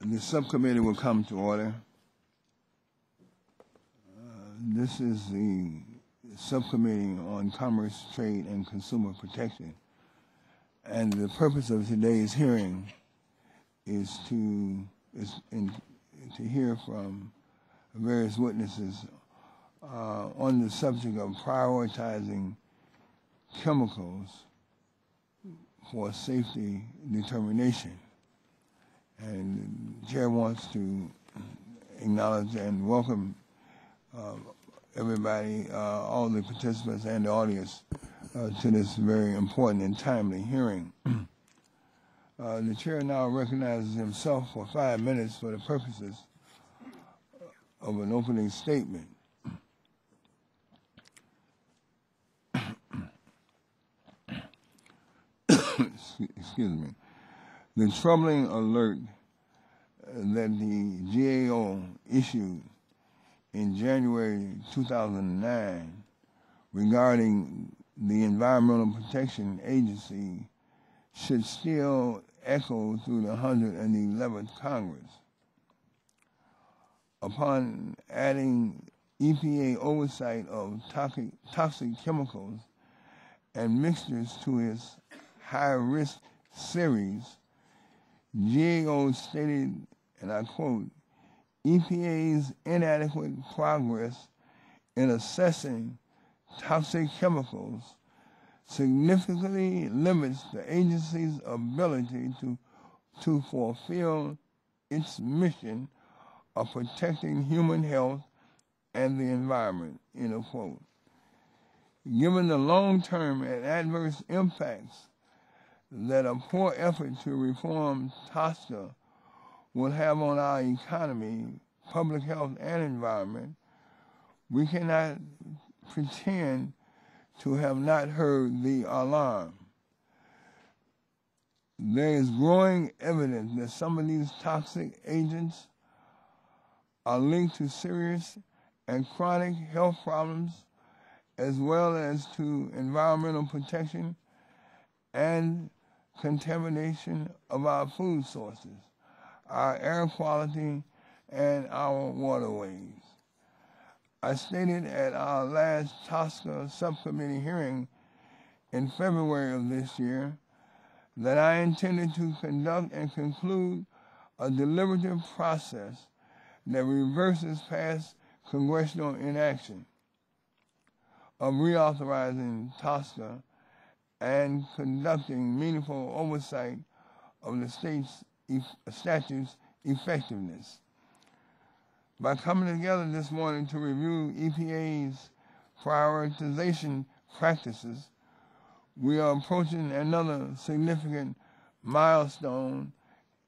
The subcommittee will come to order. This is the Subcommittee on Commerce, Trade, and Consumer Protection. And the purpose of today's hearing is to hear from various witnesses on the subject of prioritizing chemicals for safety determination. And the chair wants to acknowledge and welcome everybody, all the participants and the audience to this very important and timely hearing. The chair now recognizes himself for 5 minutes for the purposes of an opening statement. Excuse me. The troubling alert that the GAO issued in January 2009 regarding the Environmental Protection Agency should still echo through the 111th Congress. Upon adding EPA oversight of toxic chemicals and mixtures to its high-risk series, GAO stated, and I quote, EPA's inadequate progress in assessing toxic chemicals significantly limits the agency's ability to fulfill its mission of protecting human health and the environment, end of quote. Given the long-term and adverse impacts that a poor effort to reform TSCA will have on our economy, public health, and environment, we cannot pretend to have not heard the alarm. There is growing evidence that some of these toxic agents are linked to serious and chronic health problems, as well as to environmental protection and contamination of our food sources, our air quality, and our waterways. I stated at our last TSCA subcommittee hearing in February of this year that I intended to conduct and conclude a deliberative process that reverses past congressional inaction of reauthorizing TSCA and conducting meaningful oversight of the statute's effectiveness. By coming together this morning to review EPA's prioritization practices, we are approaching another significant milestone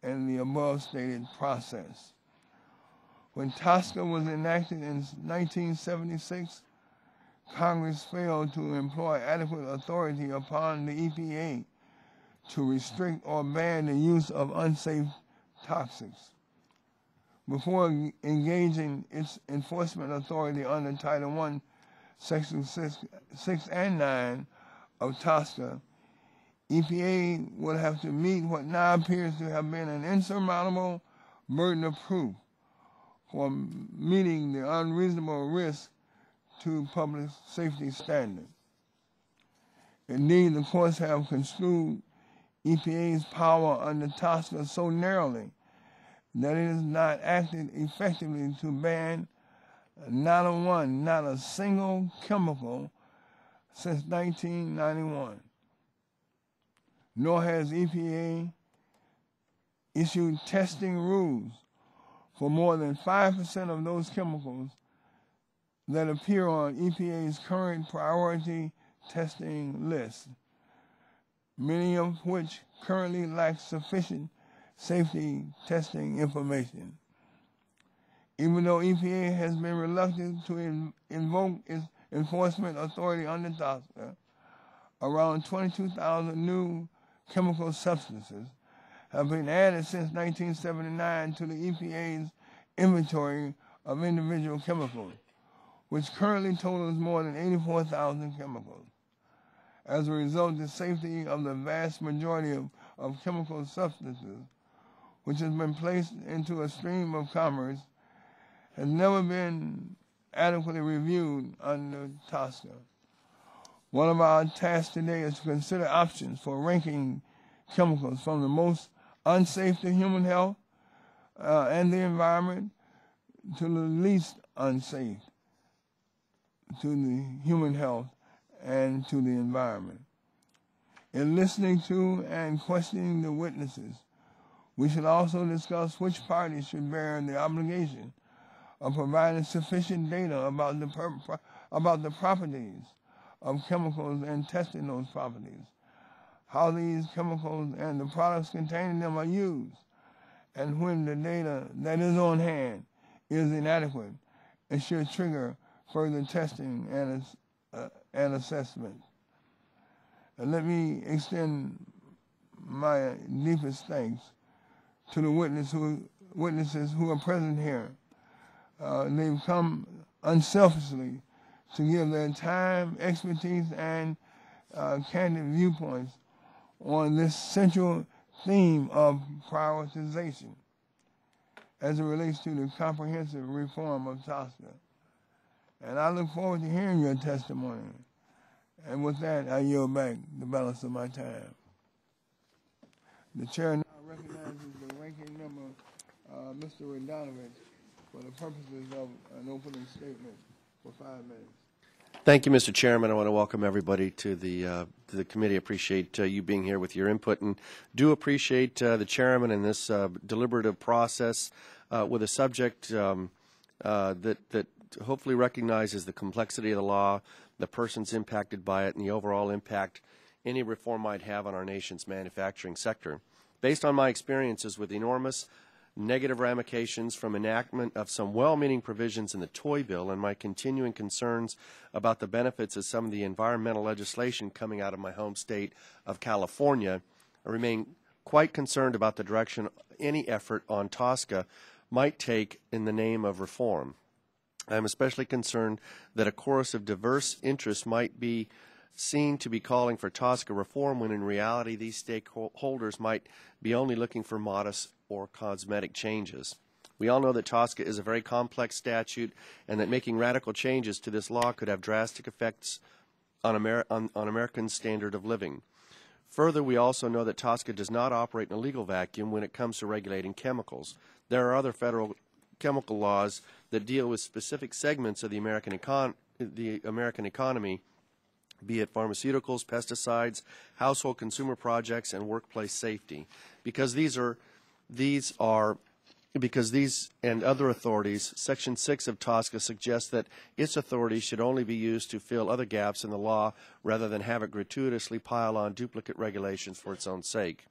in the above-stated process. When TSCA was enacted in 1976, Congress failed to employ adequate authority upon the EPA to restrict or ban the use of unsafe toxics. Before engaging its enforcement authority under Title I, Section 6 and 9 of TSCA, EPA would have to meet what now appears to have been an insurmountable burden of proof for meeting the unreasonable risk to public safety standards. Indeed, the courts have construed EPA's power under TSCA so narrowly that it has not acted effectively to ban not a single chemical since 1991. Nor has EPA issued testing rules for more than 5% of those chemicals that appear on EPA's current priority testing list, many of which currently lack sufficient safety testing information. Even though EPA has been reluctant to invoke its enforcement authority under TSCA, around 22,000 new chemical substances have been added since 1979 to the EPA's inventory of individual chemicals, which currently totals more than 84,000 chemicals. As a result, the safety of the vast majority of chemical substances, which has been placed into a stream of commerce, has never been adequately reviewed under TSCA. One of our tasks today is to consider options for ranking chemicals from the most unsafe to human health and the environment to the least unsafe to the human health and to the environment. In listening to and questioning the witnesses, we should also discuss which parties should bear the obligation of providing sufficient data about the properties of chemicals and testing those properties, how these chemicals and the products containing them are used, and when the data that is on hand is inadequate and should trigger further testing and assessment. And let me extend my deepest thanks to the witnesses who are present here. They've come unselfishly to give their time, expertise, and candid viewpoints on this central theme of prioritization as it relates to the comprehensive reform of TSCA. And I look forward to hearing your testimony. And with that, I yield back the balance of my time. The chair now recognizes the ranking member, Mr. Radonovich, for the purposes of an opening statement for 5 minutes. Thank you, Mr. Chairman. I want to welcome everybody to the committee. I appreciate you being here with your input, and do appreciate the chairman in this deliberative process with a subject that hopefully recognizes the complexity of the law, the persons impacted by it, and the overall impact any reform might have on our nation's manufacturing sector. Based on my experiences with enormous negative ramifications from enactment of some well-meaning provisions in the toy bill and my continuing concerns about the benefits of some of the environmental legislation coming out of my home state of California, I remain quite concerned about the direction any effort on TSCA might take in the name of reform. I am especially concerned that a chorus of diverse interests might be seen to be calling for TSCA reform when in reality these stakeholders might be only looking for modest or cosmetic changes. We all know that TSCA is a very complex statute and that making radical changes to this law could have drastic effects on Americans' standard of living. Further, we also know that TSCA does not operate in a legal vacuum when it comes to regulating chemicals. There are other federal chemical laws that deal with specific segments of the American economy, be it pharmaceuticals, pesticides, household consumer projects, and workplace safety. Because these and other authorities, Section 6 of TSCA suggests that its authority should only be used to fill other gaps in the law rather than have it gratuitously pile on duplicate regulations for its own sake.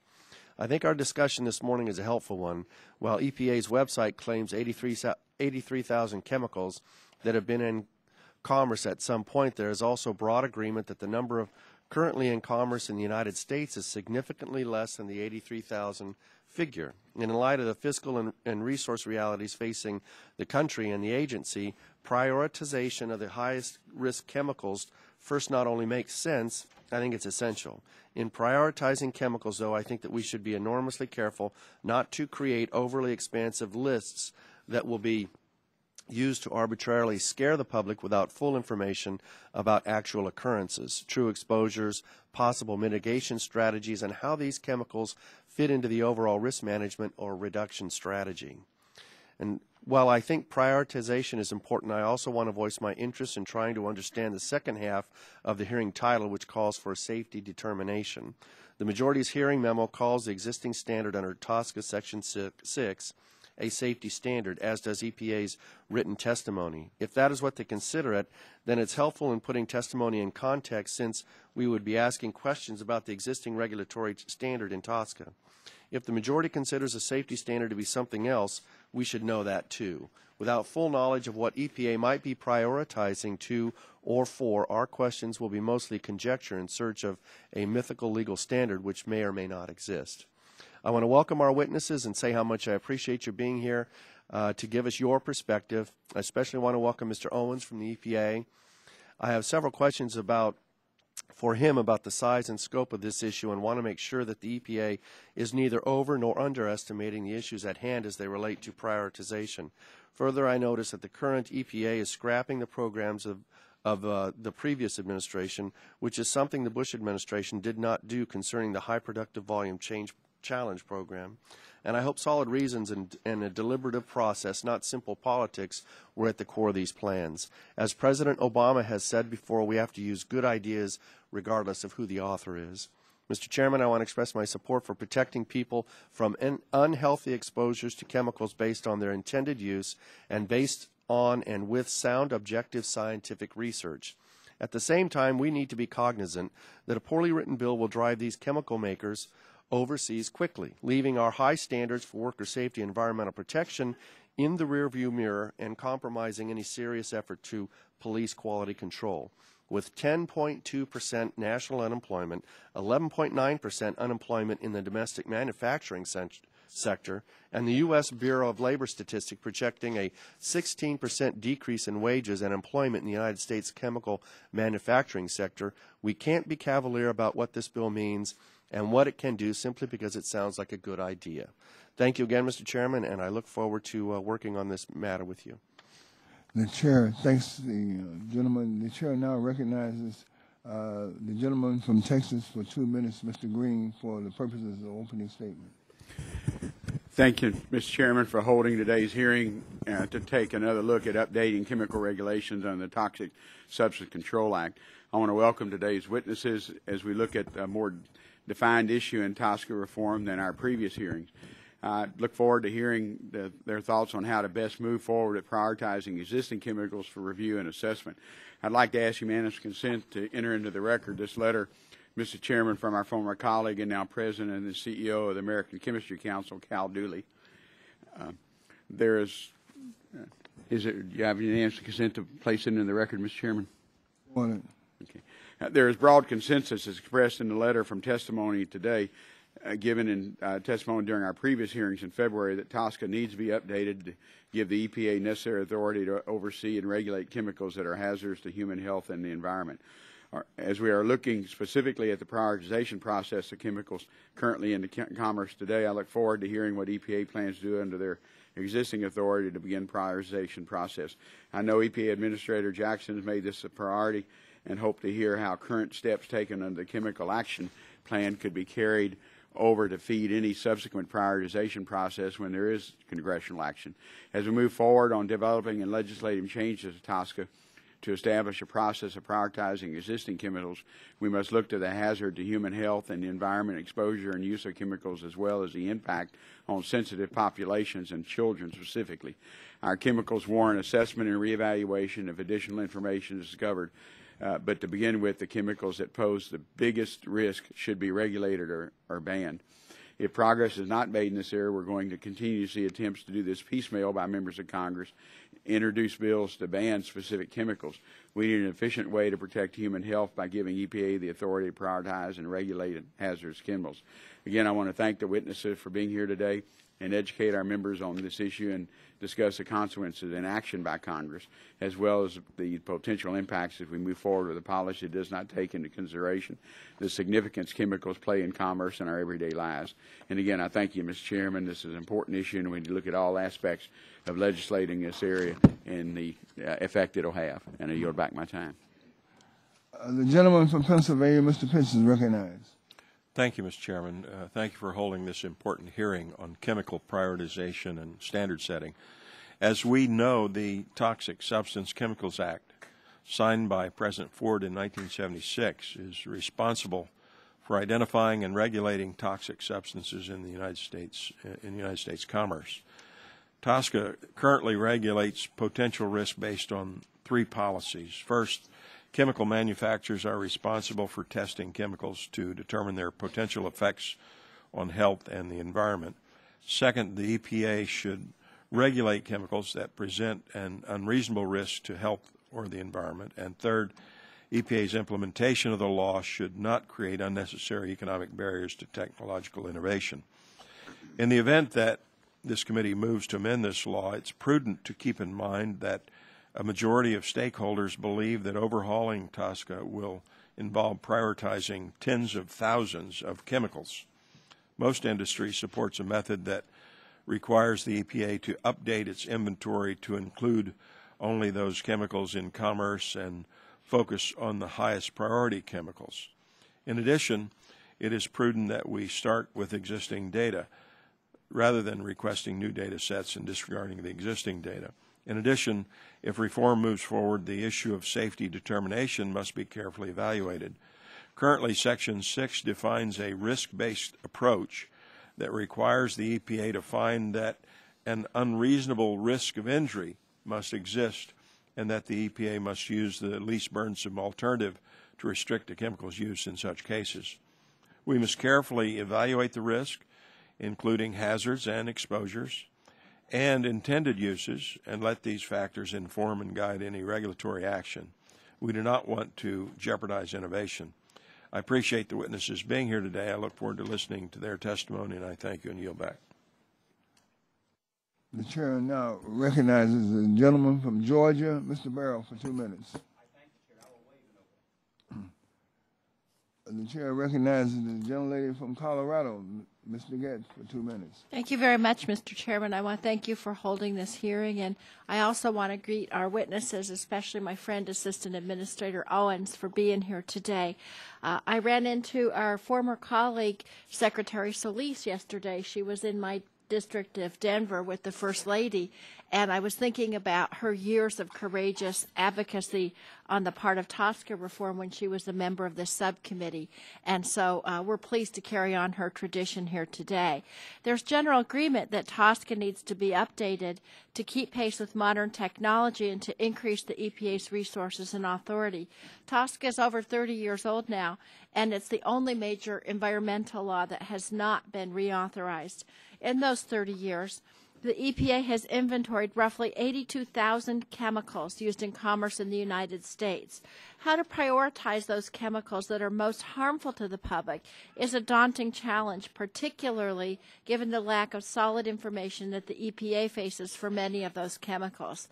I think our discussion this morning is a helpful one. While EPA's website claims 83,000 chemicals that have been in commerce at some point, there is also broad agreement that the number of currently in commerce in the United States is significantly less than the 83,000 figure. In light of the fiscal and resource realities facing the country and the agency, prioritization of the highest risk chemicals first not only makes sense, I think it's essential. In prioritizing chemicals, though, I think that we should be enormously careful not to create overly expansive lists that will be used to arbitrarily scare the public without full information about actual occurrences, true exposures, possible mitigation strategies, and how these chemicals fit into the overall risk management or reduction strategy. And while I think prioritization is important, I also want to voice my interest in trying to understand the second half of the hearing title, which calls for a safety determination. The majority's hearing memo calls the existing standard under TSCA Section 6 a safety standard, as does EPA's written testimony. If that is what they consider it, then it's helpful in putting testimony in context, since we would be asking questions about the existing regulatory standard in TSCA. If the majority considers a safety standard to be something else, we should know that too. Without full knowledge of what EPA might be prioritizing to or for, our questions will be mostly conjecture in search of a mythical legal standard which may or may not exist. I want to welcome our witnesses and say how much I appreciate your being here to give us your perspective. I especially want to welcome Mr. Owens from the EPA. I have several questions about for him about the size and scope of this issue and want to make sure that the EPA is neither over nor underestimating the issues at hand as they relate to prioritization. Further, I notice that the current EPA is scrapping the programs of the previous administration, which is something the Bush administration did not do concerning the High Productive Volume Change Challenge program. And I hope solid reasons and a deliberative process, not simple politics, were at the core of these plans. As President Obama has said before, we have to use good ideas regardless of who the author is. Mr. Chairman, I want to express my support for protecting people from unhealthy exposures to chemicals based on their intended use and based on and with sound, objective scientific research. At the same time, we need to be cognizant that a poorly written bill will drive these chemical makers overseas quickly, leaving our high standards for worker safety and environmental protection in the rearview mirror and compromising any serious effort to police quality control. With 10.2% national unemployment, 11.9% unemployment in the domestic manufacturing sector, and the U.S. Bureau of Labor Statistics projecting a 16% decrease in wages and employment in the United States chemical manufacturing sector, we can't be cavalier about what this bill means and what it can do simply because it sounds like a good idea. Thank you again, Mr. Chairman, and I look forward to working on this matter with you. The chair thanks the gentleman. The chair now recognizes the gentleman from Texas for 2 minutes, Mr. Green, for the purposes of the opening statement. Thank you, Mr. Chairman, for holding today's hearing to take another look at updating chemical regulations under the Toxic Substance Control Act. I want to welcome today's witnesses as we look at a more defined issue in TSCA reform than our previous hearings. I look forward to hearing their thoughts on how to best move forward at prioritizing existing chemicals for review and assessment. I'd like to ask unanimous consent to enter into the record this letter, Mr. Chairman, from our former colleague and now President and CEO of the American Chemistry Council, Cal Dooley. Do you have unanimous consent to place it in the record, Mr. Chairman? On it. Okay. There is broad consensus as expressed in the letter from testimony today, given in testimony during our previous hearings in February, that TSCA needs to be updated to give the EPA necessary authority to oversee and regulate chemicals that are hazardous to human health and the environment. As we are looking specifically at the prioritization process of chemicals currently in commerce today, I look forward to hearing what EPA plans to do under their existing authority to begin prioritization process. I know EPA Administrator Jackson has made this a priority and hope to hear how current steps taken under the Chemical Action Plan could be carried over to feed any subsequent prioritization process when there is congressional action. As we move forward on developing and legislative changes to TSCA to establish a process of prioritizing existing chemicals, we must look to the hazard to human health and the environment, exposure and use of chemicals, as well as the impact on sensitive populations and children specifically. Our chemicals warrant assessment and reevaluation if additional information is discovered. But to begin with, the chemicals that pose the biggest risk should be regulated or banned. If progress is not made in this area, we're going to continue to see attempts to do this piecemeal by members of Congress, introduce bills to ban specific chemicals. We need an efficient way to protect human health by giving EPA the authority to prioritize and regulate hazardous chemicals. Again, I want to thank the witnesses for being here today and educate our members on this issue and discuss the consequences and action by Congress, as well as the potential impacts if we move forward with a policy that does not take into consideration the significance chemicals play in commerce and our everyday lives. And again, I thank you, Mr. Chairman. This is an important issue, and we need to look at all aspects of legislating this area and the effect it will have. And I yield back my time. The gentleman from Pennsylvania, Mr. Pitts, is recognized. Thank you, Mr. Chairman. Thank you for holding this important hearing on chemical prioritization and standard setting. As we know, the Toxic Substance Chemicals Act, signed by President Ford in 1976, is responsible for identifying and regulating toxic substances in the United States commerce. TSCA currently regulates potential risk based on 3 policies. First, chemical manufacturers are responsible for testing chemicals to determine their potential effects on health and the environment. Second, the EPA should regulate chemicals that present an unreasonable risk to health or the environment. And third, EPA's implementation of the law should not create unnecessary economic barriers to technological innovation. In the event that this committee moves to amend this law, it's prudent to keep in mind that a majority of stakeholders believe that overhauling TSCA will involve prioritizing tens of thousands of chemicals. Most industry supports a method that requires the EPA to update its inventory to include only those chemicals in commerce and focus on the highest priority chemicals. In addition, it is prudent that we start with existing data rather than requesting new data sets and disregarding the existing data. In addition, if reform moves forward, the issue of safety determination must be carefully evaluated. Currently, Section 6 defines a risk-based approach that requires the EPA to find that an unreasonable risk of injury must exist and that the EPA must use the least burdensome alternative to restrict the chemicals used in such cases. We must carefully evaluate the risk, including hazards and exposures, and intended uses, and let these factors inform and guide any regulatory action. We do not want to jeopardize innovation. I appreciate the witnesses being here today. I look forward to listening to their testimony, and I thank you and yield back. The chair now recognizes the gentleman from Georgia, Mr. Barrow, for 2 minutes. The chair recognizes the gentlelady from Colorado, Mr. Ditz, for 2 minutes. Thank you very much, Mr. Chairman. I want to thank you for holding this hearing, and I also want to greet our witnesses, especially my friend, Assistant Administrator Owens, for being here today. I ran into our former colleague, Secretary Solis, yesterday. She was in my district of Denver with the First Lady, and I was thinking about her years of courageous advocacy on the part of TSCA reform when she was a member of the subcommittee. And so we're pleased to carry on her tradition here today. There's general agreement that TSCA needs to be updated to keep pace with modern technology and to increase the EPA's resources and authority. TSCA is over 30 years old now, and it's the only major environmental law that has not been reauthorized. In those 30 years, the EPA has inventoried roughly 82,000 chemicals used in commerce in the United States. How to prioritize those chemicals that are most harmful to the public is a daunting challenge, particularly given the lack of solid information that the EPA faces for many of those chemicals.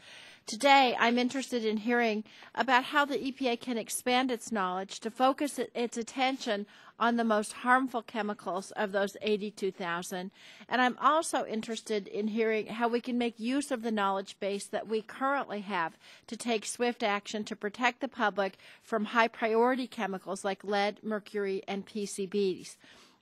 Today, I'm interested in hearing about how the EPA can expand its knowledge to focus its attention on the most harmful chemicals of those 82,000. And I'm also interested in hearing how we can make use of the knowledge base that we currently have to take swift action to protect the public from high-priority chemicals like lead, mercury, and PCBs.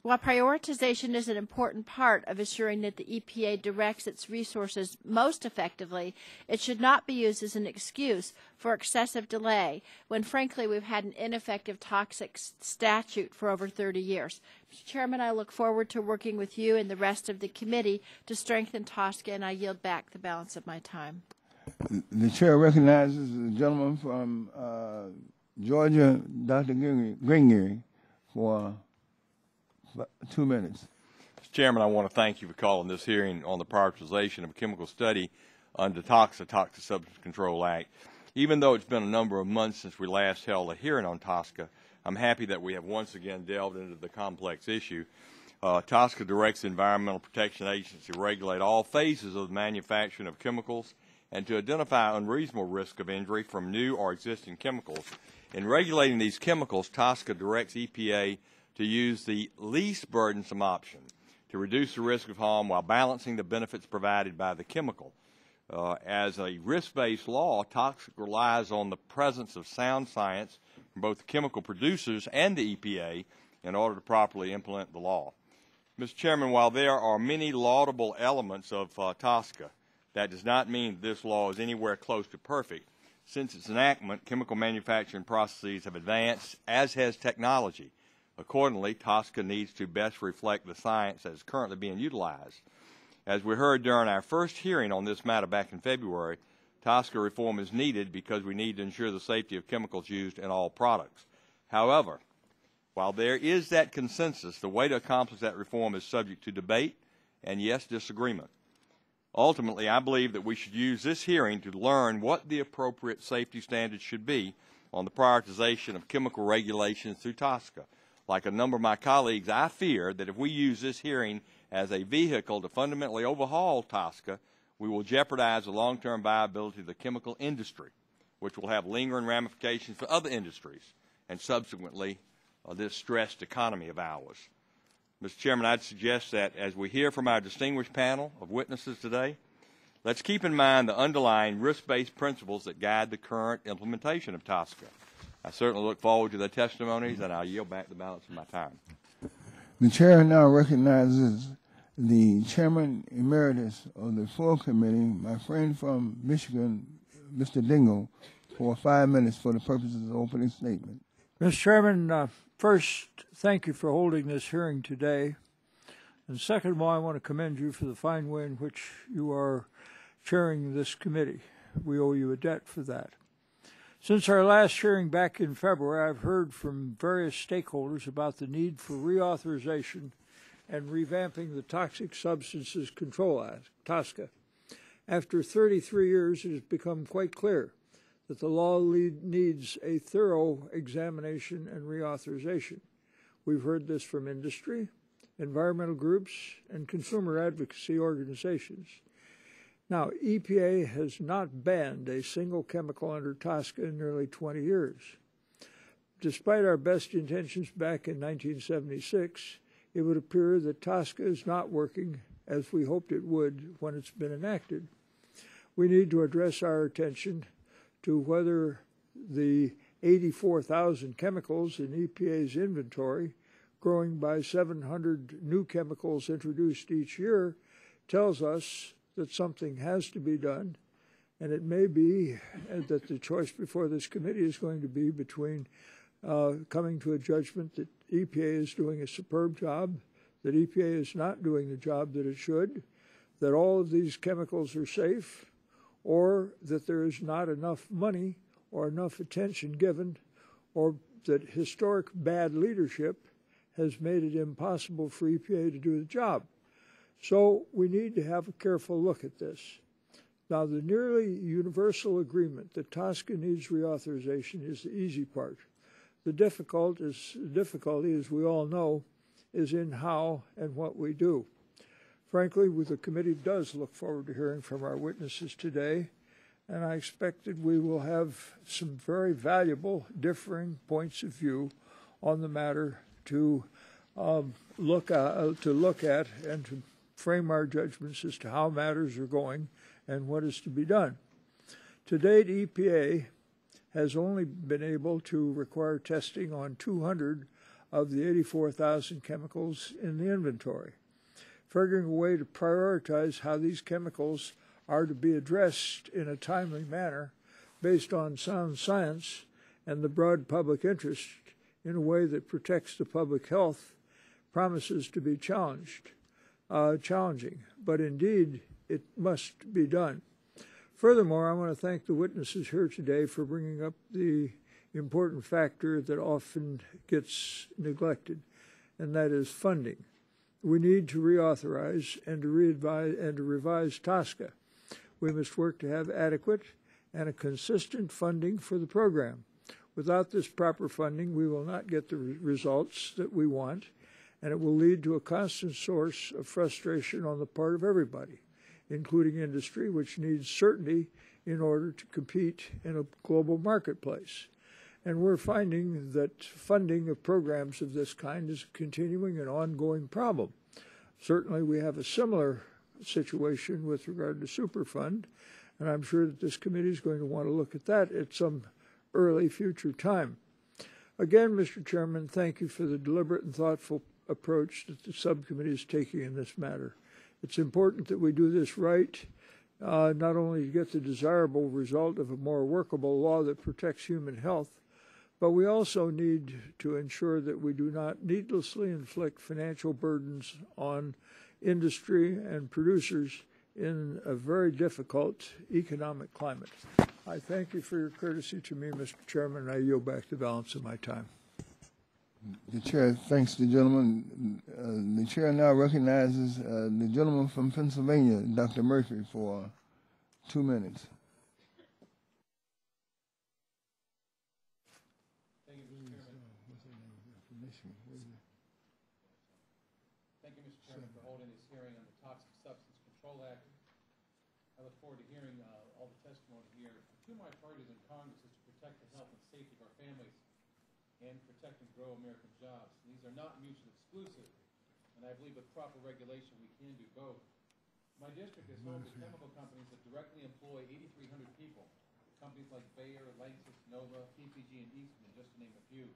While prioritization is an important part of assuring that the EPA directs its resources most effectively, it should not be used as an excuse for excessive delay when, frankly, we've had an ineffective toxic statute for over 30 years. Mr. Chairman, I look forward to working with you and the rest of the committee to strengthen TSCA, and I yield back the balance of my time. The chair recognizes the gentleman from Georgia, Dr. Greenery, for 2 minutes. Mr. Chairman, I want to thank you for calling this hearing on the prioritization of a chemical study under TSCA, Toxic Substance Control Act. Even though it's been a number of months since we last held a hearing on TSCA, I'm happy that we have once again delved into the complex issue. TSCA directs the Environmental Protection Agency to regulate all phases of the manufacturing of chemicals and to identify unreasonable risk of injury from new or existing chemicals. In regulating these chemicals, TSCA directs EPA to use the least burdensome option to reduce the risk of harm while balancing the benefits provided by the chemical. As a risk-based law, TSCA relies on the presence of sound science from both the chemical producers and the EPA in order to properly implement the law. Mr. Chairman, while there are many laudable elements of TSCA, that does not mean this law is anywhere close to perfect. Since its enactment, chemical manufacturing processes have advanced, as has technology. Accordingly, TSCA needs to best reflect the science that is currently being utilized. As we heard during our first hearing on this matter back in February, TSCA reform is needed because we need to ensure the safety of chemicals used in all products. However, while there is that consensus, the way to accomplish that reform is subject to debate and, yes, disagreement. Ultimately, I believe that we should use this hearing to learn what the appropriate safety standards should be on the prioritization of chemical regulations through TSCA. Like a number of my colleagues, I fear that if we use this hearing as a vehicle to fundamentally overhaul TSCA, we will jeopardize the long-term viability of the chemical industry, which will have lingering ramifications for other industries, and subsequently this stressed economy of ours. Mr. Chairman, I'd suggest that as we hear from our distinguished panel of witnesses today, let's keep in mind the underlying risk-based principles that guide the current implementation of TSCA. I certainly look forward to their testimonies, and I'll yield back the balance of my time. The chair now recognizes the chairman emeritus of the full committee, my friend from Michigan, Mr. Dingle, for 5 minutes for the purposes of the opening statement. Mr. Chairman, first, thank you for holding this hearing today. And second of all, I want to commend you for the fine way in which you are chairing this committee. We owe you a debt for that. Since our last hearing back in February, I've heard from various stakeholders about the need for reauthorization and revamping the Toxic Substances Control Act, TSCA. After 33 years, it has become quite clear that the law needs a thorough examination and reauthorization. We've heard this from industry, environmental groups, and consumer advocacy organizations. Now, EPA has not banned a single chemical under TSCA in nearly 20 years. Despite our best intentions back in 1976, it would appear that TSCA is not working as we hoped it would when it's been enacted. We need to address our attention to whether the 84,000 chemicals in EPA's inventory, growing by 700 new chemicals introduced each year, tells us that something has to be done, and it may be that the choice before this committee is going to be between coming to a judgment that EPA is doing a superb job, that EPA is not doing the job that it should, that all of these chemicals are safe, or that there is not enough money or enough attention given, or that historic bad leadership has made it impossible for EPA to do the job. So we need to have a careful look at this. Now, the nearly universal agreement that TSCA needs reauthorization is the easy part. The difficulty, as we all know, is in how and what we do. Frankly, the committee does look forward to hearing from our witnesses today, and I expect that we will have some very valuable differing points of view on the matter to look at and to frame our judgments as to how matters are going and what is to be done. To date, EPA has only been able to require testing on 200 of the 84,000 chemicals in the inventory. Figuring a way to prioritize how these chemicals are to be addressed in a timely manner based on sound science and the broad public interest in a way that protects the public health promises to be challenging, but indeed it must be done. Furthermore, I want to thank the witnesses here today for bringing up the important factor that often gets neglected, and that is funding. We need to reauthorize and to revise TSCA. We must work to have adequate and a consistent funding for the program. Without this proper funding, we will not get the results that we want, and it will lead to a constant source of frustration on the part of everybody, including industry, which needs certainty in order to compete in a global marketplace. And we're finding that funding of programs of this kind is a continuing and ongoing problem. Certainly we have a similar situation with regard to Superfund, and I'm sure that this committee is going to want to look at that at some early future time. Again, Mr. Chairman, thank you for the deliberate and thoughtful approach that the subcommittee is taking in this matter. It's important that we do this right, not only to get the desirable result of a more workable law that protects human health, but we also need to ensure that we do not needlessly inflict financial burdens on industry and producers in a very difficult economic climate. I thank you for your courtesy to me, Mr. Chairman, and I yield back the balance of my time. The chair thanks the gentleman. The chair now recognizes the gentleman from Pennsylvania, Dr. Murphy, for 2 minutes. Thank you, Mr. Chairman, for holding this hearing on the Toxic Substance Control Act. I look forward to hearing all the testimony here. Two of my priorities in Congress is to protect the health and safety of our families and protect and grow American jobs. These are not mutually exclusive, and I believe with proper regulation we can do both. My district is home to chemical companies that directly employ 8,300 people. Companies like Bayer, Lanxess, Nova, PPG, and Eastman, just to name a few.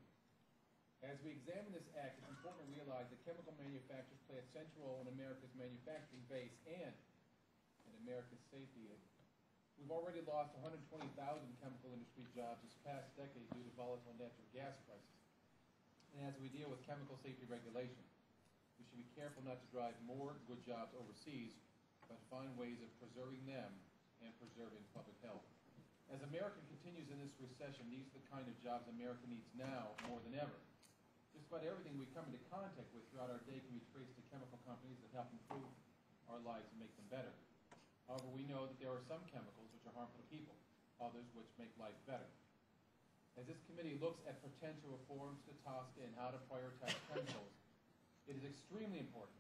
As we examine this act, it's important to realize that chemical manufacturers play a central role in America's manufacturing base and in America's safety. We've already lost 120,000 chemical industry jobs this past decade due to volatile natural gas prices. And as we deal with chemical safety regulation, we should be careful not to drive more good jobs overseas, but find ways of preserving them and preserving public health. As America continues in this recession, these are the kind of jobs America needs now more than ever. Just about everything we come into contact with throughout our day can be traced to chemical companies that help improve our lives and make them better. However, we know that there are some chemicals which are harmful to people, others which make life better. As this committee looks at potential reforms to TSCA and how to prioritize chemicals, it is extremely important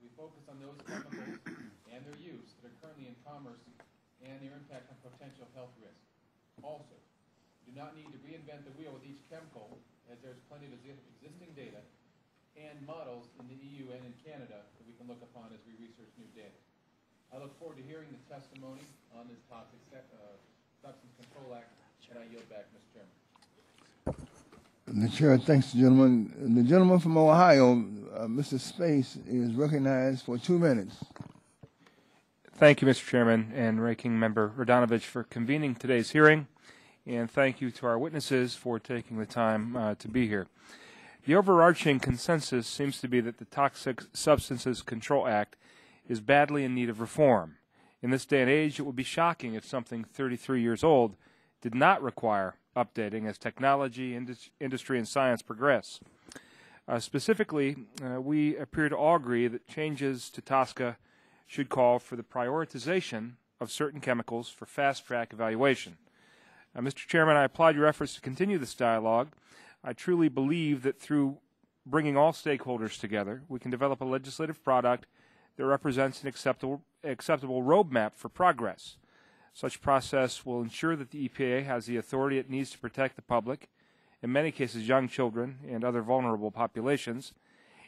we focus on those chemicals and their use that are currently in commerce and their impact on potential health risks. Also, we do not need to reinvent the wheel with each chemical, as there's plenty of existing data and models in the EU and in Canada that we can look upon as we research new data. I look forward to hearing the testimony on this Toxic Substance Control Act, and I yield back, Mr. Chairman. The chair thanks the gentleman. The gentleman from Ohio, Mr. Space, is recognized for 2 minutes. Thank you, Mr. Chairman, and Ranking Member Radonovich for convening today's hearing, and thank you to our witnesses for taking the time to be here. The overarching consensus seems to be that the Toxic Substances Control Act is badly in need of reform. In this day and age, it would be shocking if something 33 years old did not require updating as technology, industry, and science progress. Specifically, we appear to all agree that changes to TSCA should call for the prioritization of certain chemicals for fast-track evaluation. Mr. Chairman, I applaud your efforts to continue this dialogue. I truly believe that through bringing all stakeholders together, we can develop a legislative product that represents an acceptable roadmap for progress. Such process will ensure that the EPA has the authority it needs to protect the public, in many cases young children and other vulnerable populations,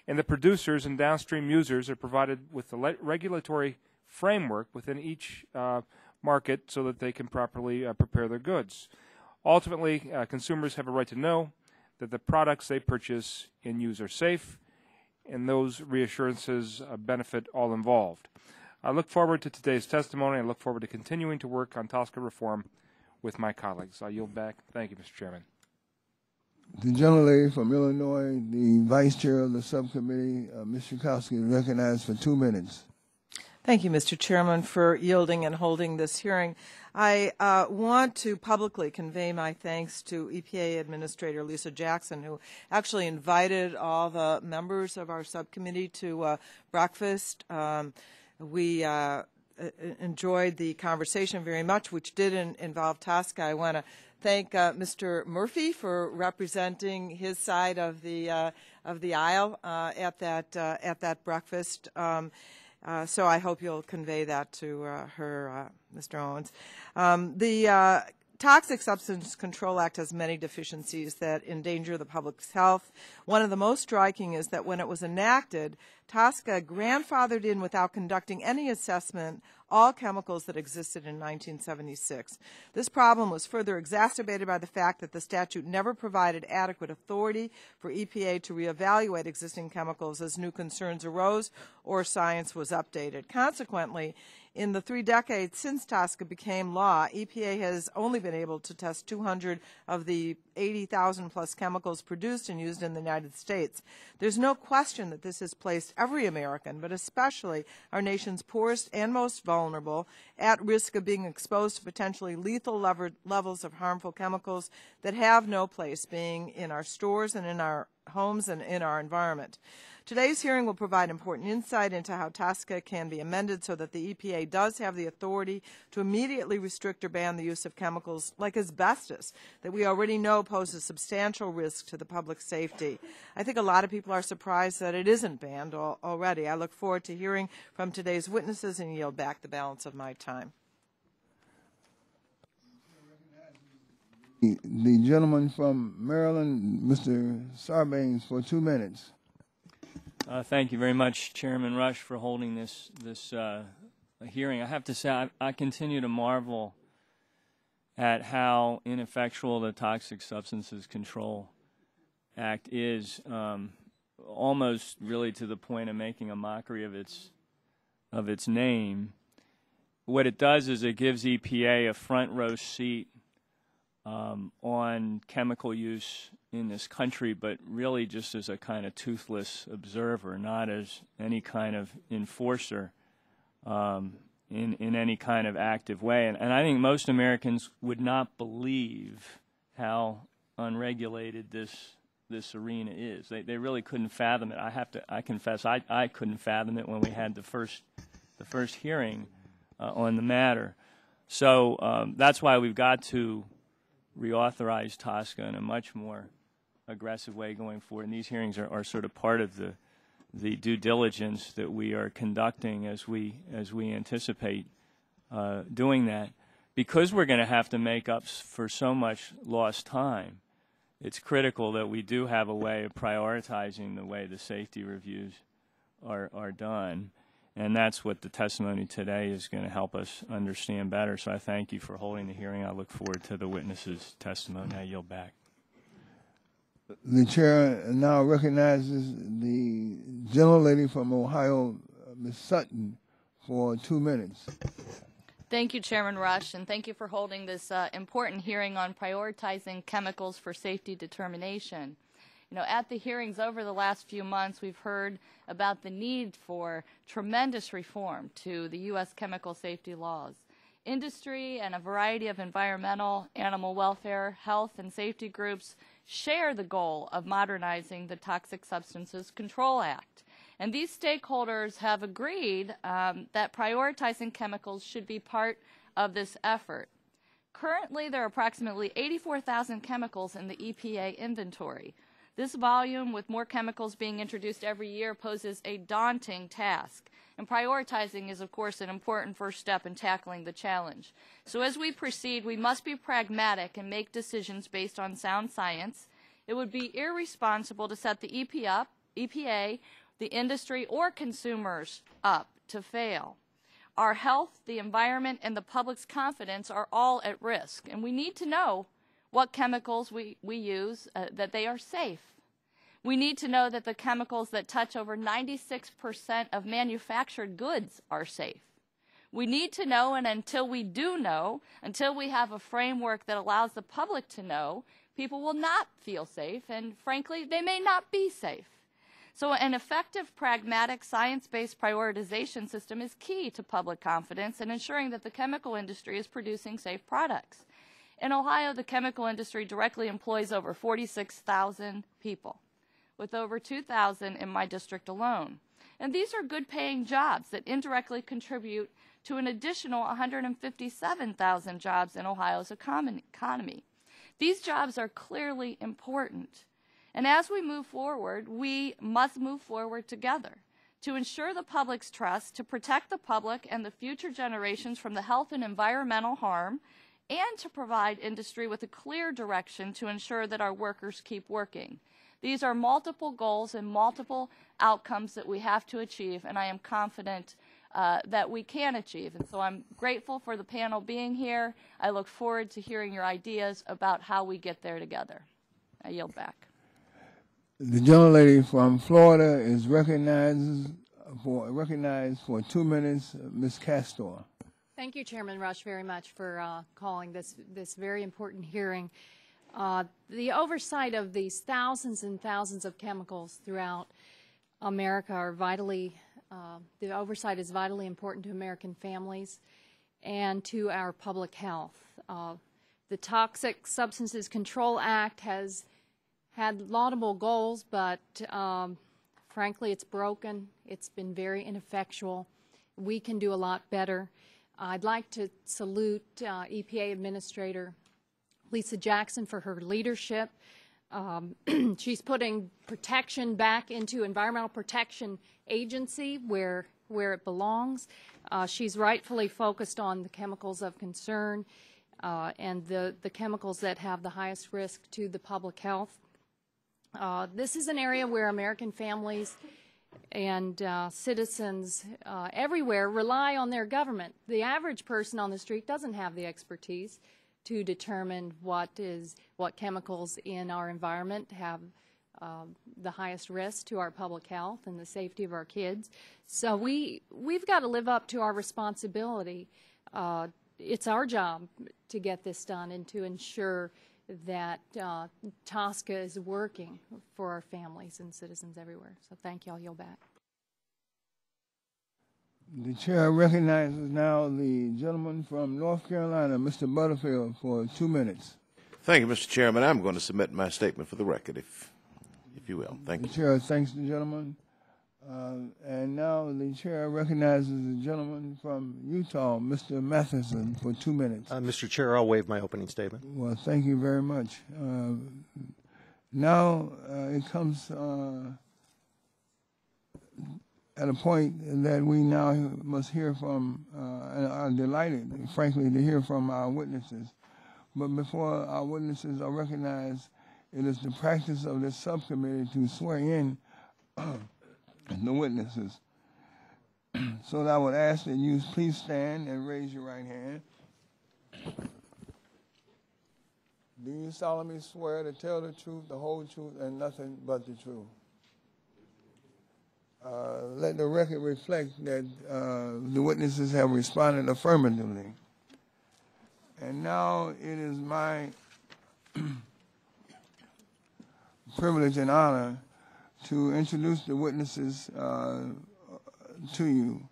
and the producers and downstream users are provided with the regulatory framework within each market so that they can properly prepare their goods. Ultimately, consumers have a right to know that the products they purchase and use are safe, and those reassurances benefit all involved. I look forward to today's testimony. I look forward to continuing to work on TSCA reform with my colleagues. I yield back. Thank you, Mr. Chairman. The gentlelady from Illinois, the vice chair of the subcommittee, Ms. Schakowsky, is recognized for 2 minutes. Thank you, Mr. Chairman, for yielding and holding this hearing. I want to publicly convey my thanks to EPA Administrator Lisa Jackson, who actually invited all the members of our subcommittee to breakfast. We enjoyed the conversation very much, which did involve TSCA. I want to thank Mr. Murphy for representing his side of the aisle at that breakfast. So I hope you'll convey that to her, Mr. Owens. The Toxic Substance Control Act has many deficiencies that endanger the public's health. One of the most striking is that when it was enacted, TSCA grandfathered in without conducting any assessment all chemicals that existed in 1976. This problem was further exacerbated by the fact that the statute never provided adequate authority for EPA to reevaluate existing chemicals as new concerns arose or science was updated. Consequently, in the 3 decades since TSCA became law, EPA has only been able to test 200 of the 80,000 plus chemicals produced and used in the United States. There's no question that this has placed every American, but especially our nation's poorest and most vulnerable, at risk of being exposed to potentially lethal levels of harmful chemicals that have no place being in our stores and in our homes and in our environment. Today's hearing will provide important insight into how TSCA can be amended so that the EPA does have the authority to immediately restrict or ban the use of chemicals like asbestos that we already know poses substantial risk to the public safety. I think a lot of people are surprised that it isn't banned already. I look forward to hearing from today's witnesses and yield back the balance of my time. The gentleman from Maryland, Mr. Sarbanes, for 2 minutes. Thank you very much, Chairman Rush, for holding this hearing. I have to say, I continue to marvel at how ineffectual the Toxic Substances Control Act is, almost really to the point of making a mockery of its name. What it does is it gives EPA a front row seat on chemical use in this country, but really just as a kind of toothless observer, not as any kind of enforcer in any kind of active way. And I think most Americans would not believe how unregulated this arena is. They really couldn't fathom it. I confess I couldn't fathom it when we had the first hearing on the matter. So that's why we've got to reauthorize TSCA in a much more aggressive way going forward. And these hearings are sort of part of the due diligence that we are conducting as we anticipate doing that. Because we're going to have to make up for so much lost time, it's critical that we do have a way of prioritizing the way the safety reviews are done. And that's what the testimony today is going to help us understand better. So I thank you for holding the hearing. I look forward to the witnesses' testimony. I yield back. The chair now recognizes the gentlelady from Ohio, Ms. Sutton, for 2 minutes. Thank you, Chairman Rush, and thank you for holding this important hearing on prioritizing chemicals for safety determination. You know, at the hearings over the last few months, we've heard about the need for tremendous reform to the U.S. chemical safety laws. Industry and a variety of environmental, animal welfare, health, and safety groups share the goal of modernizing the Toxic Substances Control Act. And these stakeholders have agreed that prioritizing chemicals should be part of this effort. Currently, there are approximately 84,000 chemicals in the EPA inventory. This volume, with more chemicals being introduced every year, poses a daunting task. And prioritizing is, of course, an important first step in tackling the challenge. So as we proceed, we must be pragmatic and make decisions based on sound science. It would be irresponsible to set the EPA, the industry, or consumers up to fail. Our health, the environment, and the public's confidence are all at risk, and we need to know what chemicals we use, that they are safe. We need to know that the chemicals that touch over 96% of manufactured goods are safe. We need to know, and until we do know, until we have a framework that allows the public to know, people will not feel safe, and frankly, they may not be safe. So an effective, pragmatic, science-based prioritization system is key to public confidence and ensuring that the chemical industry is producing safe products. In Ohio, the chemical industry directly employs over 46,000 people, with over 2,000 in my district alone. And these are good-paying jobs that indirectly contribute to an additional 157,000 jobs in Ohio's economy. These jobs are clearly important. And as we move forward, we must move forward together to ensure the public's trust, to protect the public and the future generations from the health and environmental harm, and to provide industry with a clear direction to ensure that our workers keep working. These are multiple goals and multiple outcomes that we have to achieve, and I am confident that we can achieve. And so I'm grateful for the panel being here. I look forward to hearing your ideas about how we get there together. I yield back. The gentlelady from Florida is recognized for 2 minutes, Ms. Castor. Thank you, Chairman Rush, very much for calling this very important hearing. The oversight of these thousands and thousands of chemicals throughout America are the oversight is vitally important to American families and to our public health. The Toxic Substances Control Act has had laudable goals, but frankly, it's broken. It's been very ineffectual. We can do a lot better. I'd like to salute EPA Administrator Lisa Jackson for her leadership. She's putting protection back into Environmental Protection Agency where it belongs. She's rightfully focused on the chemicals of concern. and the chemicals that have the highest risk to the public health. This is an area where American families and citizens everywhere rely on their government. The average person on the street doesn't have the expertise to determine what chemicals in our environment have the highest risk to our public health and the safety of our kids. So we've got to live up to our responsibility. It's our job to get this done and to ensure that TSCA is working for our families and citizens everywhere. So thank you. I'll yield back. The chair recognizes now the gentleman from North Carolina, Mr. Butterfield, for 2 minutes. Thank you, Mr. Chairman. I'm going to submit my statement for the record, if you will. Thank you. The chair thanks the gentleman. And now the chair recognizes the gentleman from Utah, Mr. Matheson, for 2 minutes. Mr. Chair, I'll waive my opening statement. Well, thank you very much. Now it comes at a point that we now must hear from, and are delighted, frankly, to hear from our witnesses. But before our witnesses are recognized, it is the practice of this subcommittee to swear in the witnesses. So I would ask that you please stand and raise your right hand. Do you solemnly swear to tell the truth, the whole truth, and nothing but the truth? Let the record reflect that the witnesses have responded affirmatively. And now it is my privilege and honor to introduce the witnesses to you.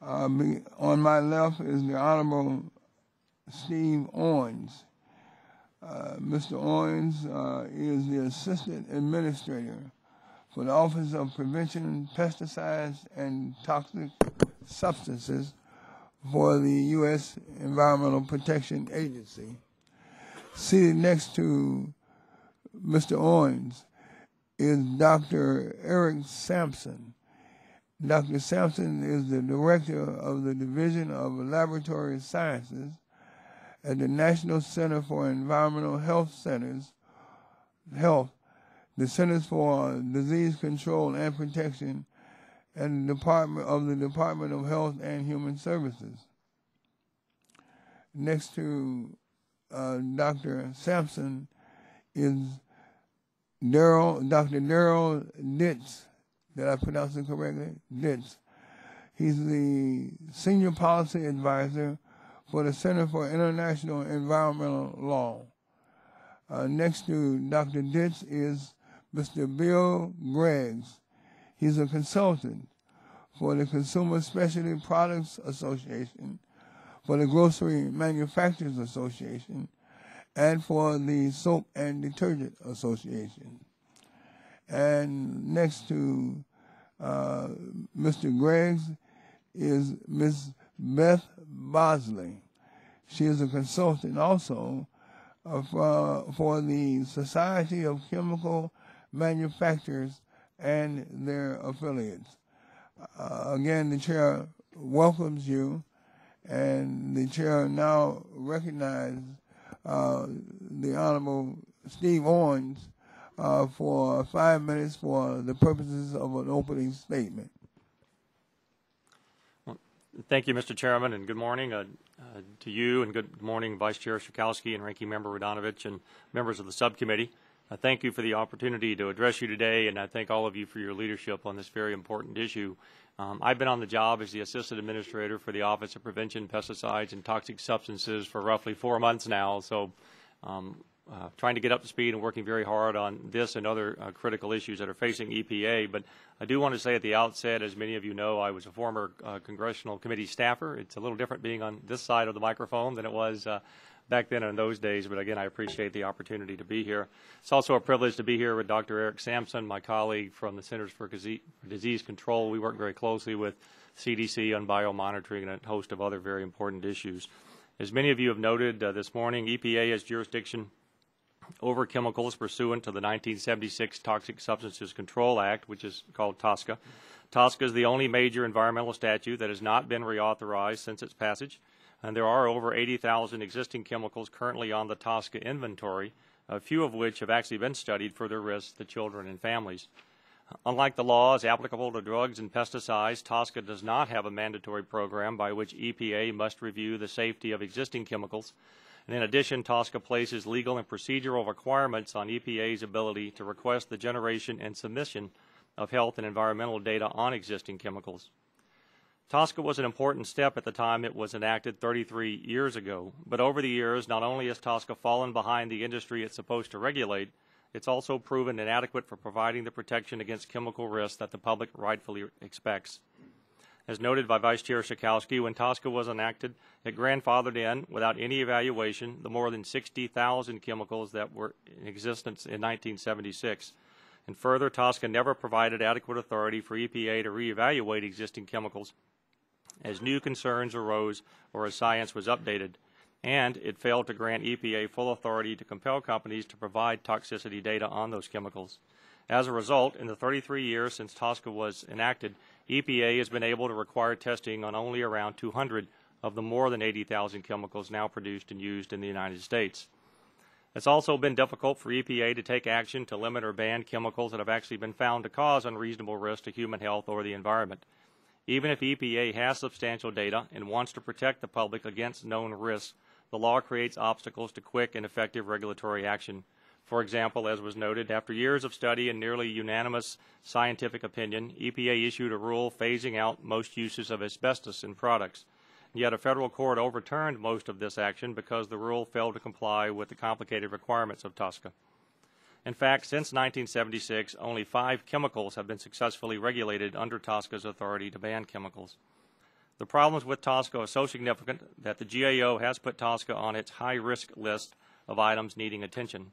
On my left is the Honorable Steve Owens. Mr. Owens is the Assistant Administrator for the Office of Prevention, Pesticides, and Toxic Substances for the U.S. Environmental Protection Agency. Seated next to Mr. Owens is Dr. Eric Sampson. Dr. Sampson is the Director of the Division of Laboratory Sciences at the National Center for Environmental Health, the Centers for Disease Control and Protection, and the Department of Health and Human Services. Next to Dr. Sampson is Dr. Daryl Ditz. Did I pronounce it correctly? Ditz. He's the Senior Policy Advisor for the Center for International Environmental Law. Next to Dr. Ditz is Mr. Bill Greggs. He's a consultant for the Consumer Specialty Products Association, for the Grocery Manufacturers Association, and for the Soap and Detergent Association. And next to Mr. Greggs is Ms. Beth Bosley. She is a consultant also for the Society of Chemical Manufacturers and their affiliates. Again, the chair welcomes you, and the chair now recognizes the Honorable Steve Owens for 5 minutes for the purposes of an opening statement. Well, thank you, Mr. Chairman, and good morning to you, and good morning, Vice Chair Schakowsky and Ranking Member Radonovich and members of the subcommittee. Thank you for the opportunity to address you today, and I thank all of you for your leadership on this very important issue. I've been on the job as the Assistant Administrator for the Office of Prevention, Pesticides, and Toxic Substances for roughly 4 months now, so trying to get up to speed and working very hard on this and other critical issues that are facing EPA. But I do want to say at the outset, as many of you know, I was a former congressional committee staffer. It's a little different being on this side of the microphone than it was back then in those days, but again, I appreciate the opportunity to be here. It's also a privilege to be here with Dr. Eric Sampson, my colleague from the Centers for Disease Control. We work very closely with CDC on biomonitoring and a host of other very important issues. As many of you have noted this morning, EPA has jurisdiction over chemicals pursuant to the 1976 Toxic Substances Control Act, which is called TSCA. TSCA is the only major environmental statute that has not been reauthorized since its passage. And there are over 80,000 existing chemicals currently on the TSCA inventory, a few of which have actually been studied for their risks to children and families. Unlike the laws applicable to drugs and pesticides, TSCA does not have a mandatory program by which EPA must review the safety of existing chemicals. And in addition, TSCA places legal and procedural requirements on EPA's ability to request the generation and submission of health and environmental data on existing chemicals. TSCA was an important step at the time it was enacted 33 years ago, but over the years, not only has TSCA fallen behind the industry it's supposed to regulate, it's also proven inadequate for providing the protection against chemical risks that the public rightfully expects. As noted by Vice Chair Schakowsky, when TSCA was enacted, it grandfathered in, without any evaluation, the more than 60,000 chemicals that were in existence in 1976. And further, TSCA never provided adequate authority for EPA to reevaluate existing chemicals as new concerns arose or as science was updated. And it failed to grant EPA full authority to compel companies to provide toxicity data on those chemicals. As a result, in the 33 years since TSCA was enacted, EPA has been able to require testing on only around 200 of the more than 80,000 chemicals now produced and used in the United States. It's also been difficult for EPA to take action to limit or ban chemicals that have actually been found to cause unreasonable risk to human health or the environment. Even if EPA has substantial data and wants to protect the public against known risks, the law creates obstacles to quick and effective regulatory action. For example, as was noted, after years of study and nearly unanimous scientific opinion, EPA issued a rule phasing out most uses of asbestos in products. Yet a federal court overturned most of this action because the rule failed to comply with the complicated requirements of TSCA. In fact, since 1976, only 5 chemicals have been successfully regulated under TSCA's authority to ban chemicals. The problems with TSCA are so significant that the GAO has put TSCA on its high-risk list of items needing attention.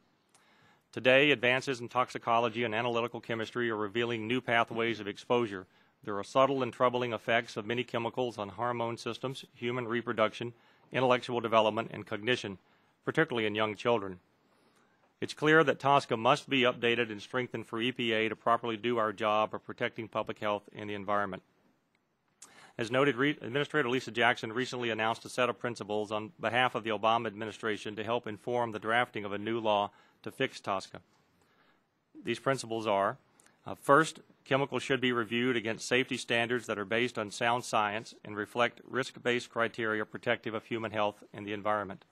Today, advances in toxicology and analytical chemistry are revealing new pathways of exposure. There are subtle and troubling effects of many chemicals on hormone systems, human reproduction, intellectual development, and cognition, particularly in young children. It's clear that TSCA must be updated and strengthened for EPA to properly do our job of protecting public health and the environment. As noted, Administrator Lisa Jackson recently announced a set of principles on behalf of the Obama administration to help inform the drafting of a new law to fix TSCA. These principles are, first, chemicals should be reviewed against safety standards that are based on sound science and reflect risk-based criteria protective of human health and the environment.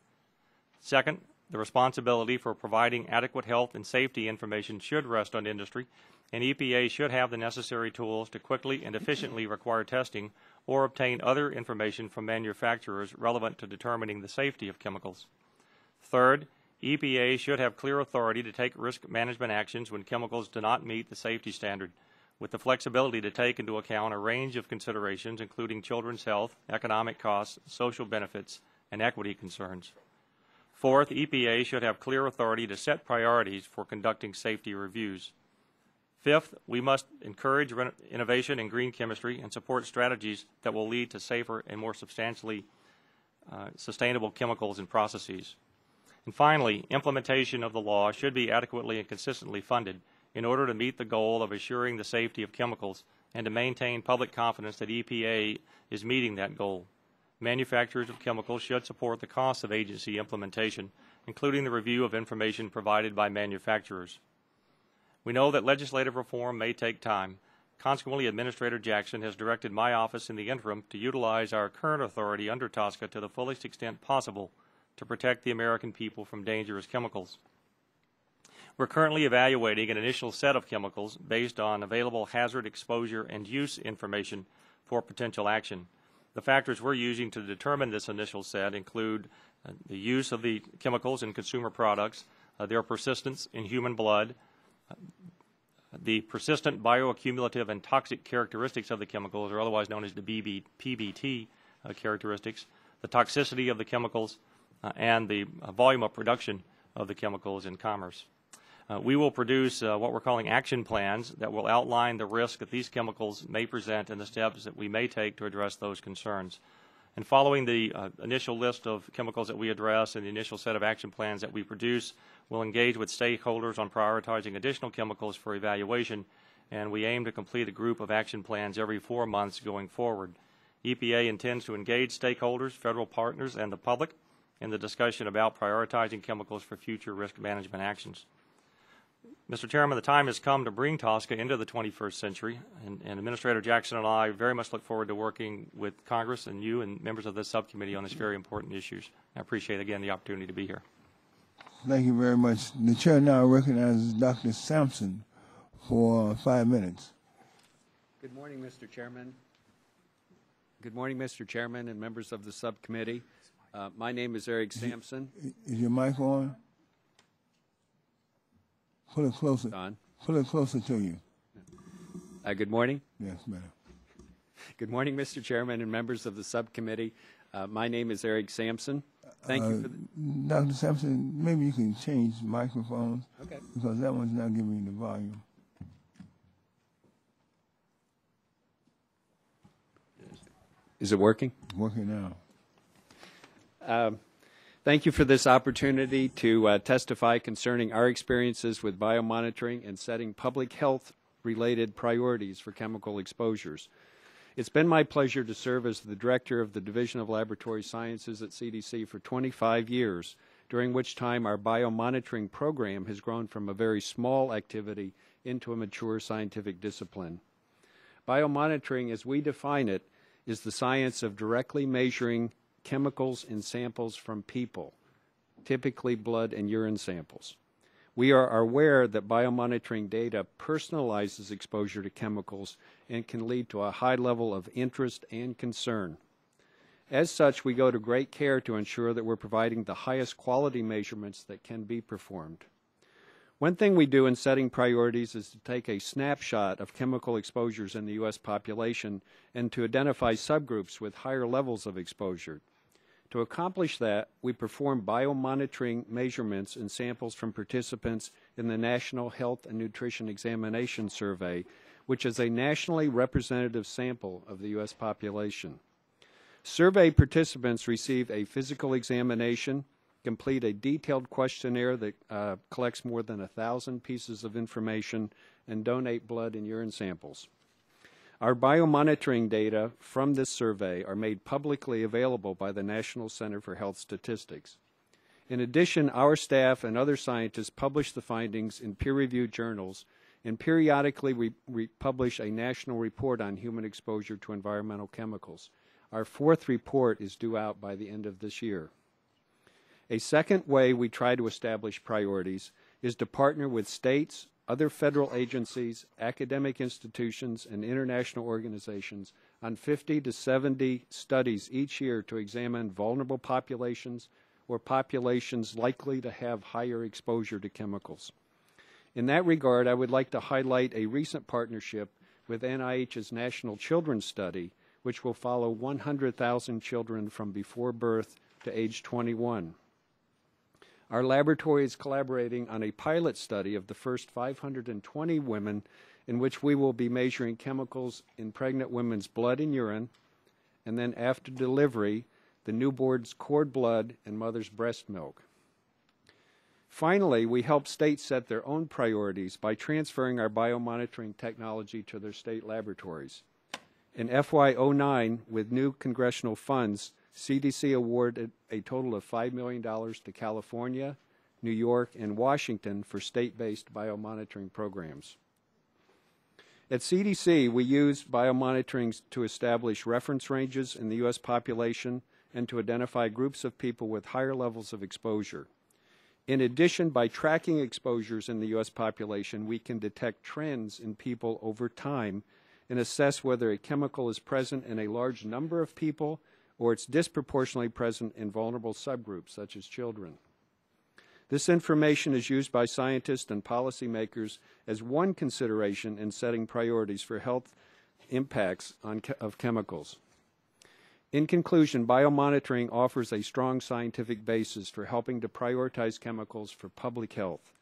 Second, the responsibility for providing adequate health and safety information should rest on industry, and EPA should have the necessary tools to quickly and efficiently require testing or obtain other information from manufacturers relevant to determining the safety of chemicals. Third, EPA should have clear authority to take risk management actions when chemicals do not meet the safety standard, with the flexibility to take into account a range of considerations including children's health, economic costs, social benefits, and equity concerns. Fourth, EPA should have clear authority to set priorities for conducting safety reviews. Fifth, we must encourage innovation in green chemistry and support strategies that will lead to safer and more substantially sustainable chemicals and processes. And finally, implementation of the law should be adequately and consistently funded in order to meet the goal of assuring the safety of chemicals and to maintain public confidence that EPA is meeting that goal. Manufacturers of chemicals should support the costs of agency implementation, including the review of information provided by manufacturers. We know that legislative reform may take time. Consequently, Administrator Jackson has directed my office in the interim to utilize our current authority under TSCA to the fullest extent possible to protect the American people from dangerous chemicals. We're currently evaluating an initial set of chemicals based on available hazard, exposure, and use information for potential action. The factors we're using to determine this initial set include the use of the chemicals in consumer products, their persistence in human blood, the persistent bioaccumulative and toxic characteristics of the chemicals, or otherwise known as the PBT characteristics, the toxicity of the chemicals, and the volume of production of the chemicals in commerce. We will produce what we're calling action plans that will outline the risk that these chemicals may present and the steps that we may take to address those concerns. And following the initial list of chemicals that we address and the initial set of action plans that we produce, we'll engage with stakeholders on prioritizing additional chemicals for evaluation, and we aim to complete a group of action plans every 4 months going forward. EPA intends to engage stakeholders, federal partners, and the public in the discussion about prioritizing chemicals for future risk management actions. Mr. Chairman, the time has come to bring TSCA into the 21st century, and Administrator Jackson and I very much look forward to working with Congress and you and members of this subcommittee on these very important issues. I appreciate, again, the opportunity to be here. Thank you very much. The chair now recognizes Dr. Sampson for 5 minutes. Good morning, Mr. Chairman. Good morning, Mr. Chairman and members of the subcommittee. My name is Eric Sampson. Is your mic on? Pull it closer. On. Pull it closer to you. Good morning. Yes, ma'am. Good morning, Mr. Chairman and members of the subcommittee. My name is Eric Sampson. Thank you for Dr. Sampson, maybe you can change microphones. Okay. Because that one's not giving you the volume. Is it working? Working now. Thank you for this opportunity to testify concerning our experiences with biomonitoring and setting public health-related priorities for chemical exposures. It's been my pleasure to serve as the Director of the Division of Laboratory Sciences at CDC for 25 years, during which time our biomonitoring program has grown from a very small activity into a mature scientific discipline. Biomonitoring, as we define it, is the science of directly measuring chemicals in samples from people, typically blood and urine samples. We are aware that biomonitoring data personalizes exposure to chemicals and can lead to a high level of interest and concern. As such, we go to great care to ensure that we're providing the highest quality measurements that can be performed. One thing we do in setting priorities is to take a snapshot of chemical exposures in the U.S. population and to identify subgroups with higher levels of exposure. To accomplish that, we perform biomonitoring measurements in samples from participants in the National Health and Nutrition Examination Survey, which is a nationally representative sample of the U.S. population. Survey participants receive a physical examination, complete a detailed questionnaire that collects more than 1,000 pieces of information, and donate blood and urine samples. Our biomonitoring data from this survey are made publicly available by the National Center for Health Statistics. In addition, our staff and other scientists publish the findings in peer-reviewed journals, and periodically we publish a national report on human exposure to environmental chemicals. Our 4th report is due out by the end of this year. A second way we try to establish priorities is to partner with states, other federal agencies, academic institutions, and international organizations on 50 to 70 studies each year to examine vulnerable populations or populations likely to have higher exposure to chemicals. In that regard, I would like to highlight a recent partnership with NIH's National Children's Study, which will follow 100,000 children from before birth to age 21. Our laboratory is collaborating on a pilot study of the first 520 women in which we will be measuring chemicals in pregnant women's blood and urine, and then after delivery, the newborn's cord blood and mother's breast milk. Finally, we help states set their own priorities by transferring our biomonitoring technology to their state laboratories. In FY09, with new congressional funds, CDC awarded a total of $5 million to California, New York, and Washington for state-based biomonitoring programs. At CDC, we use biomonitoring to establish reference ranges in the U.S. population and to identify groups of people with higher levels of exposure. In addition, by tracking exposures in the U.S. population, we can detect trends in people over time and assess whether a chemical is present in a large number of people or it's disproportionately present in vulnerable subgroups, such as children. This information is used by scientists and policymakers as one consideration in setting priorities for health impacts of chemicals. In conclusion, biomonitoring offers a strong scientific basis for helping to prioritize chemicals for public health.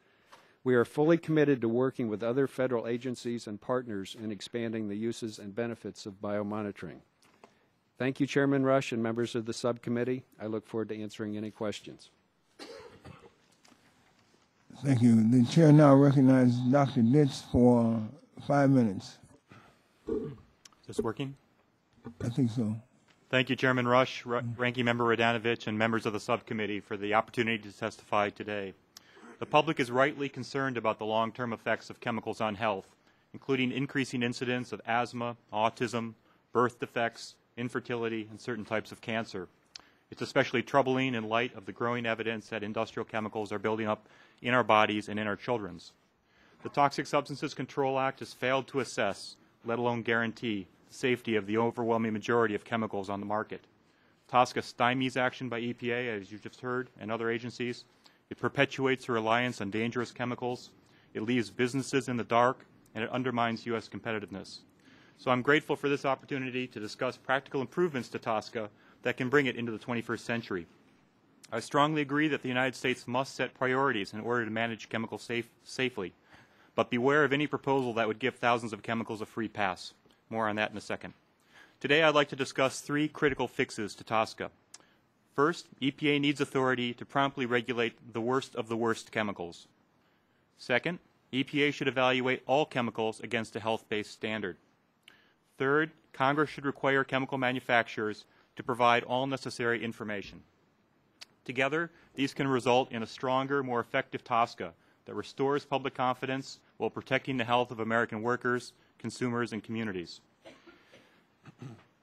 We are fully committed to working with other federal agencies and partners in expanding the uses and benefits of biomonitoring. Thank you, Chairman Rush and members of the subcommittee. I look forward to answering any questions. Thank you. The chair now recognizes Dr. Ditz for 5 minutes. Is this working? I think so. Thank you, Chairman Rush, Ranking Member Radanovich, and members of the subcommittee for the opportunity to testify today. The public is rightly concerned about the long-term effects of chemicals on health, including increasing incidence of asthma, autism, birth defects, infertility, and certain types of cancer. It's especially troubling in light of the growing evidence that industrial chemicals are building up in our bodies and in our children's. The Toxic Substances Control Act has failed to assess, let alone guarantee, the safety of the overwhelming majority of chemicals on the market. TSCA stymies action by EPA, as you just heard, and other agencies. It perpetuates a reliance on dangerous chemicals. It leaves businesses in the dark, and it undermines U.S. competitiveness. So I'm grateful for this opportunity to discuss practical improvements to TSCA that can bring it into the 21st century. I strongly agree that the United States must set priorities in order to manage chemicals safely, but beware of any proposal that would give thousands of chemicals a free pass. More on that in a second. Today I'd like to discuss 3 critical fixes to TSCA. First, EPA needs authority to promptly regulate the worst of the worst chemicals. Second, EPA should evaluate all chemicals against a health-based standard. Third, Congress should require chemical manufacturers to provide all necessary information. Together, these can result in a stronger, more effective TSCA that restores public confidence while protecting the health of American workers, consumers, and communities.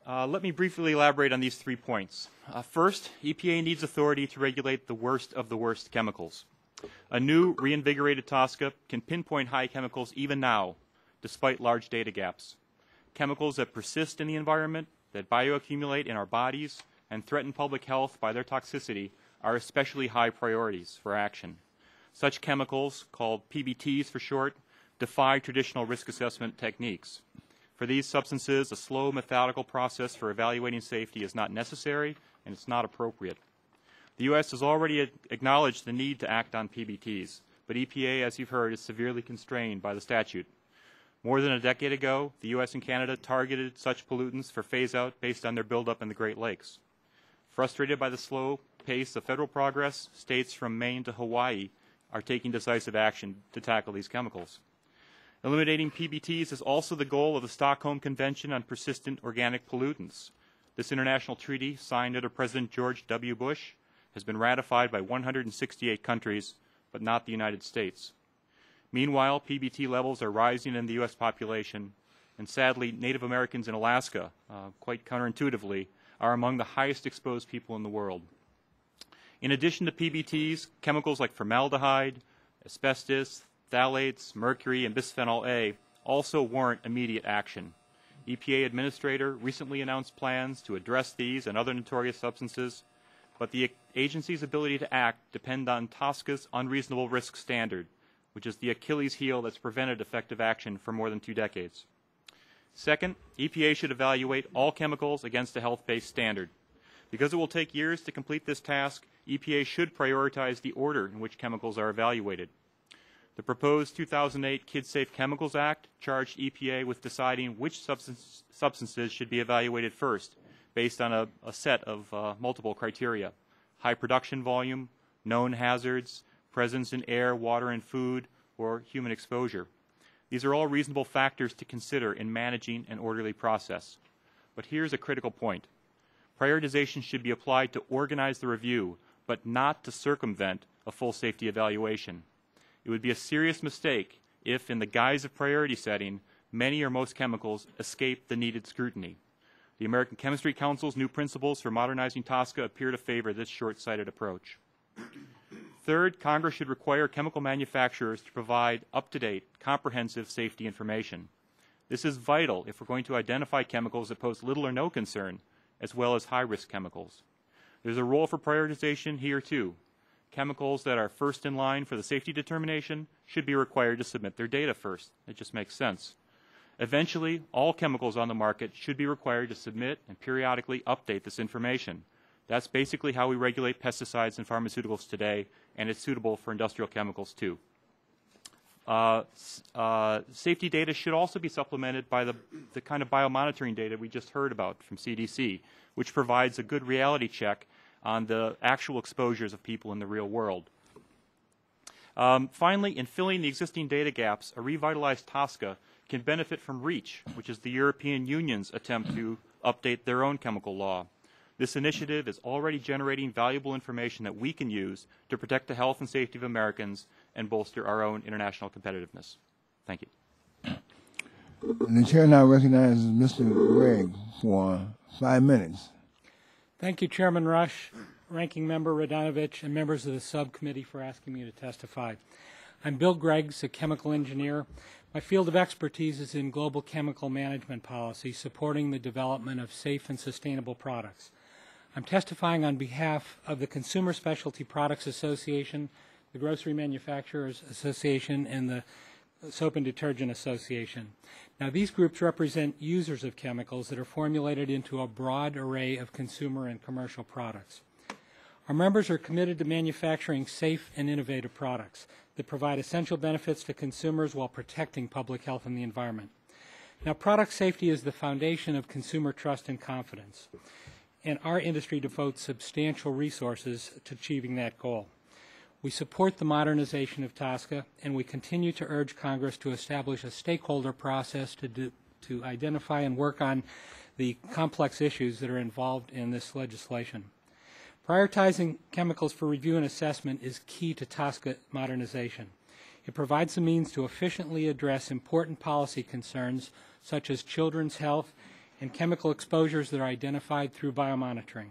Let me briefly elaborate on these 3 points. First, EPA needs authority to regulate the worst of the worst chemicals. A new, reinvigorated TSCA can pinpoint high chemicals even now, despite large data gaps. Chemicals that persist in the environment, that bioaccumulate in our bodies, and threaten public health by their toxicity are especially high priorities for action. Such chemicals, called PBTs for short, defy traditional risk assessment techniques. For these substances, a slow, methodical process for evaluating safety is not necessary, and it's not appropriate. The U.S. has already acknowledged the need to act on PBTs, but EPA, as you've heard, is severely constrained by the statute. More than a decade ago, the U.S. and Canada targeted such pollutants for phase-out based on their buildup in the Great Lakes. Frustrated by the slow pace of federal progress, states from Maine to Hawaii are taking decisive action to tackle these chemicals. Eliminating PBTs is also the goal of the Stockholm Convention on Persistent Organic Pollutants. This international treaty, signed under President George W. Bush, has been ratified by 168 countries, but not the United States. Meanwhile, PBT levels are rising in the U.S. population, and sadly, Native Americans in Alaska, quite counterintuitively, are among the highest exposed people in the world. In addition to PBTs, chemicals like formaldehyde, asbestos, phthalates, mercury, and bisphenol A also warrant immediate action. EPA Administrator recently announced plans to address these and other notorious substances, but the agency's ability to act depend on TSCA's unreasonable risk standard, which is the Achilles heel that's prevented effective action for more than 2 decades. Second, EPA should evaluate all chemicals against a health-based standard. Because it will take years to complete this task, EPA should prioritize the order in which chemicals are evaluated. The proposed 2008 Kid-Safe Chemicals Act charged EPA with deciding which substances should be evaluated first, based on a set of multiple criteria: high production volume, known hazards, presence in air, water, and food, or human exposure. These are all reasonable factors to consider in managing an orderly process. But here's a critical point. Prioritization should be applied to organize the review, but not to circumvent a full safety evaluation. It would be a serious mistake if, in the guise of priority setting, many or most chemicals escape the needed scrutiny. The American Chemistry Council's new principles for modernizing TSCA appear to favor this short-sighted approach. Third, Congress should require chemical manufacturers to provide up-to-date, comprehensive safety information. This is vital if we're going to identify chemicals that pose little or no concern, as well as high-risk chemicals. There's a role for prioritization here, too. Chemicals that are first in line for the safety determination should be required to submit their data first. It just makes sense. Eventually, all chemicals on the market should be required to submit and periodically update this information. That's basically how we regulate pesticides and pharmaceuticals today, and it's suitable for industrial chemicals, too. Safety data should also be supplemented by the kind of biomonitoring data we just heard about from CDC, which provides a good reality check on the actual exposures of people in the real world. Finally, in filling the existing data gaps, a revitalized TSCA can benefit from REACH, which is the European Union's attempt to update their own chemical law. This initiative is already generating valuable information that we can use to protect the health and safety of Americans and bolster our own international competitiveness. Thank you. The chair now recognizes Mr. Gregg for 5 minutes. Thank you, Chairman Rush, Ranking Member Radonovich, and members of the subcommittee for asking me to testify. I'm Bill Greggs, a chemical engineer. My field of expertise is in global chemical management policy, supporting the development of safe and sustainable products. I'm testifying on behalf of the Consumer Specialty Products Association, the Grocery Manufacturers Association, and the Soap and Detergent Association. Now, these groups represent users of chemicals that are formulated into a broad array of consumer and commercial products. Our members are committed to manufacturing safe and innovative products that provide essential benefits to consumers while protecting public health and the environment. Now, product safety is the foundation of consumer trust and confidence, and our industry devotes substantial resources to achieving that goal. We support the modernization of TSCA, and we continue to urge Congress to establish a stakeholder process to identify and work on the complex issues that are involved in this legislation. Prioritizing chemicals for review and assessment is key to TSCA modernization. It provides the means to efficiently address important policy concerns such as children's health and chemical exposures that are identified through biomonitoring.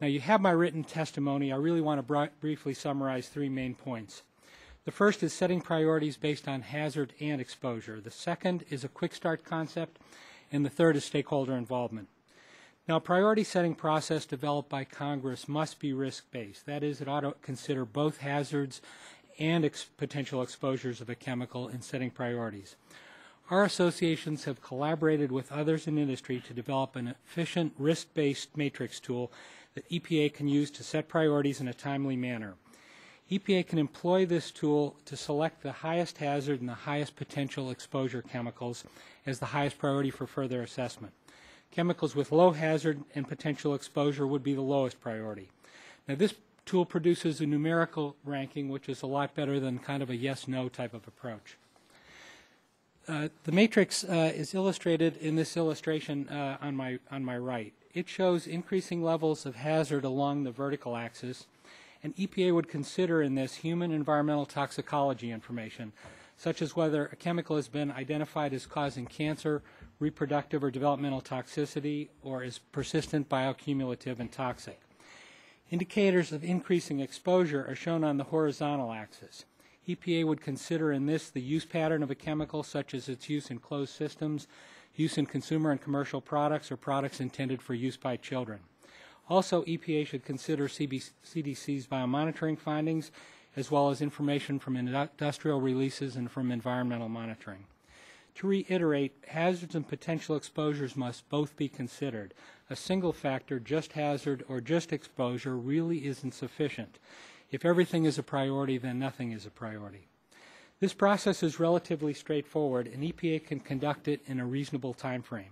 Now, you have my written testimony. I really want to briefly summarize 3 main points. The first is setting priorities based on hazard and exposure. The second is a quick start concept, and the third is stakeholder involvement. Now, a priority setting process developed by Congress must be risk-based. That is, it ought to consider both hazards and potential exposures of a chemical in setting priorities. Our associations have collaborated with others in industry to develop an efficient risk-based matrix tool that EPA can use to set priorities in a timely manner. EPA can employ this tool to select the highest hazard and the highest potential exposure chemicals as the highest priority for further assessment. Chemicals with low hazard and potential exposure would be the lowest priority. Now, this tool produces a numerical ranking, which is a lot better than kind of a yes-no type of approach. The matrix is illustrated in this illustration on my right. It shows increasing levels of hazard along the vertical axis, and EPA would consider in this human environmental toxicology information, such as whether a chemical has been identified as causing cancer, reproductive or developmental toxicity, or is persistent, bioaccumulative, and toxic. Indicators of increasing exposure are shown on the horizontal axis. EPA would consider in this the use pattern of a chemical, such as its use in closed systems, use in consumer and commercial products, or products intended for use by children. Also, EPA should consider CDC's biomonitoring findings, as well as information from industrial releases and from environmental monitoring. To reiterate, hazards and potential exposures must both be considered. A single factor, just hazard or just exposure, really isn't sufficient. If everything is a priority, then nothing is a priority. This process is relatively straightforward, and EPA can conduct it in a reasonable time frame,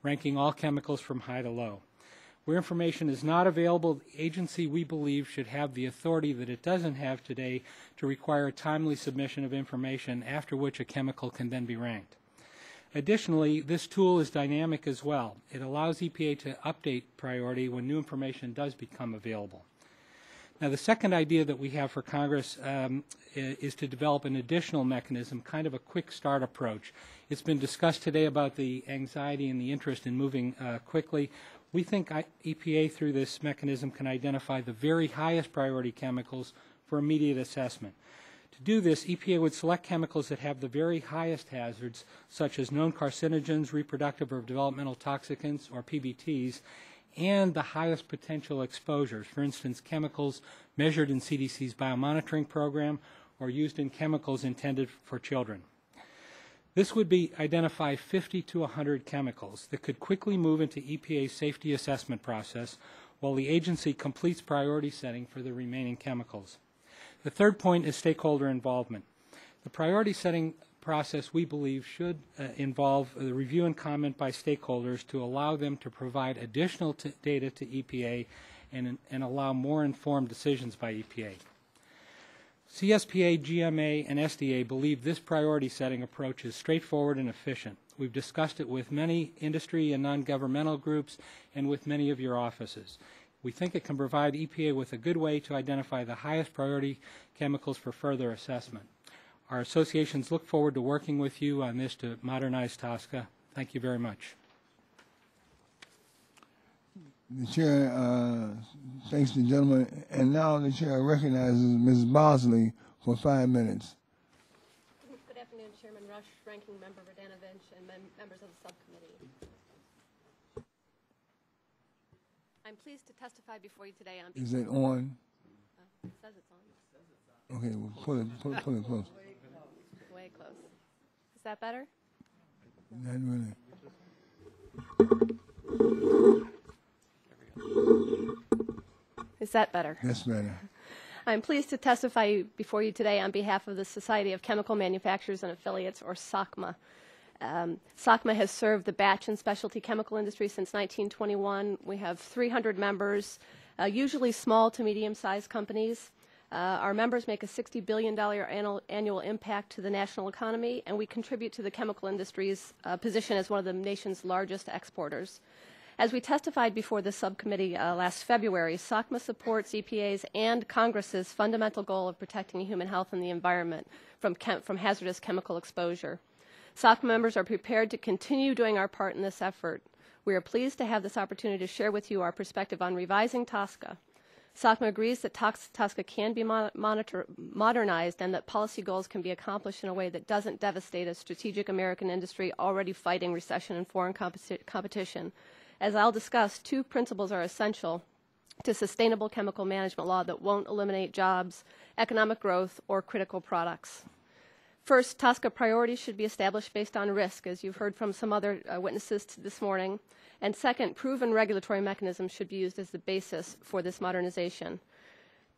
ranking all chemicals from high to low. Where information is not available, the agency, we believe, should have the authority that it doesn't have today to require a timely submission of information, after which a chemical can then be ranked. Additionally, this tool is dynamic as well. It allows EPA to update priority when new information does become available. Now, the second idea that we have for Congress is to develop an additional mechanism, kind of a quick start approach. It's been discussed today about the anxiety and the interest in moving quickly. We think EPA, through this mechanism, can identify the very highest priority chemicals for immediate assessment. To do this, EPA would select chemicals that have the very highest hazards, such as known carcinogens, reproductive or developmental toxicants, or PBTs, and the highest potential exposures, for instance, chemicals measured in CDC's biomonitoring program or used in chemicals intended for children. This would identify 50 to 100 chemicals that could quickly move into EPA's safety assessment process while the agency completes priority setting for the remaining chemicals. The third point is stakeholder involvement. The priority setting process, we believe, should involve the review and comment by stakeholders to allow them to provide additional data to EPA and allow more informed decisions by EPA. CSPA, GMA, and SDA believe this priority setting approach is straightforward and efficient. We've discussed it with many industry and non-governmental groups and with many of your offices. We think it can provide EPA with a good way to identify the highest priority chemicals for further assessment. Our associations look forward to working with you on this to modernize TSCA. Thank you very much. The chair thanks the gentleman, and now the chair recognizes Ms. Bosley for 5 minutes. Good afternoon, Chairman Rush, Ranking Member Radanovich, and members of the subcommittee. I'm pleased to testify before you today on. Is it on? It says it's on. Okay, well, pull it close. Way close. Is that better? Not really. Is that better? That's better. I'm pleased to testify before you today on behalf of the Society of Chemical Manufacturers and Affiliates, or SOCMA. SOCMA has served the batch and specialty chemical industry since 1921. We have 300 members, usually small to medium-sized companies. Our members make a $60 billion annual impact to the national economy, and we contribute to the chemical industry's position as one of the nation's largest exporters. As we testified before the subcommittee last February, SOCMA supports EPA's and Congress's fundamental goal of protecting human health and the environment from hazardous chemical exposure. SOCMA members are prepared to continue doing our part in this effort. We are pleased to have this opportunity to share with you our perspective on revising TSCA. SOCMA agrees that TSCA can be modernized and that policy goals can be accomplished in a way that doesn't devastate a strategic American industry already fighting recession and foreign competition. As I'll discuss, two principles are essential to sustainable chemical management law that won't eliminate jobs, economic growth, or critical products. First, TSCA priorities should be established based on risk, as you've heard from some other witnesses this morning. And second, proven regulatory mechanisms should be used as the basis for this modernization.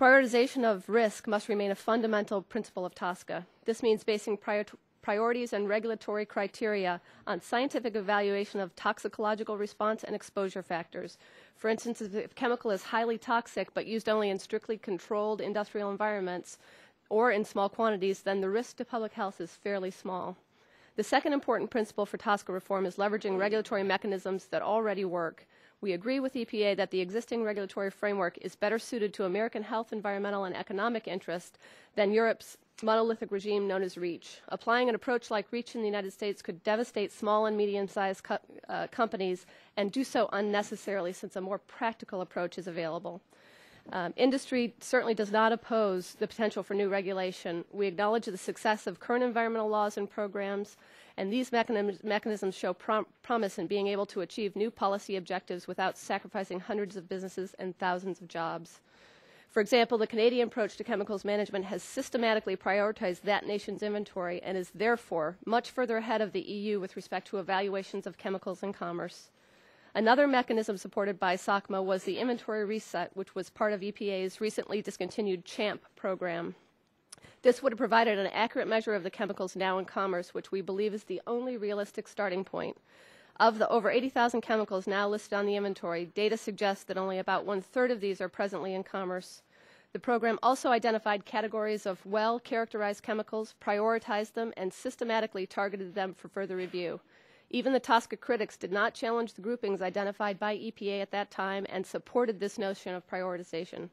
Prioritization of risk must remain a fundamental principle of TSCA. This means basing priorities and regulatory criteria on scientific evaluation of toxicological response and exposure factors. For instance, if a chemical is highly toxic but used only in strictly controlled industrial environments or in small quantities, then the risk to public health is fairly small. The second important principle for TSCA reform is leveraging regulatory mechanisms that already work. We agree with EPA that the existing regulatory framework is better suited to American health, environmental, and economic interest than Europe's monolithic regime known as REACH. Applying an approach like REACH in the United States could devastate small and medium-sized companies and do so unnecessarily, since a more practical approach is available. Industry certainly does not oppose the potential for new regulation. We acknowledge the success of current environmental laws and programs, and these mechanisms show promise in being able to achieve new policy objectives without sacrificing hundreds of businesses and thousands of jobs. For example, the Canadian approach to chemicals management has systematically prioritized that nation's inventory and is therefore much further ahead of the EU with respect to evaluations of chemicals in commerce. Another mechanism supported by SOCMA was the inventory reset, which was part of EPA's recently discontinued CHAMP program. This would have provided an accurate measure of the chemicals now in commerce, which we believe is the only realistic starting point. Of the over 80,000 chemicals now listed on the inventory, data suggests that only about 1/3 of these are presently in commerce. The program also identified categories of well-characterized chemicals, prioritized them, and systematically targeted them for further review. Even the TSCA critics did not challenge the groupings identified by EPA at that time and supported this notion of prioritization.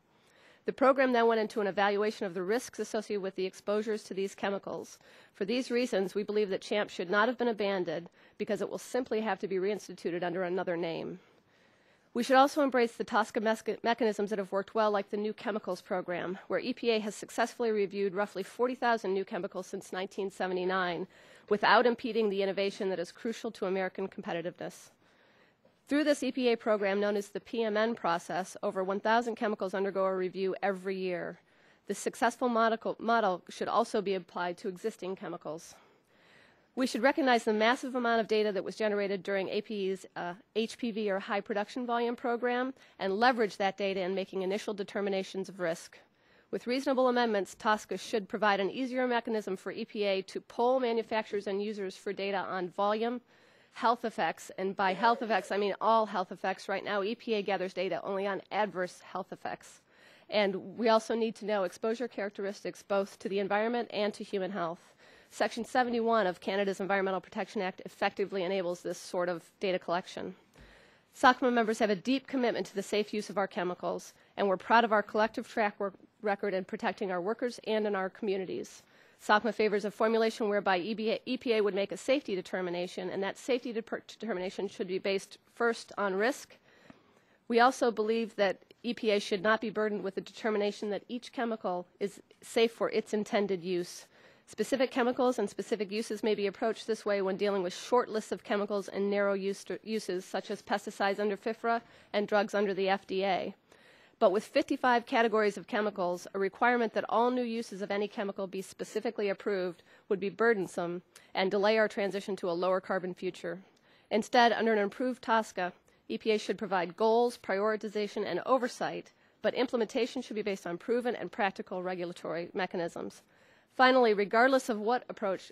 The program then went into an evaluation of the risks associated with the exposures to these chemicals. For these reasons, we believe that CHAMP should not have been abandoned because it will simply have to be reinstituted under another name. We should also embrace the TSCA mechanisms that have worked well, like the New Chemicals Program, where EPA has successfully reviewed roughly 40,000 new chemicals since 1979 without impeding the innovation that is crucial to American competitiveness. Through this EPA program, known as the PMN process, over 1,000 chemicals undergo a review every year. This successful model should also be applied to existing chemicals. We should recognize the massive amount of data that was generated during APE's HPV, or high production volume program, and leverage that data in making initial determinations of risk. With reasonable amendments, TSCA should provide an easier mechanism for EPA to poll manufacturers and users for data on volume, health effects, and by health effects I mean all health effects. Right now EPA gathers data only on adverse health effects. And we also need to know exposure characteristics both to the environment and to human health. Section 71 of Canada's Environmental Protection Act effectively enables this sort of data collection. SOCMA members have a deep commitment to the safe use of our chemicals, and we're proud of our collective track record in protecting our workers and in our communities. SOCMA favors a formulation whereby EPA would make a safety determination, and that safety determination should be based first on risk. We also believe that EPA should not be burdened with the determination that each chemical is safe for its intended use. Specific chemicals and specific uses may be approached this way when dealing with short lists of chemicals and narrow uses, such as pesticides under FIFRA and drugs under the FDA. But with 55 categories of chemicals, a requirement that all new uses of any chemical be specifically approved would be burdensome and delay our transition to a lower carbon future. Instead, under an improved TSCA, EPA should provide goals, prioritization, and oversight, but implementation should be based on proven and practical regulatory mechanisms. Finally, regardless of what approach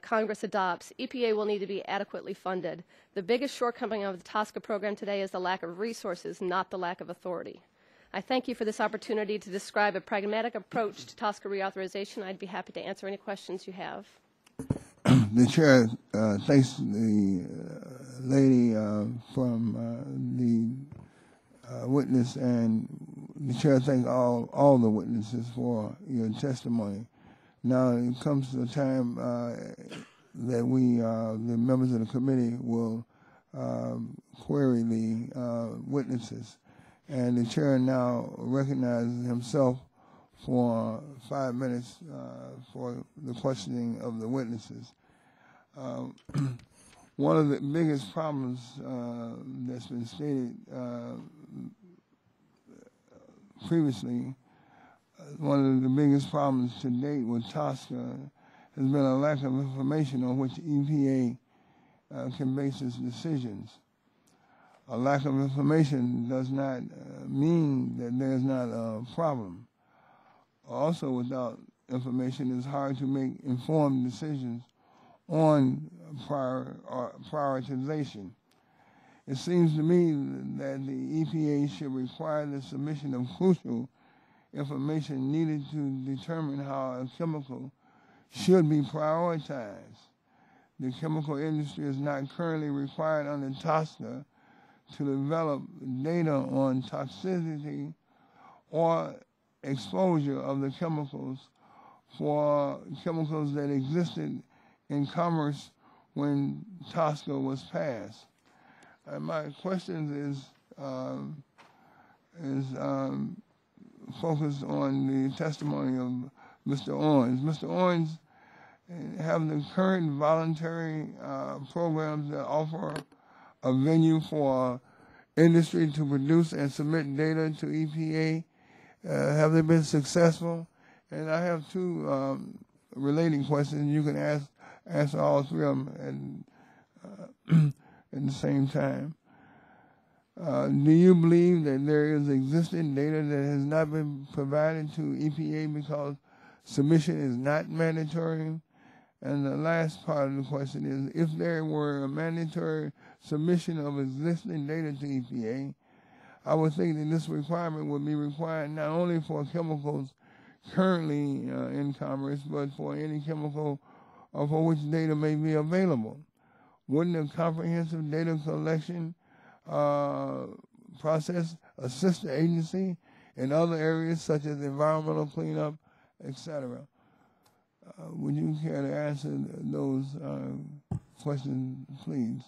Congress adopts, EPA will need to be adequately funded. The biggest shortcoming of the TSCA program today is the lack of resources, not the lack of authority. I thank you for this opportunity to describe a pragmatic approach to TSCA reauthorization. I'd be happy to answer any questions you have. The chair thanks the lady from the witness, and the chair thanks all the witnesses for your testimony. Now it comes to the time that we, the members of the committee, will query the witnesses. And the chair now recognizes himself for 5 minutes for the questioning of the witnesses. One of the biggest problems that's been stated previously, one of the biggest problems to date with TSCA has been a lack of information on which EPA can base its decisions. A lack of information does not mean that there's not a problem. Also, without information, it's hard to make informed decisions on prioritization. It seems to me that the EPA should require the submission of crucial information needed to determine how a chemical should be prioritized. The chemical industry is not currently required under TSCA to develop data on toxicity or exposure of the chemicals for chemicals that existed in commerce when TSCA was passed. And my question is focused on the testimony of Mr. Owens. Mr. Owens, have the current voluntary programs that offer a venue for industry to produce and submit data to EPA, have they been successful? And I have two relating questions. You can answer all three of them at the same time. Do you believe that there is existing data that has not been provided to EPA because submission is not mandatory? And the last part of the question is, if there were a mandatory submission of existing data to EPA, I would think that this requirement would be required not only for chemicals currently in commerce, but for any chemical for which data may be available. Wouldn't a comprehensive data collection process assist the agency in other areas such as environmental cleanup, etc.? Would you care to answer those questions, please?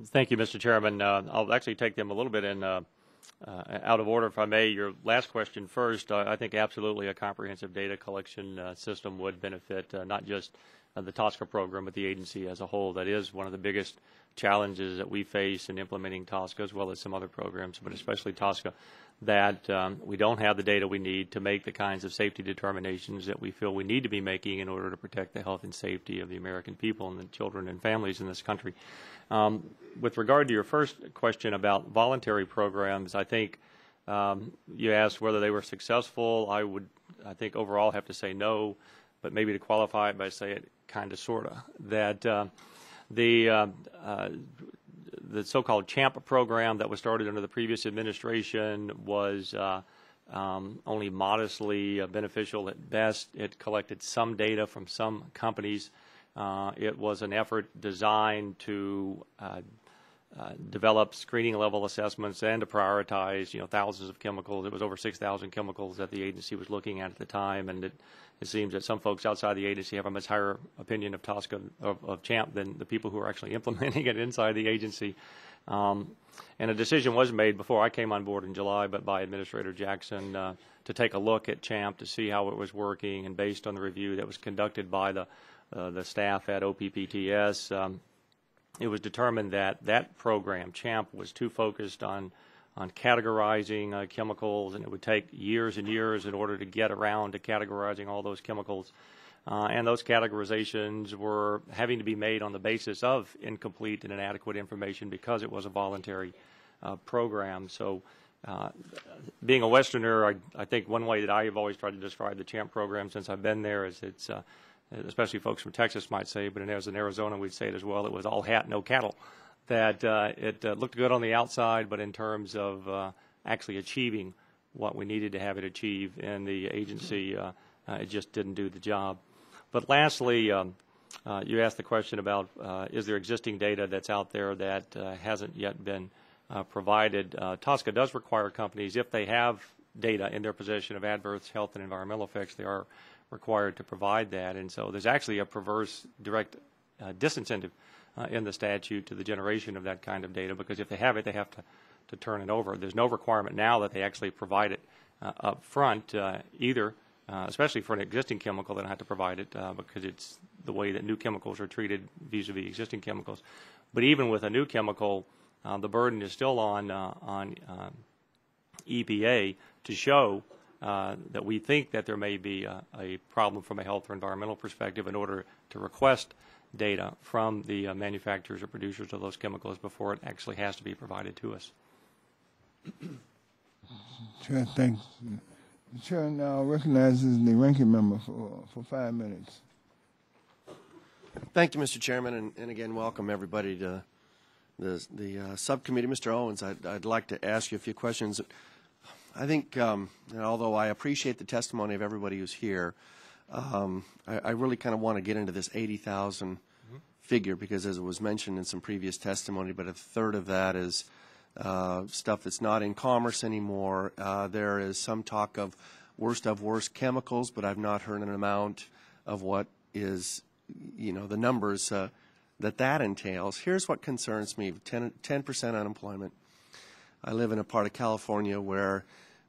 Thank you, Mr. Chairman. I'll actually take them a little bit in out of order, if I may. Your last question first. I think absolutely a comprehensive data collection system would benefit not just the TSCA program, but the agency as a whole. That is one of the biggest challenges that we face in implementing TSCA, as well as some other programs, but especially TSCA, that we don't have the data we need to make the kinds of safety determinations that we feel we need to be making in order to protect the health and safety of the American people and the children and families in this country. With regard to your first question about voluntary programs, I think you asked whether they were successful. I think overall have to say no, but maybe to qualify it by say it kind of, sort of, that the so-called CHAMP program that was started under the previous administration was only modestly beneficial at best. It collected some data from some companies. It was an effort designed to develop screening level assessments and to prioritize, thousands of chemicals. It was over 6,000 chemicals that the agency was looking at the time, and it seems that some folks outside the agency have a much higher opinion of TSCA, of CHAMP, than the people who are actually implementing it inside the agency. And a decision was made before I came on board in July, but by Administrator Jackson, to take a look at CHAMP to see how it was working, and based on the review that was conducted by the staff at OPPTS, it was determined that that program, CHAMP, was too focused on categorizing chemicals, and it would take years and years in order to get around to categorizing all those chemicals. And those categorizations were having to be made on the basis of incomplete and inadequate information because it was a voluntary program. So being a Westerner, I think one way that I have always tried to describe the CHAMP program since I've been there is it's, especially folks from Texas might say, but as in Arizona we'd say it as well, it was all hat, no cattle. That it looked good on the outside, but in terms of actually achieving what we needed to have it achieve in the agency, it just didn't do the job. But lastly, you asked the question about is there existing data that's out there that hasn't yet been provided. TSCA does require companies, if they have data in their possession of adverse health and environmental effects, they are required to provide that. And so there's actually a perverse direct disincentive in the statute to the generation of that kind of data, because if they have it, they have to turn it over. There's no requirement now that they actually provide it up front either. Especially for an existing chemical, they don't have to provide it because it's the way that new chemicals are treated vis-a-vis existing chemicals. But even with a new chemical, the burden is still on EPA to show that we think that there may be a problem from a health or environmental perspective in order to request data from the manufacturers or producers of those chemicals before it actually has to be provided to us. Chair, thanks. The chair now recognizes the ranking member for 5 minutes. Thank you, Mr. Chairman, and again, welcome everybody to the subcommittee. Mr. Owens, I'd like to ask you a few questions. I think, although I appreciate the testimony of everybody who's here, I really kind of want to get into this 80,000 figure, because as it was mentioned in some previous testimony, but a third of that is stuff that's not in commerce anymore. There is some talk of worst chemicals, but I've not heard an amount of what is, the numbers that entails. Here's what concerns me: 10% unemployment. I live in a part of California where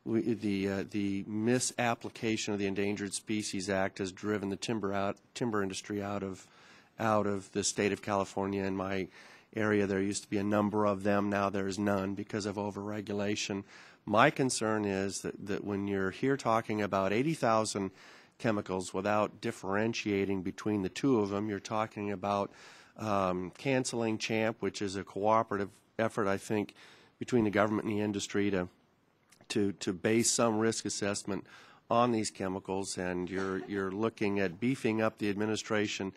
the misapplication of the Endangered Species Act has driven the timber industry out of the state of California. In my area, there used to be a number of them. Now there's none because of overregulation. My concern is that when you're here talking about 80,000 chemicals without differentiating between the two of them, you're talking about canceling CHAMP, which is a cooperative effort, I think, between the government and the industry to base some risk assessment on these chemicals, and you're looking at beefing up the administration.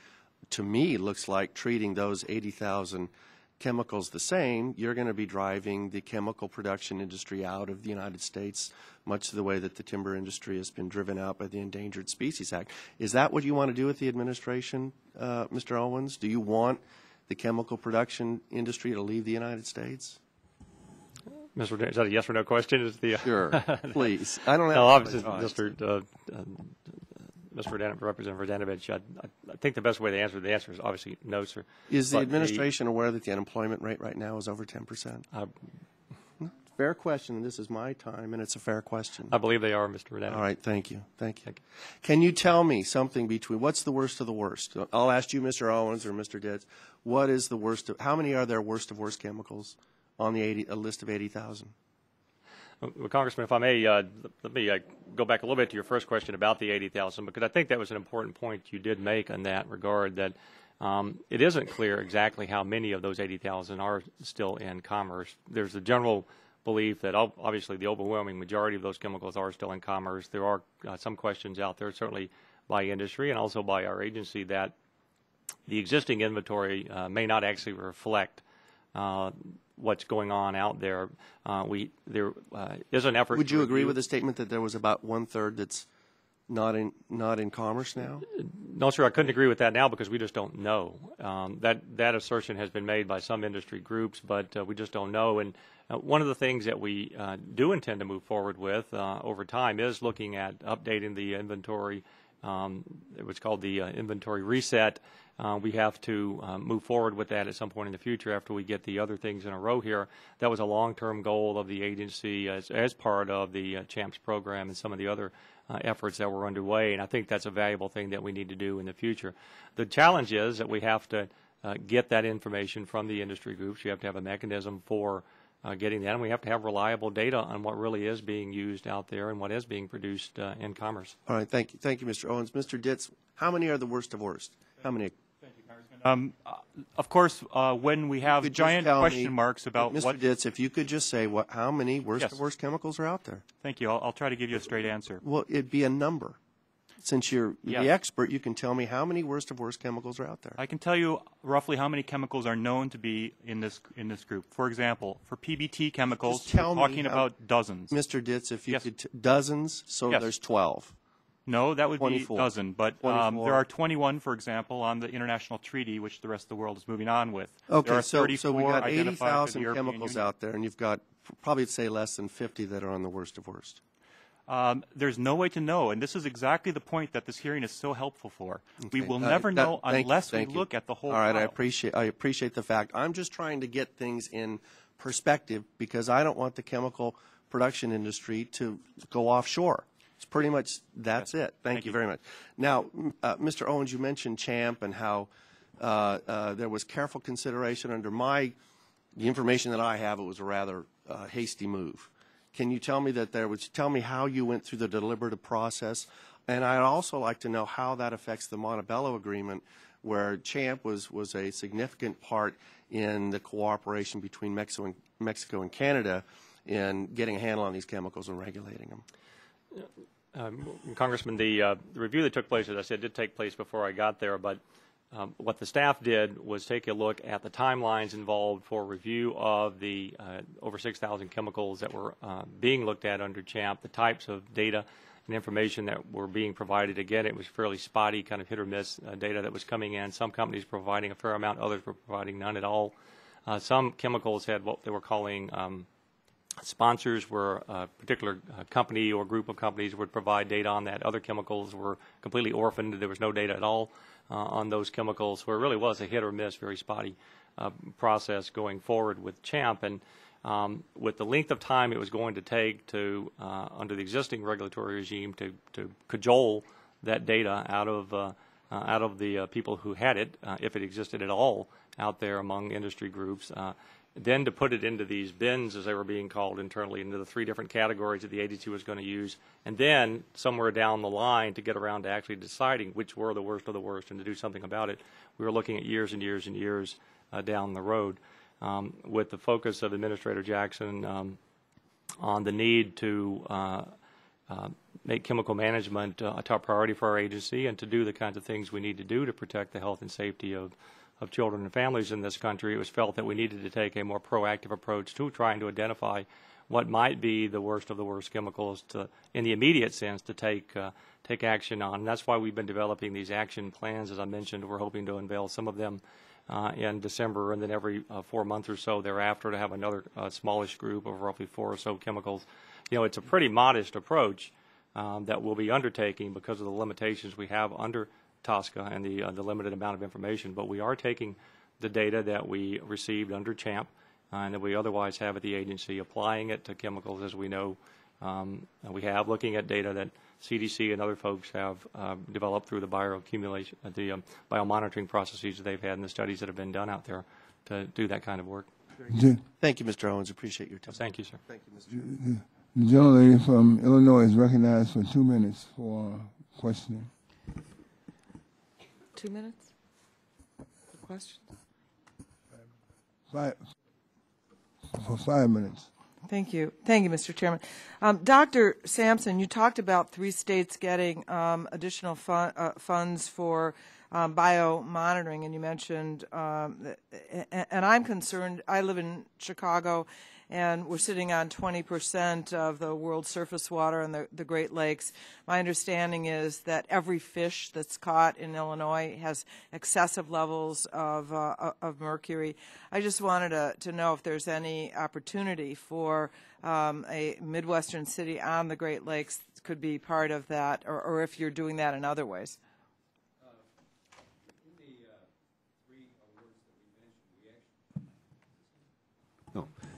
To me, looks like treating those 80,000 chemicals the same. You're going to be driving the chemical production industry out of the United States, much the way that the timber industry has been driven out by the Endangered Species Act. Is that what you want to do with the administration, Mr. Owens? Do you want the chemical production industry to leave the United States? Is that a yes or no question? Sure, please. I don't have. No, obviously, Mr. Representative Radanovich, I think the best way to answer the answer is obviously no, sir. Is the administration aware that the unemployment rate right now is over 10%? Fair question. This is my time, and it's a fair question. I believe they are, Mr. Radanovich. All right, thank you. Can you tell me something between what's the worst of the worst? I'll ask you, Mr. Owens or Mr. Ditz. What is the worst of? How many are there worst of worst chemicals on the a list of 80,000? Well, Congressman, if I may, let me go back a little bit to your first question about the 80,000, because I think that was an important point you did make in that regard, that it isn't clear exactly how many of those 80,000 are still in commerce. There's a general belief that obviously the overwhelming majority of those chemicals are still in commerce. There are some questions out there, certainly by industry and also by our agency, that the existing inventory may not actually reflect what's going on out there. There is an effort. Would you agree with the statement that there was about 1/3 that's not in commerce now? No, sir, I couldn't agree with that now because we just don't know. That assertion has been made by some industry groups, but we just don't know. And one of the things that we do intend to move forward with over time is looking at updating the inventory. What's called the inventory reset. We have to move forward with that at some point in the future after we get the other things in a row here. That was a long-term goal of the agency as part of the CHAMPS program and some of the other efforts that were underway, and I think that's a valuable thing that we need to do in the future. The challenge is that we have to get that information from the industry groups. You have to have a mechanism for getting that, and we have to have reliable data on what really is being used out there and what is being produced in commerce. All right, thank you, Mr. Owens. Mr. Ditz, how many are the worst of worst? How many? Of course, when we have giant question marks about Mr. Ditz, if you could just say how many worst of worst chemicals are out there. Thank you. I'll try to give you a straight answer. Well, it'd be a number. Since you're the expert, you can tell me how many worst of worst chemicals are out there. I can tell you roughly how many chemicals are known to be in this group. For example, for PBT chemicals, we're talking about dozens. Mr. Ditz, if you could dozens, so there's 12. No, that would 24. be a dozen, but there are 21, for example, on the international treaty, which the rest of the world is moving on with. Okay, there are so we got 80,000 chemicals out there, and you've got probably say less than 50 that are on the worst of worst. There's no way to know, and this is exactly the point that this hearing is so helpful for. Okay. We will never know unless we look at the whole All right, file. I appreciate the fact. I'm just trying to get things in perspective because I don't want the chemical production industry to go offshore. It's pretty much that's it. Thank you very much. Now, Mr. Owens, you mentioned CHAMP and how there was careful consideration under the information that I have. It was a rather hasty move. Can you tell me tell me how you went through the deliberative process? And I'd also like to know how that affects the Montebello Agreement, where CHAMP was a significant part in the cooperation between Mexico and Canada in getting a handle on these chemicals and regulating them. Congressman, the review that took place, as I said, did take place before I got there, but what the staff did was take a look at the timelines involved for review of the over 6,000 chemicals that were being looked at under CHAMP, the types of data and information that were being provided. Again, it was fairly spotty, kind of hit or miss data that was coming in. Some companies were providing a fair amount, others were providing none at all. Some chemicals had what they were calling sponsors, where a particular company or group of companies would provide data on that. Other chemicals were completely orphaned. There was no data at all on those chemicals, where it really was a hit or miss, very spotty process going forward with CHAMP. And with the length of time it was going to take to, under the existing regulatory regime, to cajole that data out of the people who had it, if it existed at all out there among industry groups, then to put it into these bins, as they were being called internally, into the 3 different categories that the agency was going to use, and then somewhere down the line to get around to actually deciding which were the worst of the worst and to do something about it. We were looking at years and years and years down the road, with the focus of Administrator Jackson on the need to make chemical management a top priority for our agency and to do the kinds of things we need to do to protect the health and safety of children and families in this country. It was felt that we needed to take a more proactive approach to trying to identify what might be the worst of the worst chemicals in the immediate sense, to take action on. And that's why we've been developing these action plans. As I mentioned, we're hoping to unveil some of them in December, and then every 4 months or so thereafter to have another smallish group of roughly 4 or so chemicals. You know, it's a pretty modest approach that we'll be undertaking because of the limitations we have under TSCA and the limited amount of information, but we are taking the data that we received under CHAMP and that we otherwise have at the agency, applying it to chemicals as we know we have, looking at data that CDC and other folks have developed through the bioaccumulation, the biomonitoring processes that they've had and the studies that have been done out there to do that kind of work. Thank you, Mr. Owens. Appreciate your time. Thank you, sir. Thank you, Mr. The gentlelady from Illinois is recognized for 2 minutes for questioning. 2 minutes for questions? For 5 minutes. Thank you. Thank you, Mr. Chairman. Dr. Sampson, you talked about 3 states getting additional funds for biomonitoring, and you mentioned, and I'm concerned, I live in Chicago, and we're sitting on 20% of the world's surface water in the Great Lakes. My understanding is that every fish that's caught in Illinois has excessive levels of mercury. I just wanted to know if there's any opportunity for a Midwestern city on the Great Lakes could be part of that, or if you're doing that in other ways.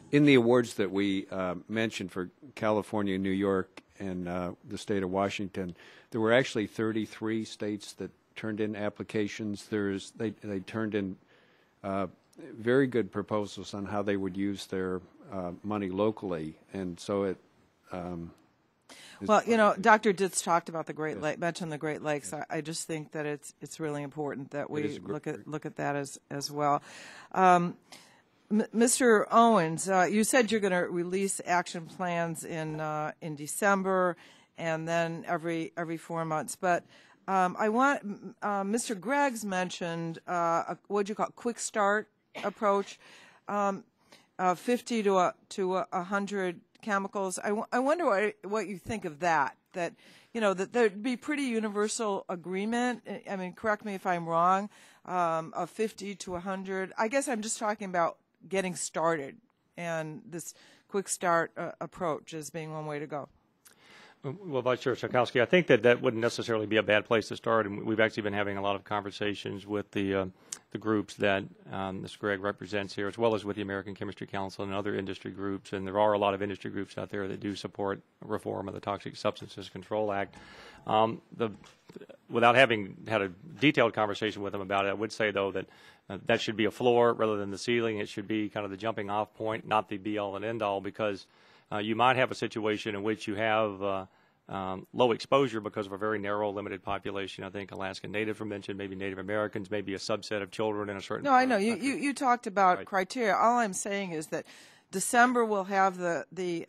In the awards that we mentioned for California, New York, and the state of Washington, there were actually 33 states that turned in applications. They turned in very good proposals on how they would use their money locally, and so it. Well, you know, Dr. Ditz talked about the Great Lake, mentioned the Great Lakes. I just think that it's really important that we look at that as well. Mr. Owens, you said you're going to release action plans in December, and then every 4 months. But I want Mr. Greggs mentioned what do you call it, quick start approach, 50 to 100 chemicals. I wonder what you think of that. That you know that there'd be pretty universal agreement. I mean, correct me if I'm wrong. Of 50 to 100. I guess I'm just talking about getting started, and this quick start approach as being one way to go. Well, Vice Chair Schakowsky, I think that wouldn't necessarily be a bad place to start, and we've actually been having a lot of conversations with the groups that Mr. Gregg represents here, as well as with the American Chemistry Council and other industry groups, and there are a lot of industry groups out there that do support reform of the Toxic Substances Control Act. Without having had a detailed conversation with them about it, I would say, though, that that should be a floor rather than the ceiling. It should be kind of the jumping off point, not the be-all and end-all, because you might have a situation in which you have low exposure because of a very narrow, limited population. I think Alaskan Native were mentioned, maybe Native Americans, maybe a subset of children in a certain. No, I know you talked about criteria. All I'm saying is that December we'll have the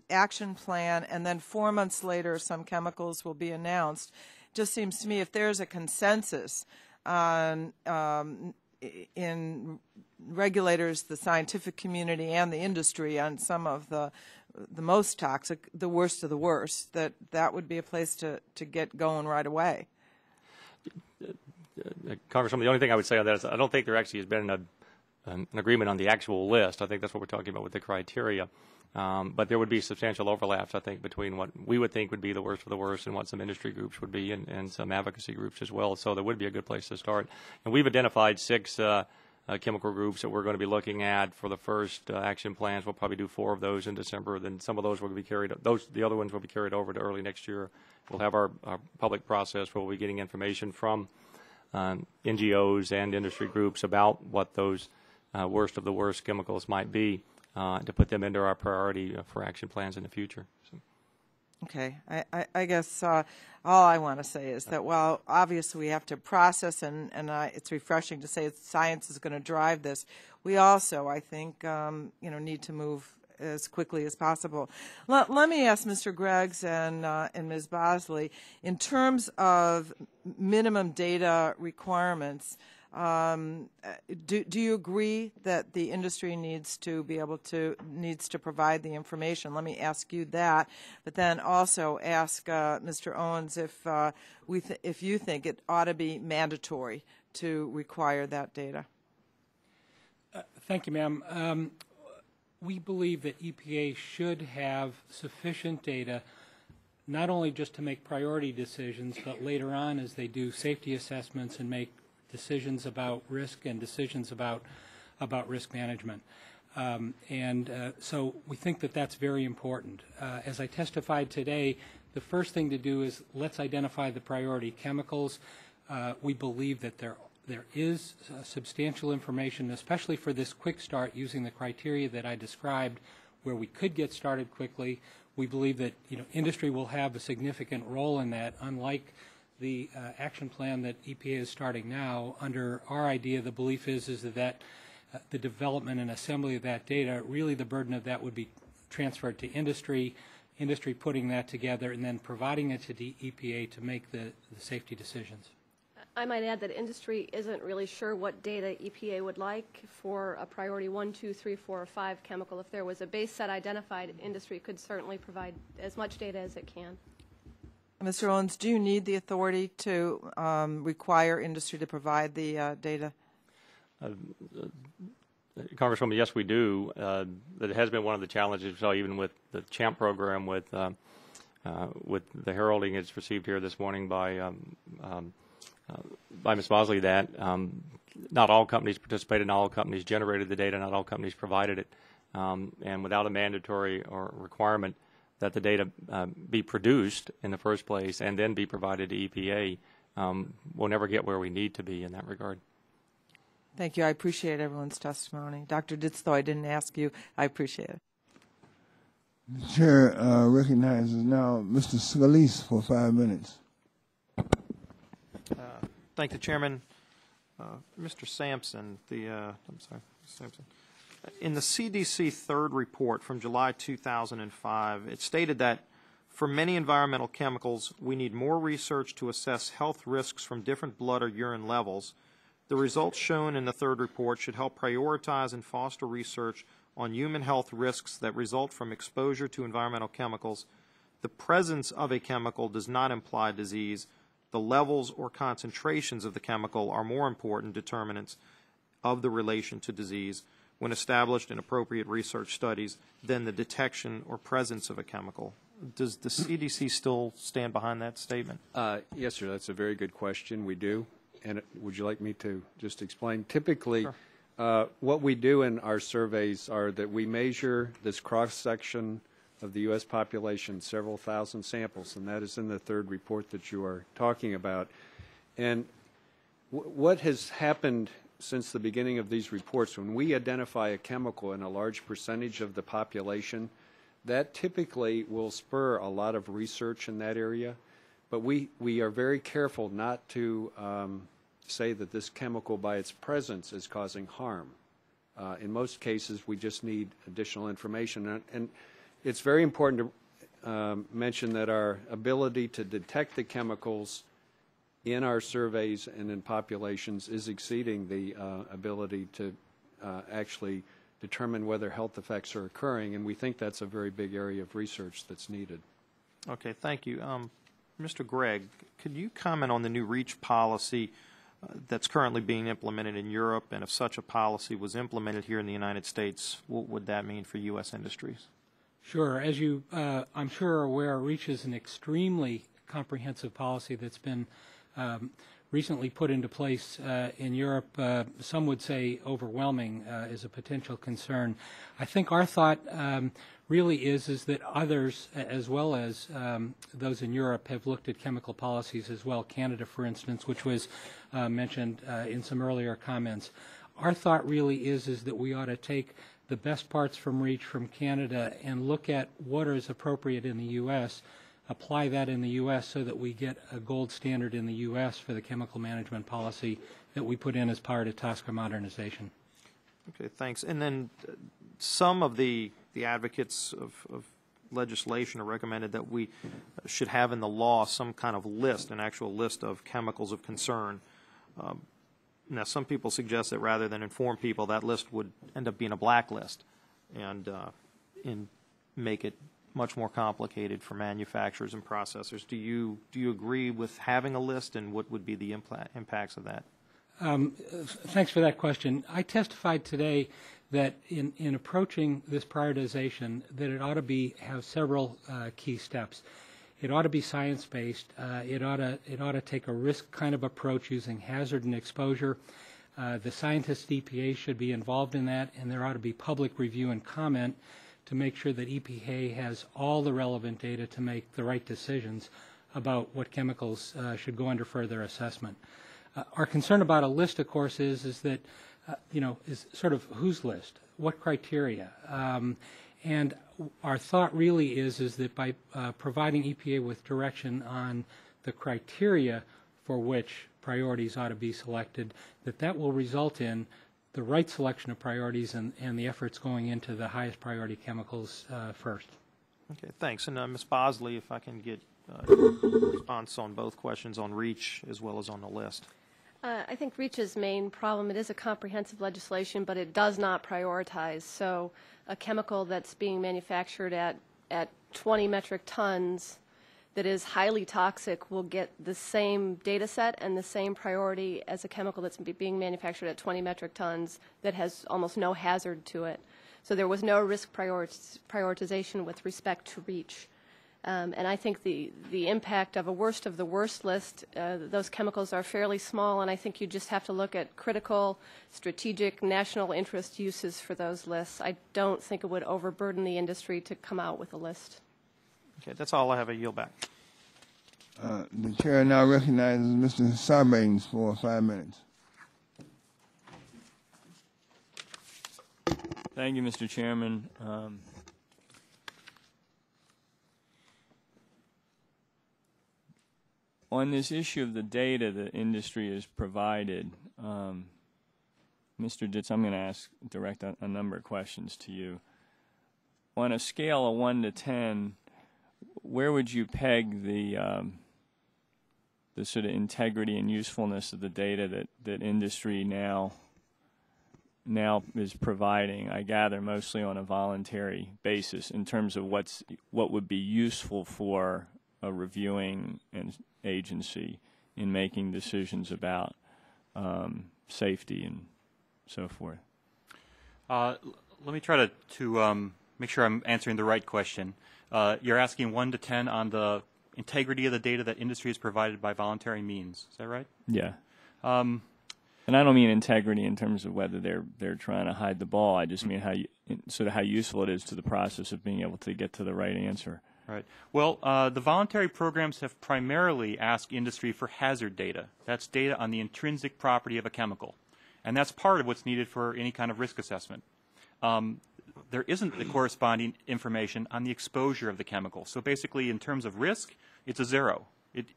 action plan, and then 4 months later some chemicals will be announced. Just seems to me if there's a consensus on in regulators, the scientific community, and the industry on some of the most toxic, the worst of the worst, that would be a place to get going right away. Congresswoman, the only thing I would say on that is I don't think there actually has been an agreement on the actual list. I think that's what we're talking about with the criteria. But there would be substantial overlaps, I think, between what we would think would be the worst of the worst and what some industry groups would be, and some advocacy groups as well. So there would be a good place to start. And we've identified 6 chemical groups that we're going to be looking at for the first action plans. We'll probably do 4 of those in December. Then some of those will be carried. The other ones will be carried over to early next year. We'll have our public process where we'll be getting information from NGOs and industry groups about what those worst of the worst chemicals might be, to put them into our priority for action plans in the future. So. Okay. I guess all I want to say is that while obviously we have to process, and it's refreshing to say science is going to drive this, we also, I think, need to move as quickly as possible. Let me ask Mr. Greggs and Ms. Bosley, in terms of minimum data requirements, do you agree that the industry needs to provide the information? Let me ask you that, but then also ask Mr. Owens if you think it ought to be mandatory to require that data. Thank you, ma'am. We believe that EPA should have sufficient data, not only just to make priority decisions, but later on as they do safety assessments and make decisions about risk and decisions about risk management. So we think that that's very important. As I testified today, the first thing to do is let's identify the priority chemicals. We believe that there is substantial information, especially for this quick start using the criteria that I described, where we could get started quickly. We believe that industry will have a significant role in that, unlike the action plan that EPA is starting now. Under our idea, the belief is that the development and assembly of that data, really the burden of that would be transferred to industry putting that together and then providing it to the EPA to make the safety decisions. I might add that industry isn't really sure what data EPA would like for a priority 1, 2, 3, 4, or 5 chemical. If there was a base set identified, industry could certainly provide as much data as it can. Mr. Owens, do you need the authority to require industry to provide the data? Congresswoman, yes, we do. That has been one of the challenges. So even with the CHAMP program, with the heralding it's received here this morning by Ms. Bosley, that not all companies participated, not all companies generated the data, not all companies provided it, and without a mandatory or requirement that the data be produced in the first place and then be provided to EPA, we'll never get where we need to be in that regard. Thank you. I appreciate everyone's testimony. Dr. Ditz, though I didn't ask you, I appreciate it. The chair recognizes now Mr. Scalise for 5 minutes. Thank the chairman. Mr. Sampson, Sampson. In the CDC third report from July 2005, it stated that for many environmental chemicals, we need more research to assess health risks from different blood or urine levels. The results shown in the third report should help prioritize and foster research on human health risks that result from exposure to environmental chemicals. The presence of a chemical does not imply disease. The levels or concentrations of the chemical are more important determinants of the relation to disease when established in appropriate research studies than the detection or presence of a chemical. Does the CDC still stand behind that statement? Yes, sir. That's a very good question. We do. And would you like me to just explain? Typically, sure. What we do in our surveys are that we measure this cross-section of the U.S. population, several thousand samples, and that is in the third report that you are talking about. And what has happened since the beginning of these reports, when we identify a chemical in a large percentage of the population, that typically will spur a lot of research in that area. But we are very careful not to say that this chemical by its presence is causing harm. In most cases, we just need additional information. And it's very important to mention that our ability to detect the chemicals in our surveys and in populations is exceeding the ability to actually determine whether health effects are occurring, and we think that's a very big area of research that's needed. Okay, thank you. Mr. Gregg, could you comment on the new REACH policy that's currently being implemented in Europe, and if such a policy was implemented here in the United States, what would that mean for U.S. industries? Sure. As you, I'm sure, are aware, REACH is an extremely comprehensive policy that's been recently put into place in Europe. Some would say overwhelming is a potential concern. I think our thought really is that others, as well as those in Europe, have looked at chemical policies as well. Canada, for instance, which was mentioned in some earlier comments. Our thought really is that we ought to take the best parts from REACH from Canada and look at what is appropriate in the U.S., apply that in the U.S. so that we get a gold standard in the U.S. for the chemical management policy that we put in as part of TSCA modernization. Okay, thanks. And then some of the advocates of legislation have recommended that we should have in the law some kind of list, an actual list of chemicals of concern. Now, some people suggest that rather than inform people, that list would end up being a blacklist and make it much more complicated for manufacturers and processors. Do you agree with having a list, and what would be the impacts of that? Thanks for that question. I testified today that in approaching this prioritization, that it ought to have several key steps. It ought to be science-based. It ought to take a risk kind of approach using hazard and exposure. The scientists at EPA should be involved in that, and there ought to be public review and comment to make sure that EPA has all the relevant data to make the right decisions about what chemicals should go under further assessment. Our concern about a list, of course, is that, is sort of whose list, what criteria, and our thought really is that by providing EPA with direction on the criteria for which priorities ought to be selected, that will result in the right selection of priorities and the efforts going into the highest priority chemicals first. Okay, thanks. And Ms. Bosley, if I can get a response on both questions on REACH as well as on the list. I think REACH's main problem, it is a comprehensive legislation, but it does not prioritize. So a chemical that's being manufactured at 20 metric tons that is highly toxic will get the same data set and the same priority as a chemical that's being manufactured at 20 metric tons that has almost no hazard to it. So there was no risk prioritization with respect to REACH. And I think the impact of a worst of the worst list, those chemicals are fairly small, and I think you just have to look at critical, strategic, national interest uses for those lists. I don't think it would overburden the industry to come out with a list. Okay, that's all I have. I yield back. The chair now recognizes Mr. Sarbanes for 5 minutes. Thank you, Mr. Chairman. On this issue of the data the industry has provided, Mr. Ditz, I'm going to direct a number of questions to you. On a scale of 1 to 10, where would you peg the sort of integrity and usefulness of the data that industry now is providing? I gather mostly on a voluntary basis in terms of what would be useful for a reviewing agency in making decisions about safety and so forth. Let me try to make sure I'm answering the right question. You're asking 1 to 10 on the integrity of the data that industry is provided by voluntary means. Is that right? Yeah. And I don't mean integrity in terms of whether they're trying to hide the ball. I just mean how useful it is to the process of being able to get to the right answer. Right. Well, the voluntary programs have primarily asked industry for hazard data. That's data on the intrinsic property of a chemical. And that's part of what's needed for any kind of risk assessment. There isn't the corresponding information on the exposure of the chemical. So basically, in terms of risk, it's a 0.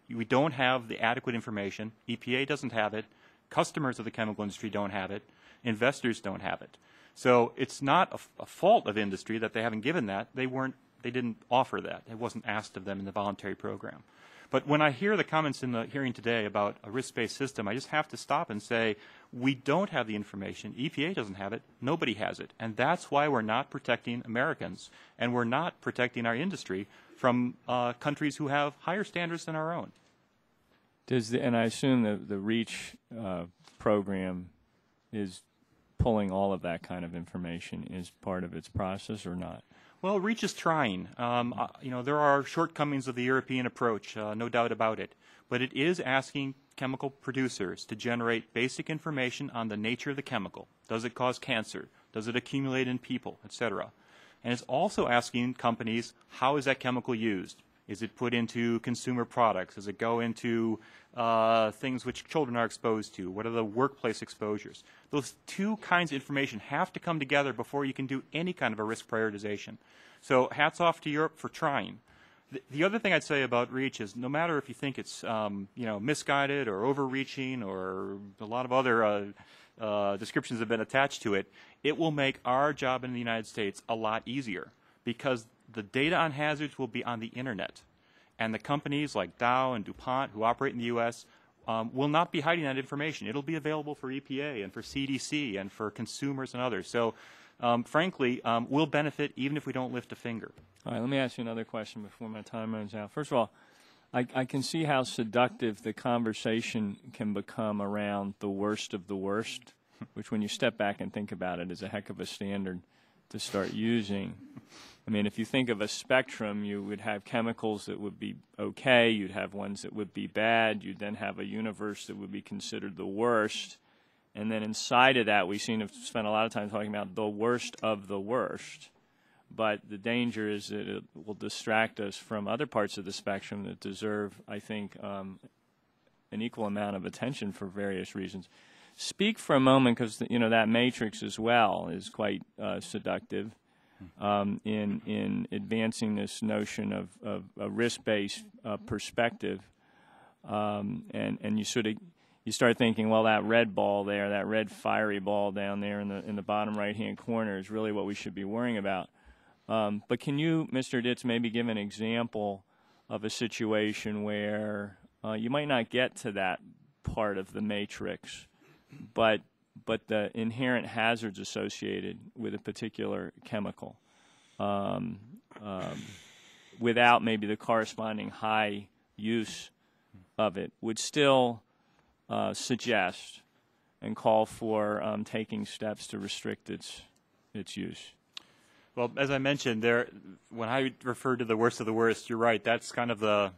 We don't have the adequate information. EPA doesn't have it. Customers of the chemical industry don't have it. Investors don't have it. So it's not a fault of industry that they haven't given that. They didn't offer that. It wasn't asked of them in the voluntary program. But when I hear the comments in the hearing today about a risk-based system, I just have to stop and say, we don't have the information. EPA doesn't have it. Nobody has it. And that's why we're not protecting Americans, and we're not protecting our industry from countries who have higher standards than our own. And I assume the REACH program is pulling all of that kind of information as part of its process or not? Well, REACH is trying. There are shortcomings of the European approach, no doubt about it. But it is asking chemical producers to generate basic information on the nature of the chemical. Does it cause cancer? Does it accumulate in people, etc.? And it's also asking companies, how is that chemical used? Is it put into consumer products? Does it go into things which children are exposed to? What are the workplace exposures? Those two kinds of information have to come together before you can do any kind of a risk prioritization. So hats off to Europe for trying. The other thing I'd say about REACH is no matter if you think it's misguided or overreaching or a lot of other descriptions have been attached to it, it will make our job in the United States a lot easier because the data on hazards will be on the Internet. And the companies like Dow and DuPont who operate in the U.S. Will not be hiding that information. It'll be available for EPA and for CDC and for consumers and others. So, frankly, we'll benefit even if we don't lift a finger. All right, let me ask you another question before my time runs out. First of all, I can see how seductive the conversation can become around the worst of the worst, which when you step back and think about it is a heck of a standard to start using. I mean, if you think of a spectrum, you would have chemicals that would be okay, you'd have ones that would be bad, you'd then have a universe that would be considered the worst, and then inside of that we seem to spend a lot of time talking about the worst of the worst. But the danger is that it will distract us from other parts of the spectrum that deserve, I think, an equal amount of attention for various reasons. Speak for a moment, because that matrix as well is quite seductive in advancing this notion of a risk-based perspective, and you start thinking, well, that red ball there, that red fiery ball down there in the bottom right-hand corner is really what we should be worrying about. But can you, Mr. Ditz, maybe give an example of a situation where you might not get to that part of the matrix, but the inherent hazards associated with a particular chemical, without maybe the corresponding high use of it, would still suggest and call for taking steps to restrict its use. Well, as I mentioned, when I referred to the worst of the worst, you're right. That's kind of the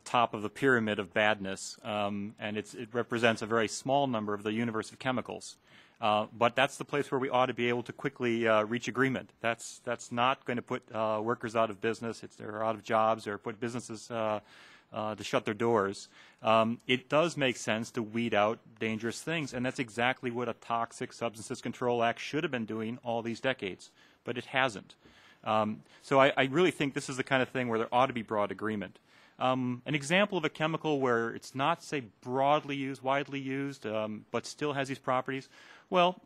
top of the pyramid of badness, and it represents a very small number of the universe of chemicals. But that's the place where we ought to be able to quickly reach agreement. That's not going to put workers out of business. They're out of jobs, or put businesses to shut their doors. It does make sense to weed out dangerous things, and that's exactly what a Toxic Substances Control Act should have been doing all these decades, but it hasn't. So I really think this is the kind of thing where there ought to be broad agreement. An example of a chemical where it's not, say, broadly used, widely used, but still has these properties, well,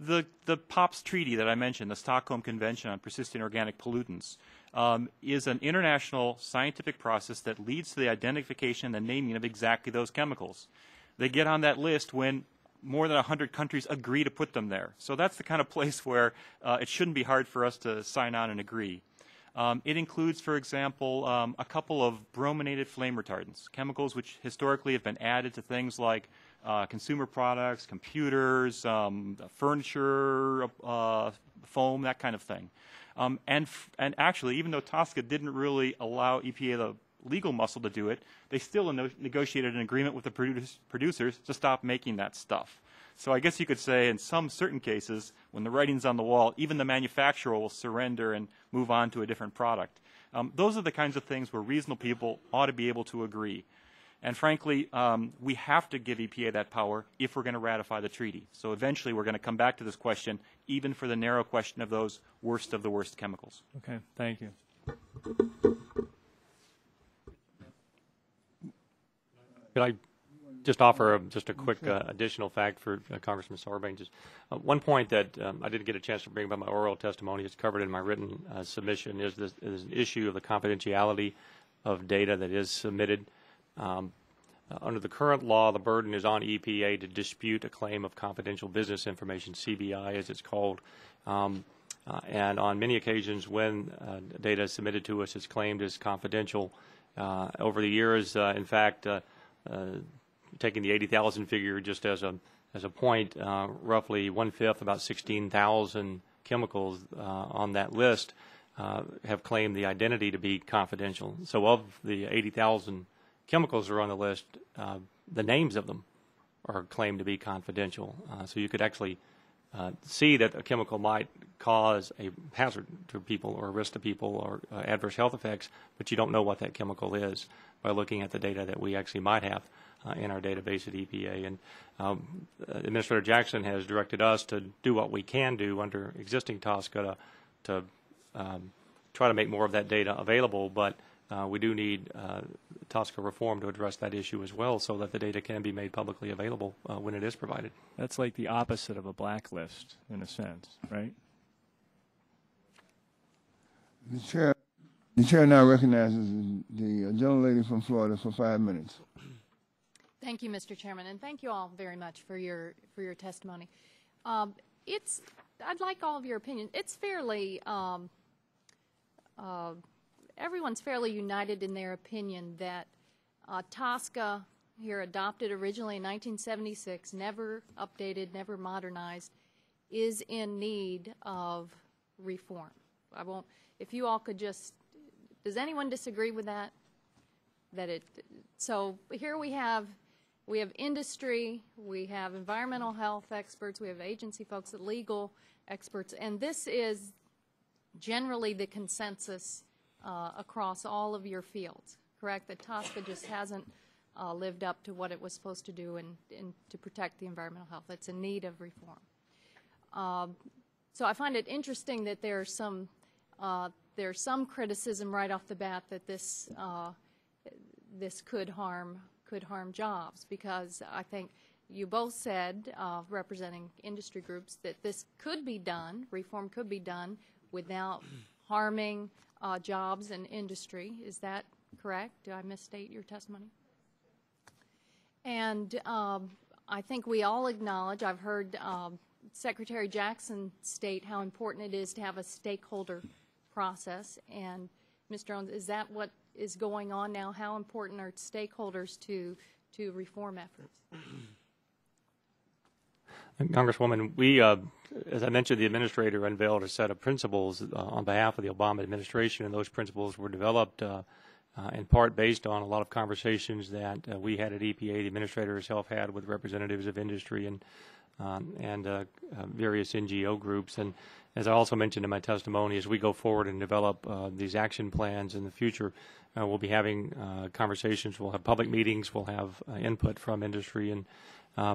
the POPs treaty that I mentioned, the Stockholm Convention on Persistent Organic Pollutants, is an international scientific process that leads to the identification and the naming of exactly those chemicals. They get on that list when more than 100 countries agree to put them there. So that's the kind of place where it shouldn't be hard for us to sign on and agree. It includes, for example, a couple of brominated flame retardants, chemicals which historically have been added to things like consumer products, computers, furniture, foam, that kind of thing. And actually, even though TSCA didn't really allow EPA the legal muscle to do it, they still negotiated an agreement with the producers to stop making that stuff. So I guess you could say in some certain cases, when the writing's on the wall, even the manufacturer will surrender and move on to a different product. Those are the kinds of things where reasonable people ought to be able to agree. And frankly, we have to give EPA that power if we're going to ratify the treaty. So eventually we're going to come back to this question, even for the narrow question of those worst of the worst chemicals. Okay, thank you. Could I just offer just a quick additional fact for Congressman Sarbanes? One point that I didn't get a chance to bring about my oral testimony, it's covered in my written submission, is an issue of the confidentiality of data that is submitted. Under the current law, the burden is on EPA to dispute a claim of confidential business information, CBI as it's called. And on many occasions when data is submitted to us, it's claimed as confidential. Over the years, in fact, taking the 80,000 figure just as a point, roughly 1/5, about 16,000 chemicals on that list have claimed the identity to be confidential. So of the 80,000 chemicals that are on the list, the names of them are claimed to be confidential. So you could actually see that a chemical might cause a hazard to people or a risk to people or adverse health effects, but you don't know what that chemical is by looking at the data that we actually might have in our database at EPA. And Administrator Jackson has directed us to do what we can do under existing TSCA to try to make more of that data available, but we do need TSCA reform to address that issue as well so that the data can be made publicly available when it is provided. That's like the opposite of a blacklist in a sense, right? The chair now recognizes the gentlelady from Florida for 5 minutes. Thank you, Mr. Chairman, and thank you all very much for your testimony. I'd like all of your opinion. It's fairly everyone's fairly united in their opinion that TSCA, here adopted originally in 1976, never updated, never modernized, is in need of reform. I won't. If you all could just, does anyone disagree with that? So here we have industry, we have environmental health experts, we have agency folks, legal experts, and this is generally the consensus across all of your fields, correct? That TSCA just hasn't lived up to what it was supposed to do and to protect the environmental health. It's in need of reform. So I find it interesting that there's some criticism right off the bat that this could harm jobs, because I think you both said, representing industry groups, that this could be done, reform could be done without harming jobs and industry. Is that correct? Do I misstate your testimony? And I think we all acknowledge, I've heard Secretary Jackson state how important it is to have a stakeholder process. And Mr. Owens, is that what is going on now? How important are stakeholders to reform efforts? Congresswoman, we, as I mentioned, the administrator unveiled a set of principles on behalf of the Obama administration, and those principles were developed in part based on a lot of conversations that we had at EPA, the administrator herself had with representatives of industry and various NGO groups. And as I also mentioned in my testimony, as we go forward and develop these action plans in the future, we'll be having conversations, we'll have public meetings, we'll have input from industry and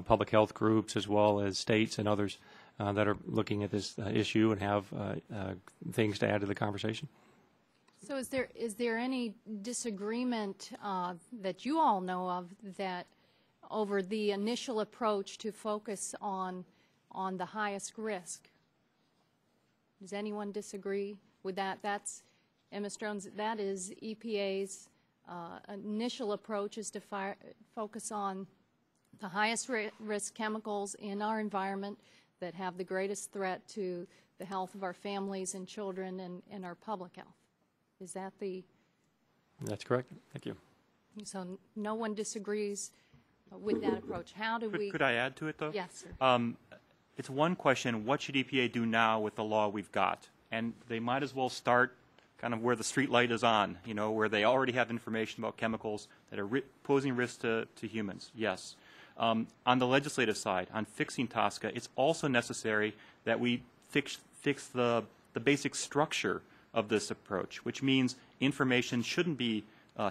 public health groups, as well as states and others that are looking at this issue and have things to add to the conversation. So is there any disagreement that you all know of that over the initial approach to focus on the highest risk? Does anyone disagree with that? That's, and Mr. Owens, that is EPA's initial approach is to focus on the highest risk chemicals in our environment that have the greatest threat to the health of our families and children and our public health. Is that the... That's correct. Thank you. So no one disagrees with that approach. How do we... Could I add to it, though? Yes, sir. It's one question, what should EPA do now with the law we've got? And they might as well start kind of where the street light is on, you know, where they already have information about chemicals that are posing risk to humans. Yes. On the legislative side, on fixing TSCA, it's also necessary that we fix the basic structure of this approach, which means information shouldn't be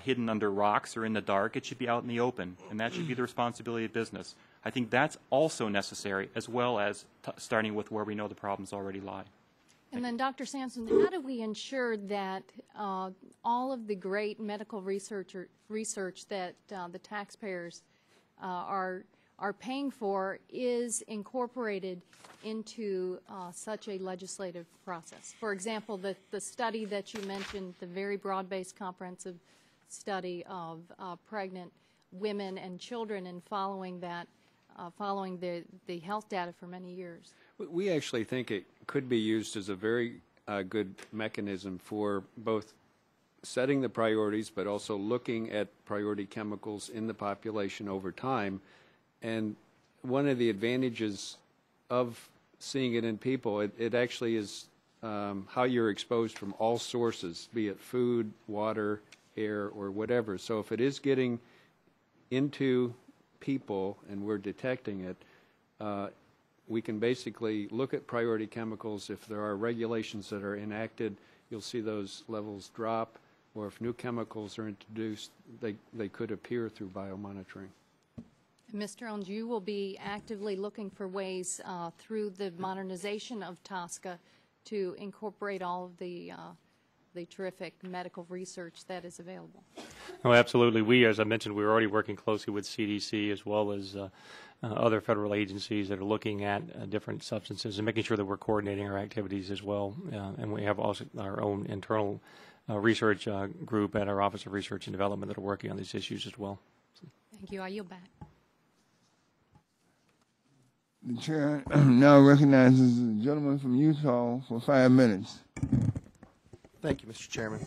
hidden under rocks or in the dark. It should be out in the open, and that should be the responsibility of business. I think that's also necessary, as well as starting with where we know the problems already lie. And then, Dr. Sampson, how do we ensure that all of the great medical research that the taxpayers are paying for is incorporated into such a legislative process? For example, the study that you mentioned, the very broad-based comprehensive study of pregnant women and children, and following that, following the health data for many years. We actually think it could be used as a very good mechanism for both setting the priorities, but also looking at priority chemicals in the population over time. And one of the advantages of seeing it in people, it actually is how you're exposed from all sources, be it food, water, air, or whatever. So if it is getting into people and we're detecting it, we can basically look at priority chemicals. If there are regulations that are enacted, you'll see those levels drop, or if new chemicals are introduced, they could appear through biomonitoring. Mr. Owens, you will be actively looking for ways through the modernization of TSCA to incorporate all of the terrific medical research that is available. Oh, absolutely. We, as I mentioned, we're already working closely with CDC as well as other federal agencies that are looking at different substances and making sure that we're coordinating our activities as well. And we have also our own internal research group at our Office of Research and Development that are working on these issues as well. Thank you. I yield back. The chair now recognizes the gentleman from Utah for 5 minutes. Thank you, Mr. Chairman.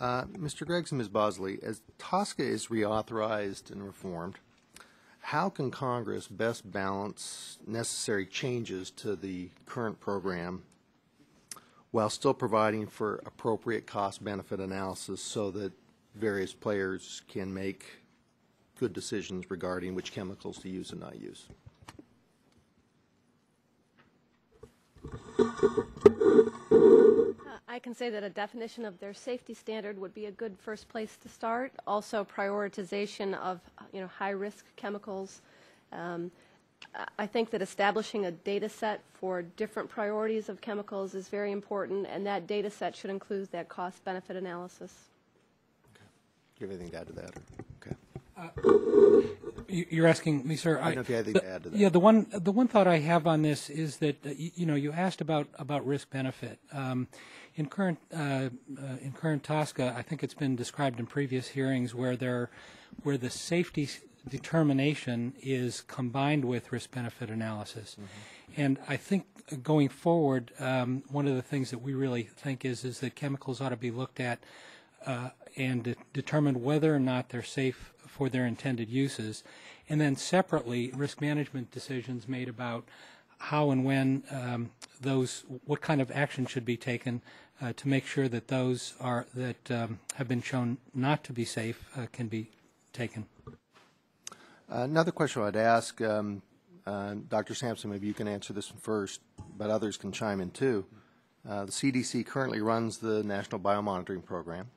Mr. Greggs and Ms. Bosley, as TSCA is reauthorized and reformed, how can Congress best balance necessary changes to the current program while still providing for appropriate cost-benefit analysis so that various players can make good decisions regarding which chemicals to use and not use? I can say that a definition of their safety standard would be a good first place to start. Also, prioritization of high-risk chemicals. I think that establishing a data set for different priorities of chemicals is very important, and that data set should include that cost-benefit analysis. Okay. Do you have anything to add to that? Okay. You're asking me, sir. I don't know if you have anything to add to that. Yeah, the one thought I have on this is that you asked about risk benefit. In current TSCA, I think it's been described in previous hearings where the safety determination is combined with risk-benefit analysis. And I think going forward, one of the things that we really think is that chemicals ought to be looked at and determined whether or not they're safe for their intended uses, and then separately risk management decisions made about how and when what kind of action should be taken to make sure that those that have been shown not to be safe can be taken. Another question I'd ask, Dr. Sampson, maybe you can answer this one first, but others can chime in too. The CDC currently runs the National Biomonitoring Program.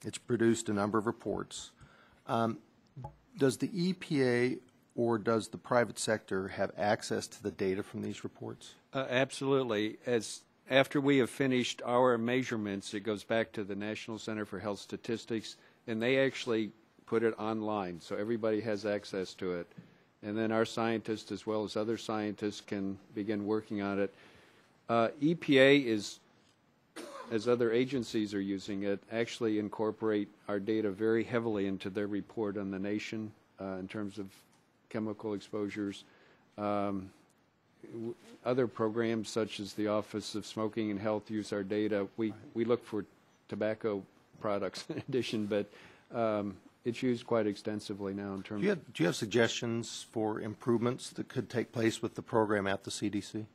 It's produced a number of reports. Does the EPA or does the private sector have access to the data from these reports? Absolutely. After we have finished our measurements, it goes back to the National Center for Health Statistics, and they actually put it online, so everybody has access to it. And then our scientists, as well as other scientists, can begin working on it. EPA is, as other agencies are using it, actually incorporate our data very heavily into their report on the nation in terms of chemical exposures. Other programs such as the Office of Smoking and Health use our data. We look for tobacco products in addition, but it's used quite extensively now in terms Do you have suggestions for improvements that could take place with the program at the CDC?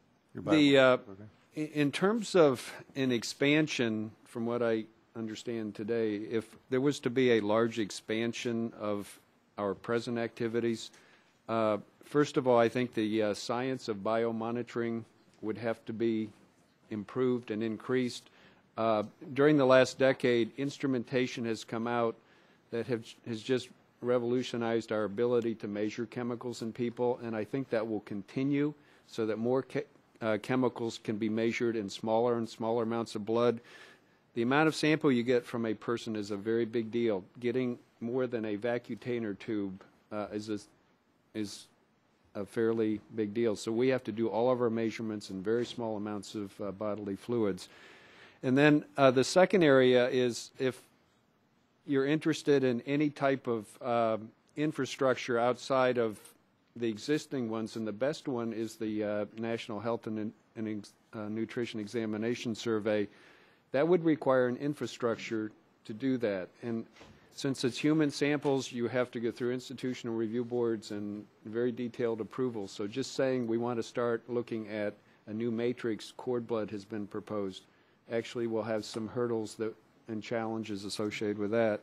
In terms of an expansion, from what I understand today, if there was to be a large expansion of our present activities, first of all, I think the science of biomonitoring would have to be improved and increased. During the last decade, instrumentation has come out that has just revolutionized our ability to measure chemicals in people, and I think that will continue so that more chemicals can be measured in smaller and smaller amounts of blood. The amount of sample you get from a person is a very big deal. Getting more than a vacutainer tube is a fairly big deal. So we have to do all of our measurements in very small amounts of bodily fluids. And then the second area is if you're interested in any type of infrastructure outside of the existing ones, and the best one is the National Health and Nutrition Examination Survey. That would require an infrastructure to do that. And since it's human samples, you have to go through institutional review boards and very detailed approvals. So just saying we want to start looking at a new matrix, cord blood has been proposed. Actually, we'll have some hurdles and challenges associated with that.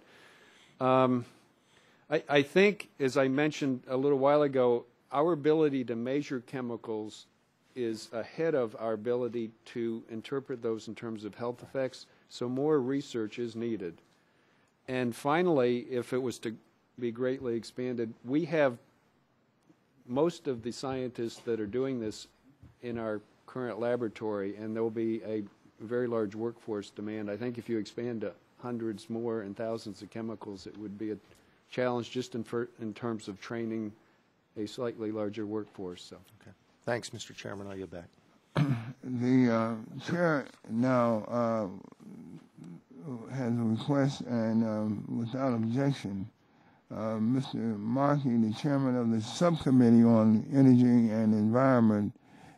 I think, as I mentioned a little while ago, our ability to measure chemicals is ahead of our ability to interpret those in terms of health effects, so more research is needed. And finally, if it was to be greatly expanded, we have most of the scientists that are doing this in our current laboratory, and there will be a very large workforce demand. I think if you expand to hundreds more and thousands of chemicals, it would be a challenge just in terms of training a slightly larger workforce. So. Okay. Thanks, Mr. Chairman. I'll yield back. The chair now has a request, and without objection, Mr. Markey, the chairman of the Subcommittee on Energy and Environment,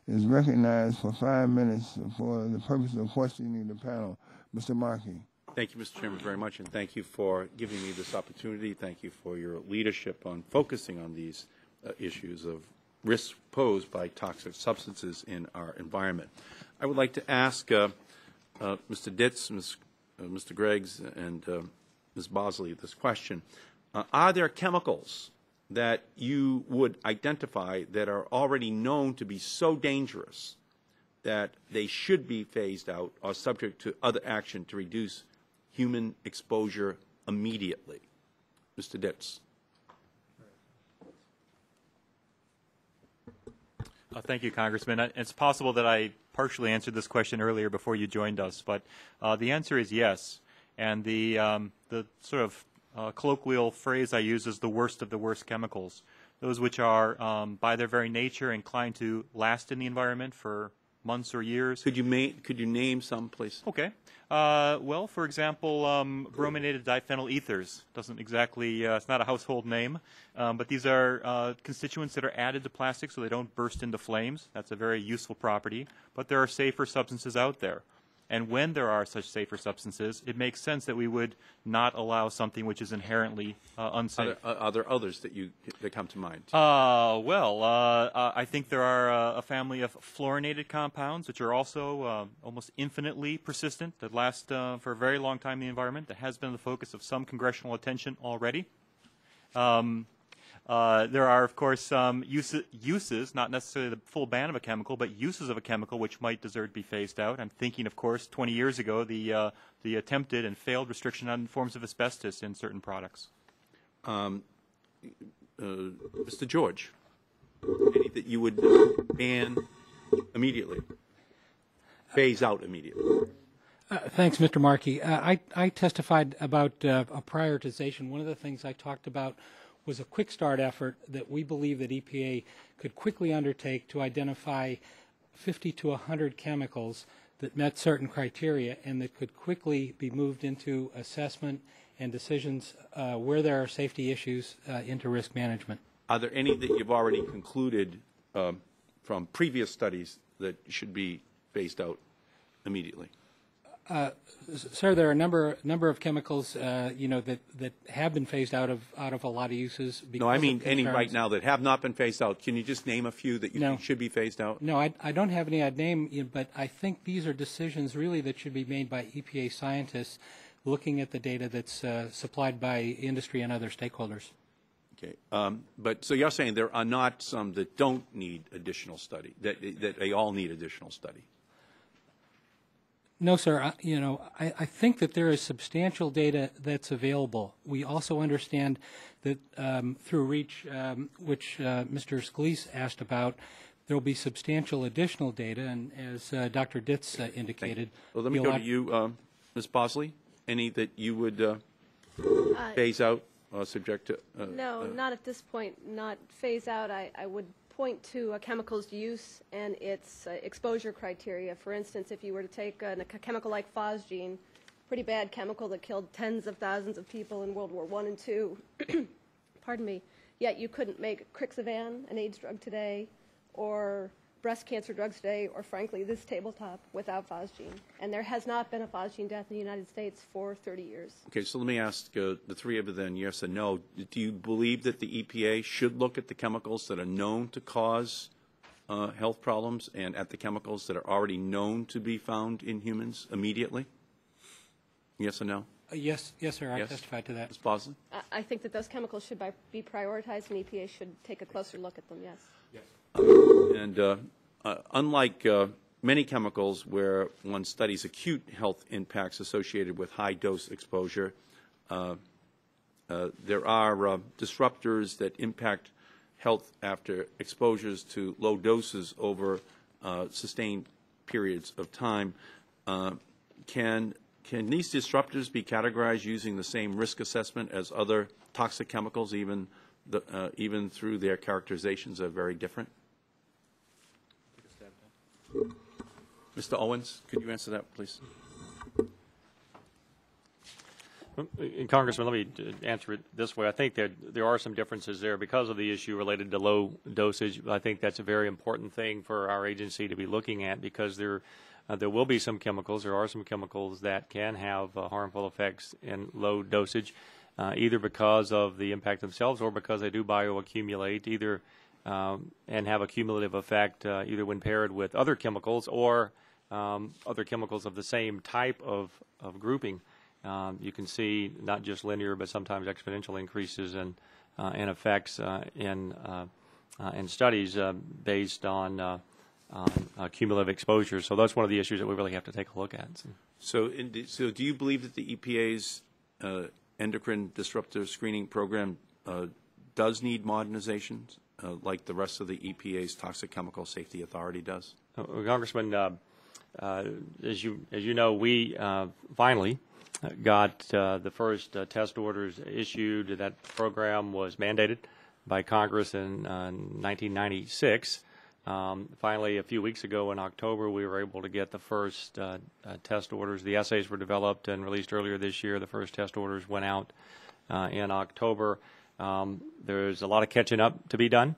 is recognized for 5 minutes for the purpose of questioning the panel. Mr. Markey. Thank you, Mr. Chairman, very much, and thank you for giving me this opportunity. Thank you for your leadership on focusing on these issues of risks posed by toxic substances in our environment. I would like to ask Mr. Ditz, Mr. Greggs, and Ms. Bosley this question. Are there chemicals that you would identify that are already known to be so dangerous that they should be phased out or subject to other action to reduce human exposure immediately? Mr. Ditz. Thank you, Congressman. It's possible that I partially answered this question earlier before you joined us, but the answer is yes. And the sort of colloquial phrase I use is the worst of the worst chemicals, those which are, by their very nature, inclined to last in the environment for months or years. Could you name some, please? Okay. Well, for example, brominated diphenyl ethers doesn't exactly, it's not a household name, but these are constituents that are added to plastic so they don't burst into flames. That's a very useful property, but there are safer substances out there. And when there are such safer substances, it makes sense that we would not allow something which is inherently unsafe. Are there others that come to mind? I think there are a family of fluorinated compounds, which are also almost infinitely persistent, that last for a very long time in the environment. That has been the focus of some congressional attention already. There are, of course, uses, not necessarily the full ban of a chemical, but uses of a chemical which might deserve to be phased out. I'm thinking, of course, 20 years ago, the attempted and failed restriction on forms of asbestos in certain products. Mr. George, any that you would ban immediately, phase out immediately? Thanks, Mr. Markey. I testified about a prioritization. One of the things I talked about was a quick start effort that we believe that EPA could quickly undertake to identify 50 to 100 chemicals that met certain criteria and that could quickly be moved into assessment and decisions where there are safety issues into risk management. Are there any that you've already concluded from previous studies that should be phased out immediately? Sir, there are a number of chemicals, that have been phased out of a lot of uses. No, I mean any right now that have not been phased out. Can you just name a few that you think should be phased out? No, I don't have any I'd name, but I think these are decisions really that should be made by EPA scientists looking at the data that's supplied by industry and other stakeholders. Okay, but so you're saying there are not some that don't need additional study, that they all need additional study? No, sir. I think that there is substantial data that's available. We also understand that through REACH, which Mr. Scalise asked about, there will be substantial additional data, and as Dr. Ditz indicated. Well, let me go to you, Ms. Bosley. Any that you would phase out, subject to? No, not at this point. Not phase out. I would point to a chemical's use and its exposure criteria. For instance, if you were to take a chemical like phosgene, pretty bad chemical that killed tens of thousands of people in World War I and II, pardon me, yet you couldn't make Crixivan, an AIDS drug today, or breast cancer drugs today, or frankly this tabletop without phosgene. And there has not been a phosgene death in the United States for 30 years. Okay, so let me ask the three of you then, yes and no. Do you believe that the EPA should look at the chemicals that are known to cause health problems and at the chemicals that are already known to be found in humans immediately? Yes or no? Yes, sir. I testified to that. Ms. Bosley? I think that those chemicals should be prioritized, and EPA should take a closer look at them, yes. Unlike many chemicals where one studies acute health impacts associated with high-dose exposure, there are disruptors that impact health after exposures to low doses over sustained periods of time. Can these disruptors be categorized using the same risk assessment as other toxic chemicals, even through their characterizations are very different? Mr. Owens, could you answer that, please? Congressman, let me answer it this way. I think that there are some differences there because of the issue related to low dosage. I think that's a very important thing for our agency to be looking at because there will be some chemicals. There are some chemicals that can have harmful effects in low dosage, either because of the impact themselves or because they do bioaccumulate, either and have a cumulative effect either when paired with other chemicals or other chemicals of the same type of grouping. You can see not just linear but sometimes exponential increases in effects in studies based on cumulative exposure. So that's one of the issues that we really have to take a look at. So do you believe that the EPA's endocrine disruptor screening program does need modernizations like the rest of the EPA's Toxic Chemical Safety Authority does? Congressman, as you know, we finally got the first test orders issued. That program was mandated by Congress in 1996. Finally, a few weeks ago in October, we were able to get the first test orders. The assays were developed and released earlier this year. The first test orders went out in October. There's a lot of catching up to be done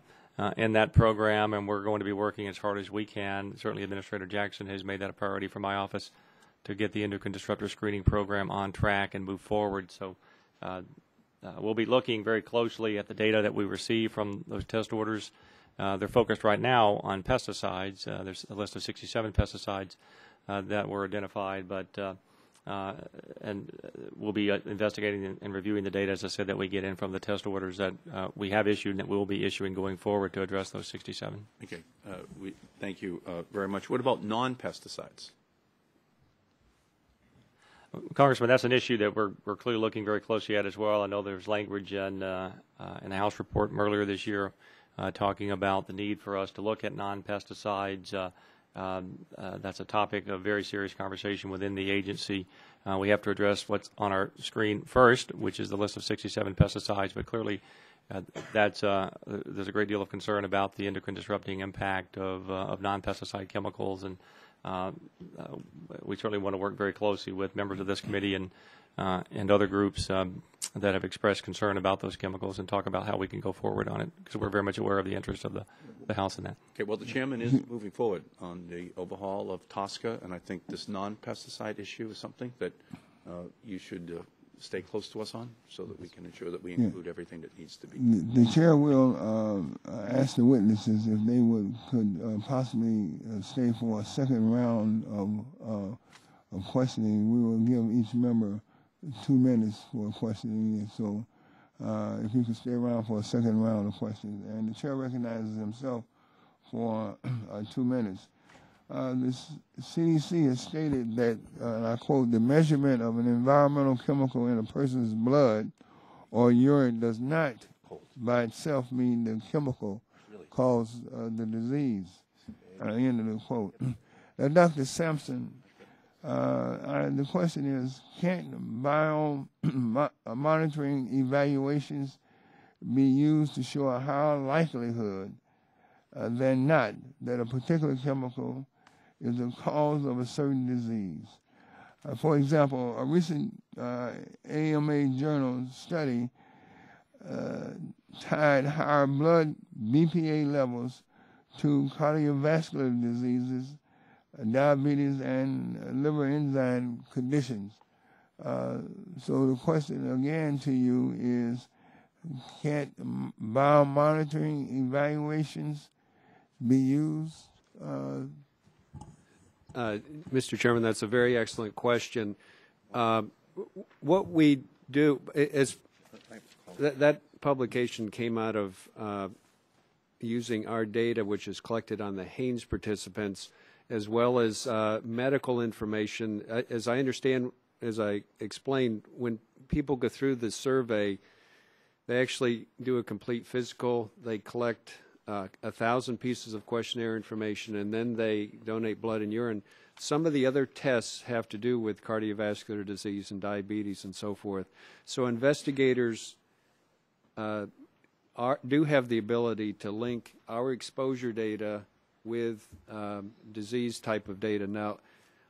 in that program, and we're going to be working as hard as we can. Certainly, Administrator Jackson has made that a priority for my office to get the endocrine disruptor screening program on track and move forward. So we'll be looking very closely at the data that we receive from those test orders. They're focused right now on pesticides. There's a list of 67 pesticides that were identified, but and we'll be investigating and reviewing the data, as I said, that we get in from the test orders that we have issued and that we will be issuing going forward to address those 67. Okay. Thank you very much. What about non-pesticides? Congressman, that's an issue that we're clearly looking very closely at as well. I know there's language in the House report from earlier this year talking about the need for us to look at non-pesticides. That's a topic of very serious conversation within the agency. We have to address what's on our screen first, which is the list of 67 pesticides, but clearly there's a great deal of concern about the endocrine disrupting impact of non-pesticide chemicals, and we certainly want to work very closely with members of this committee and other groups that have expressed concern about those chemicals and talk about how we can go forward on it, because we're very much aware of the interest of the House in that. Okay, well, the chairman is moving forward on the overhaul of TSCA, and I think this non-pesticide issue is something that you should stay close to us on so that we can ensure that we include everything that needs to be. The chair will ask the witnesses if they could possibly stay for a second round of questioning. We will give each member 2 minutes for questioning, so if you could stay around for a second round of questions. And the chair recognizes himself for 2 minutes. The CDC has stated that, and I quote, the measurement of an environmental chemical in a person's blood or urine does not by itself mean the chemical caused the disease. End of the quote. Dr. Sampson, the question is, can't monitoring evaluations be used to show a higher likelihood than not that a particular chemical is the cause of a certain disease? For example, a recent AMA journal study tied higher blood BPA levels to cardiovascular diseases, diabetes, and liver enzyme conditions. So the question again to you is, can't biomonitoring evaluations be used? Mr. Chairman, that's a very excellent question. What we do is that publication came out of using our data, which is collected on the Haynes participants, as well as medical information. As I understand, as I explained, when people go through the survey, they actually do a complete physical. They collect 1,000 pieces of questionnaire information, and then they donate blood and urine. Some of the other tests have to do with cardiovascular disease and diabetes and so forth. So investigators do have the ability to link our exposure data with disease type of data. Now,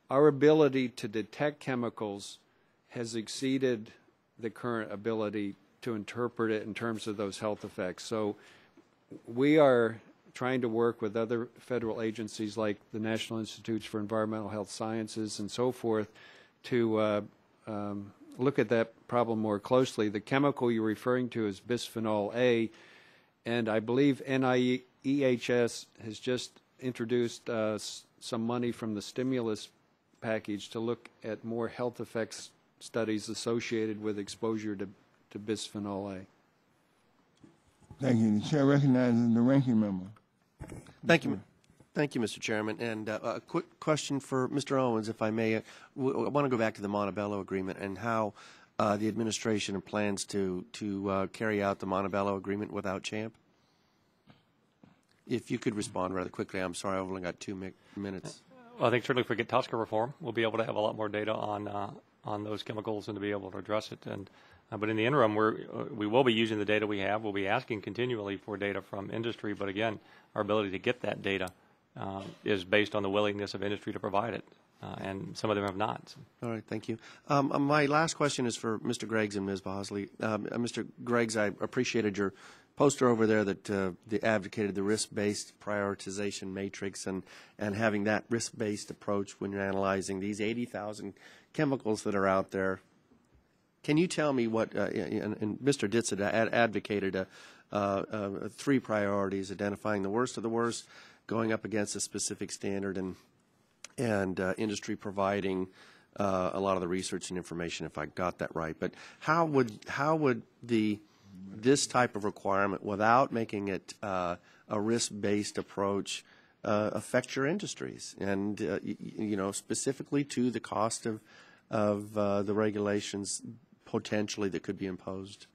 our ability to detect chemicals has exceeded the current ability to interpret it in terms of those health effects. So we are trying to work with other federal agencies like the National Institutes for Environmental Health Sciences and so forth to look at that problem more closely. The chemical you're referring to is bisphenol A, and I believe NIEHS has just introduced some money from the stimulus package to look at more health effects studies associated with exposure to bisphenol A. Thank you. The chair recognizes the ranking member. Thank you. Thank you, Mr. Chairman. And a quick question for Mr. Owens, if I may. I want to go back to the Montebello Agreement and how the administration plans to carry out the Montebello Agreement without CHAMP. If you could respond rather quickly. I'm sorry, I've only got 2 minutes. Well, I think certainly if we get TSCA reform, we'll be able to have a lot more data on on those chemicals and to be able to address it. And but in the interim, we will be using the data we have. We'll be asking continually for data from industry. But again, our ability to get that data is based on the willingness of industry to provide it. And some of them have not. All right, thank you. My last question is for Mr. Greggs and Ms. Bosley. Mr. Greggs, I appreciated your poster over there that advocated the risk-based prioritization matrix and having that risk-based approach when you're analyzing these 80,000 chemicals that are out there. Can you tell me what, and Mr. Ditz had advocated 3 priorities, identifying the worst of the worst, going up against a specific standard, and industry providing a lot of the research and information, if I got that right. But how would this type of requirement, without making it a risk-based approach, affect your industries, and specifically to the cost of the regulations potentially that could be imposed?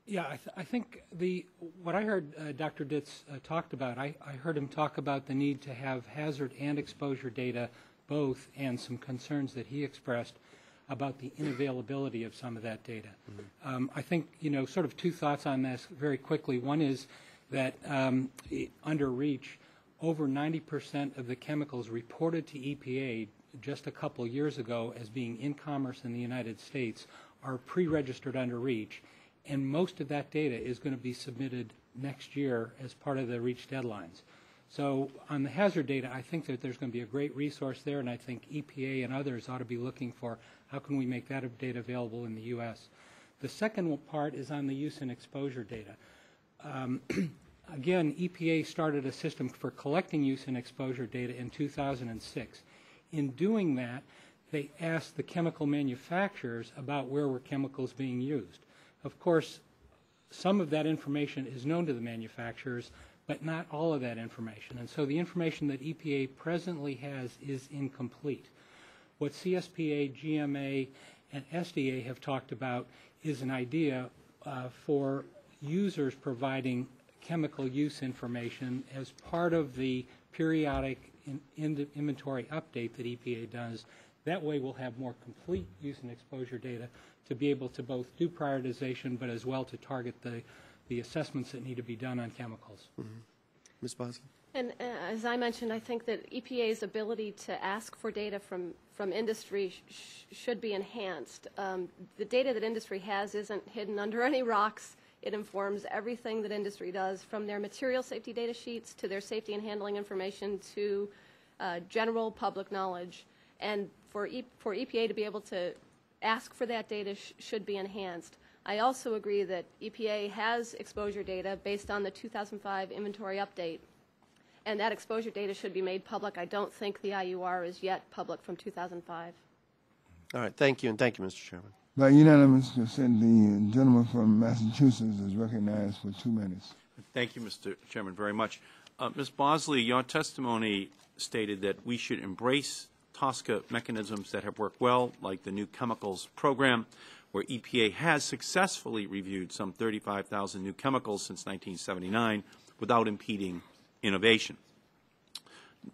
Yeah, I think what I heard Dr. Ditz talked about, I heard him talk about the need to have hazard and exposure data both, and some concerns that he expressed about the unavailability of some of that data. Mm-hmm. I think, sort of 2 thoughts on this very quickly. One is that under REACH, over 90% of the chemicals reported to EPA just a couple years ago as being in commerce in the United States are pre-registered under REACH. And most of that data is going to be submitted next year as part of the REACH deadlines. So on the hazard data, I think that there's going to be a great resource there, and I think EPA and others ought to be looking for how can we make that data available in the U.S. The second part is on the use and exposure data. Again, EPA started a system for collecting use and exposure data in 2006. In doing that, they asked the chemical manufacturers about where were chemicals being used. Of course, some of that information is known to the manufacturers, but not all of that information. And so the information that EPA presently has is incomplete. What CSPA, GMA, and SDA have talked about is an idea for users providing chemical use information as part of the periodic inventory update that EPA does. That way we'll have more complete use and exposure data to be able to both do prioritization, but as well to target the assessments that need to be done on chemicals. Mm-hmm. Ms. Bosley? And as I mentioned, I think that EPA's ability to ask for data from industry should be enhanced. The data that industry has isn't hidden under any rocks. It informs everything that industry does, from their material safety data sheets to their safety and handling information to general public knowledge. And for EPA to be able to ask for that data should be enhanced. I also agree that EPA has exposure data based on the 2005 inventory update, and that exposure data should be made public. I don't think the IUR is yet public from 2005. All right, thank you, and thank you, Mr. Chairman. By unanimous consent, the gentleman from Massachusetts is recognized for 2 minutes. Thank you, Mr. Chairman, very much. Ms. Bosley, your testimony stated that we should embrace TSCA mechanisms that have worked well, like the new chemicals program, where EPA has successfully reviewed some 35,000 new chemicals since 1979 without impeding innovation.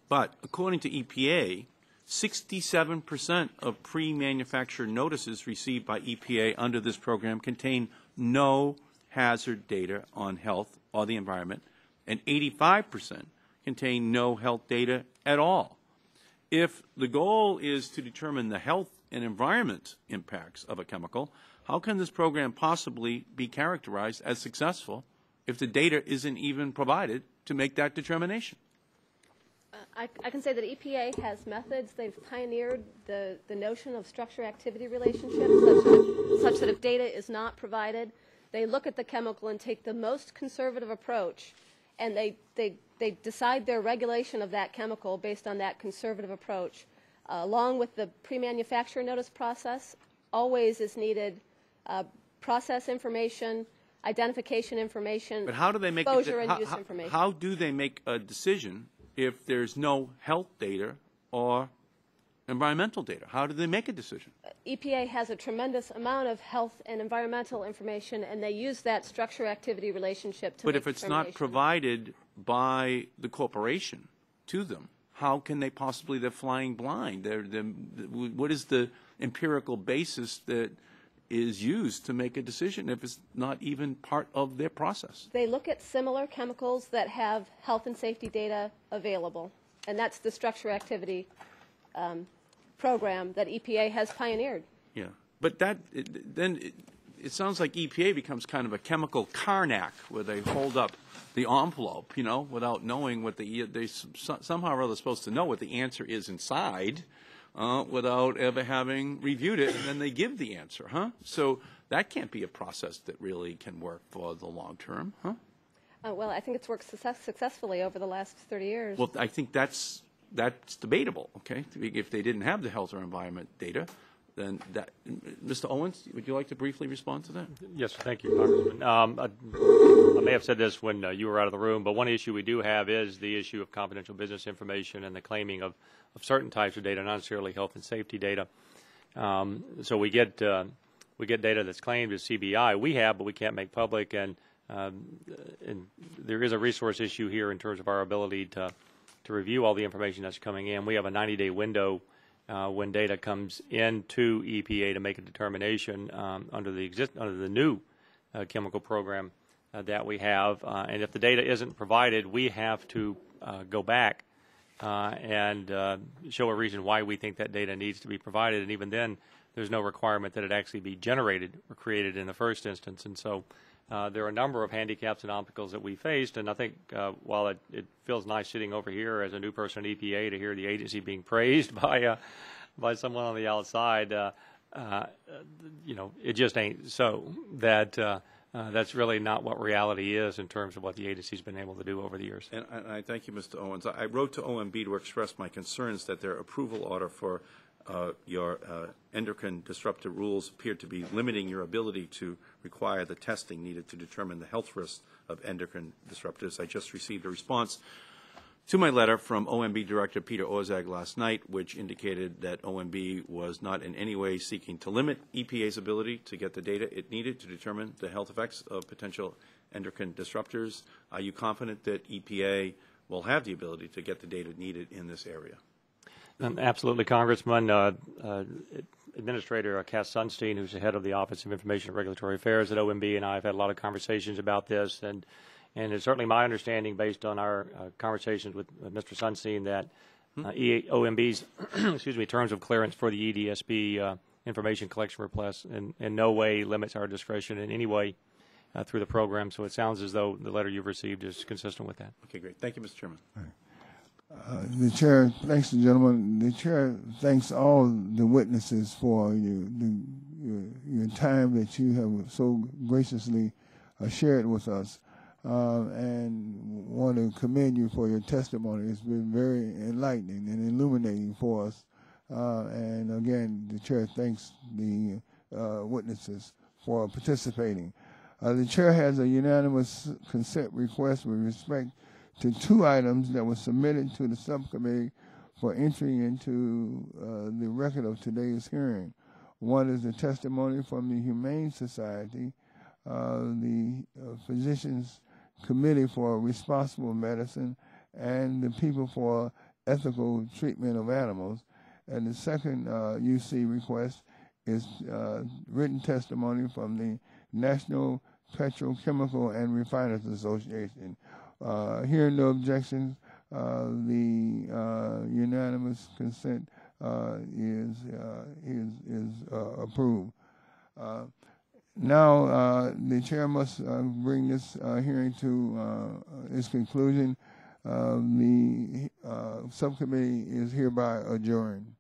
But according to EPA, 67% of pre-manufactured notices received by EPA under this program contain no hazard data on health or the environment, and 85% contain no health data at all. If the goal is to determine the health and environment impacts of a chemical, how can this program possibly be characterized as successful if the data isn't even provided to make that determination? I can say that EPA has methods. They've pioneered the notion of structure-activity relationships such that if data is not provided, they look at the chemical and take the most conservative approach, and they decide their regulation of that chemical based on that conservative approach. Along with the pre-manufacturer notice process, always is needed process information, identification information, but how do they make exposure and use information. How do they make a decision if there's no health data or environmental data? How do they make a decision? EPA has a tremendous amount of health and environmental information, and they use that structure-activity relationship to But make if it's not provided by the corporation to them, how can they possibly? They're flying blind. What is the empirical basis that is used to make a decision if it's not even part of their process? They look at similar chemicals that have health and safety data available, and that's the structure activity program that EPA has pioneered. Yeah, but it sounds like EPA becomes kind of a chemical Karnak, where they hold up the envelope, you know, without knowing what they somehow or other supposed to know what the answer is inside, without ever having reviewed it, and then they give the answer, huh? So that can't be a process that really can work for the long term, huh? Well, I think it's worked successfully over the last 30 years. Well, I think that's debatable, okay? If they didn't have the health or environment data, then that. Mr. Owens, would you like to briefly respond to that? Yes, thank you, Congressman. I may have said this when you were out of the room, but one issue we do have is the issue of confidential business information and the claiming of certain types of data, not necessarily health and safety data. So we get data that's claimed as CBI. We have, but we can't make public, and there is a resource issue here in terms of our ability to review all the information that's coming in. We have a 90-day window when data comes into EPA to make a determination under the new chemical program that we have. And if the data isn't provided, we have to go back and show a reason why we think that data needs to be provided. And even then, there's no requirement that it actually be generated or created in the first instance. And so there are a number of handicaps and obstacles that we faced, and I think while it feels nice sitting over here as a new person at EPA to hear the agency being praised by someone on the outside, you know, it just ain't so. That's really not what reality is in terms of what the agency's been able to do over the years. And I thank you, Mr. Owens. I wrote to OMB to express my concerns that their approval order for your endocrine disruptor rules appeared to be limiting your ability to require the testing needed to determine the health risks of endocrine disruptors. I just received a response to my letter from OMB Director Peter Orzag last night, which indicated that OMB was not in any way seeking to limit EPA's ability to get the data it needed to determine the health effects of potential endocrine disruptors. Are you confident that EPA will have the ability to get the data needed in this area? Absolutely, Congressman. Administrator Cass Sunstein, who's the head of the Office of Information and Regulatory Affairs at OMB, and I have had a lot of conversations about this, and it's certainly my understanding, based on our conversations with Mr. Sunstein, that OMB's terms of clearance for the EDSB information collection request in no way limits our discretion in any way through the program. So it sounds as though the letter you've received is consistent with that. Okay, great. Thank you, Mr. Chairman. The chair thanks the gentleman. The chair thanks all the witnesses for your time that you have so graciously shared with us, and want to commend you for your testimony. It's been very enlightening and illuminating for us. And again, the chair thanks the witnesses for participating. The chair has a unanimous consent request with respect to 2 items that were submitted to the subcommittee for entry into the record of today's hearing. One is the testimony from the Humane Society, the Physicians Committee for Responsible Medicine, and the People for Ethical Treatment of Animals. And the second UC request is written testimony from the National Petrochemical and Refiners Association. Hearing no objections, the unanimous consent is approved. Now, the chair must bring this hearing to its conclusion. The subcommittee is hereby adjourned.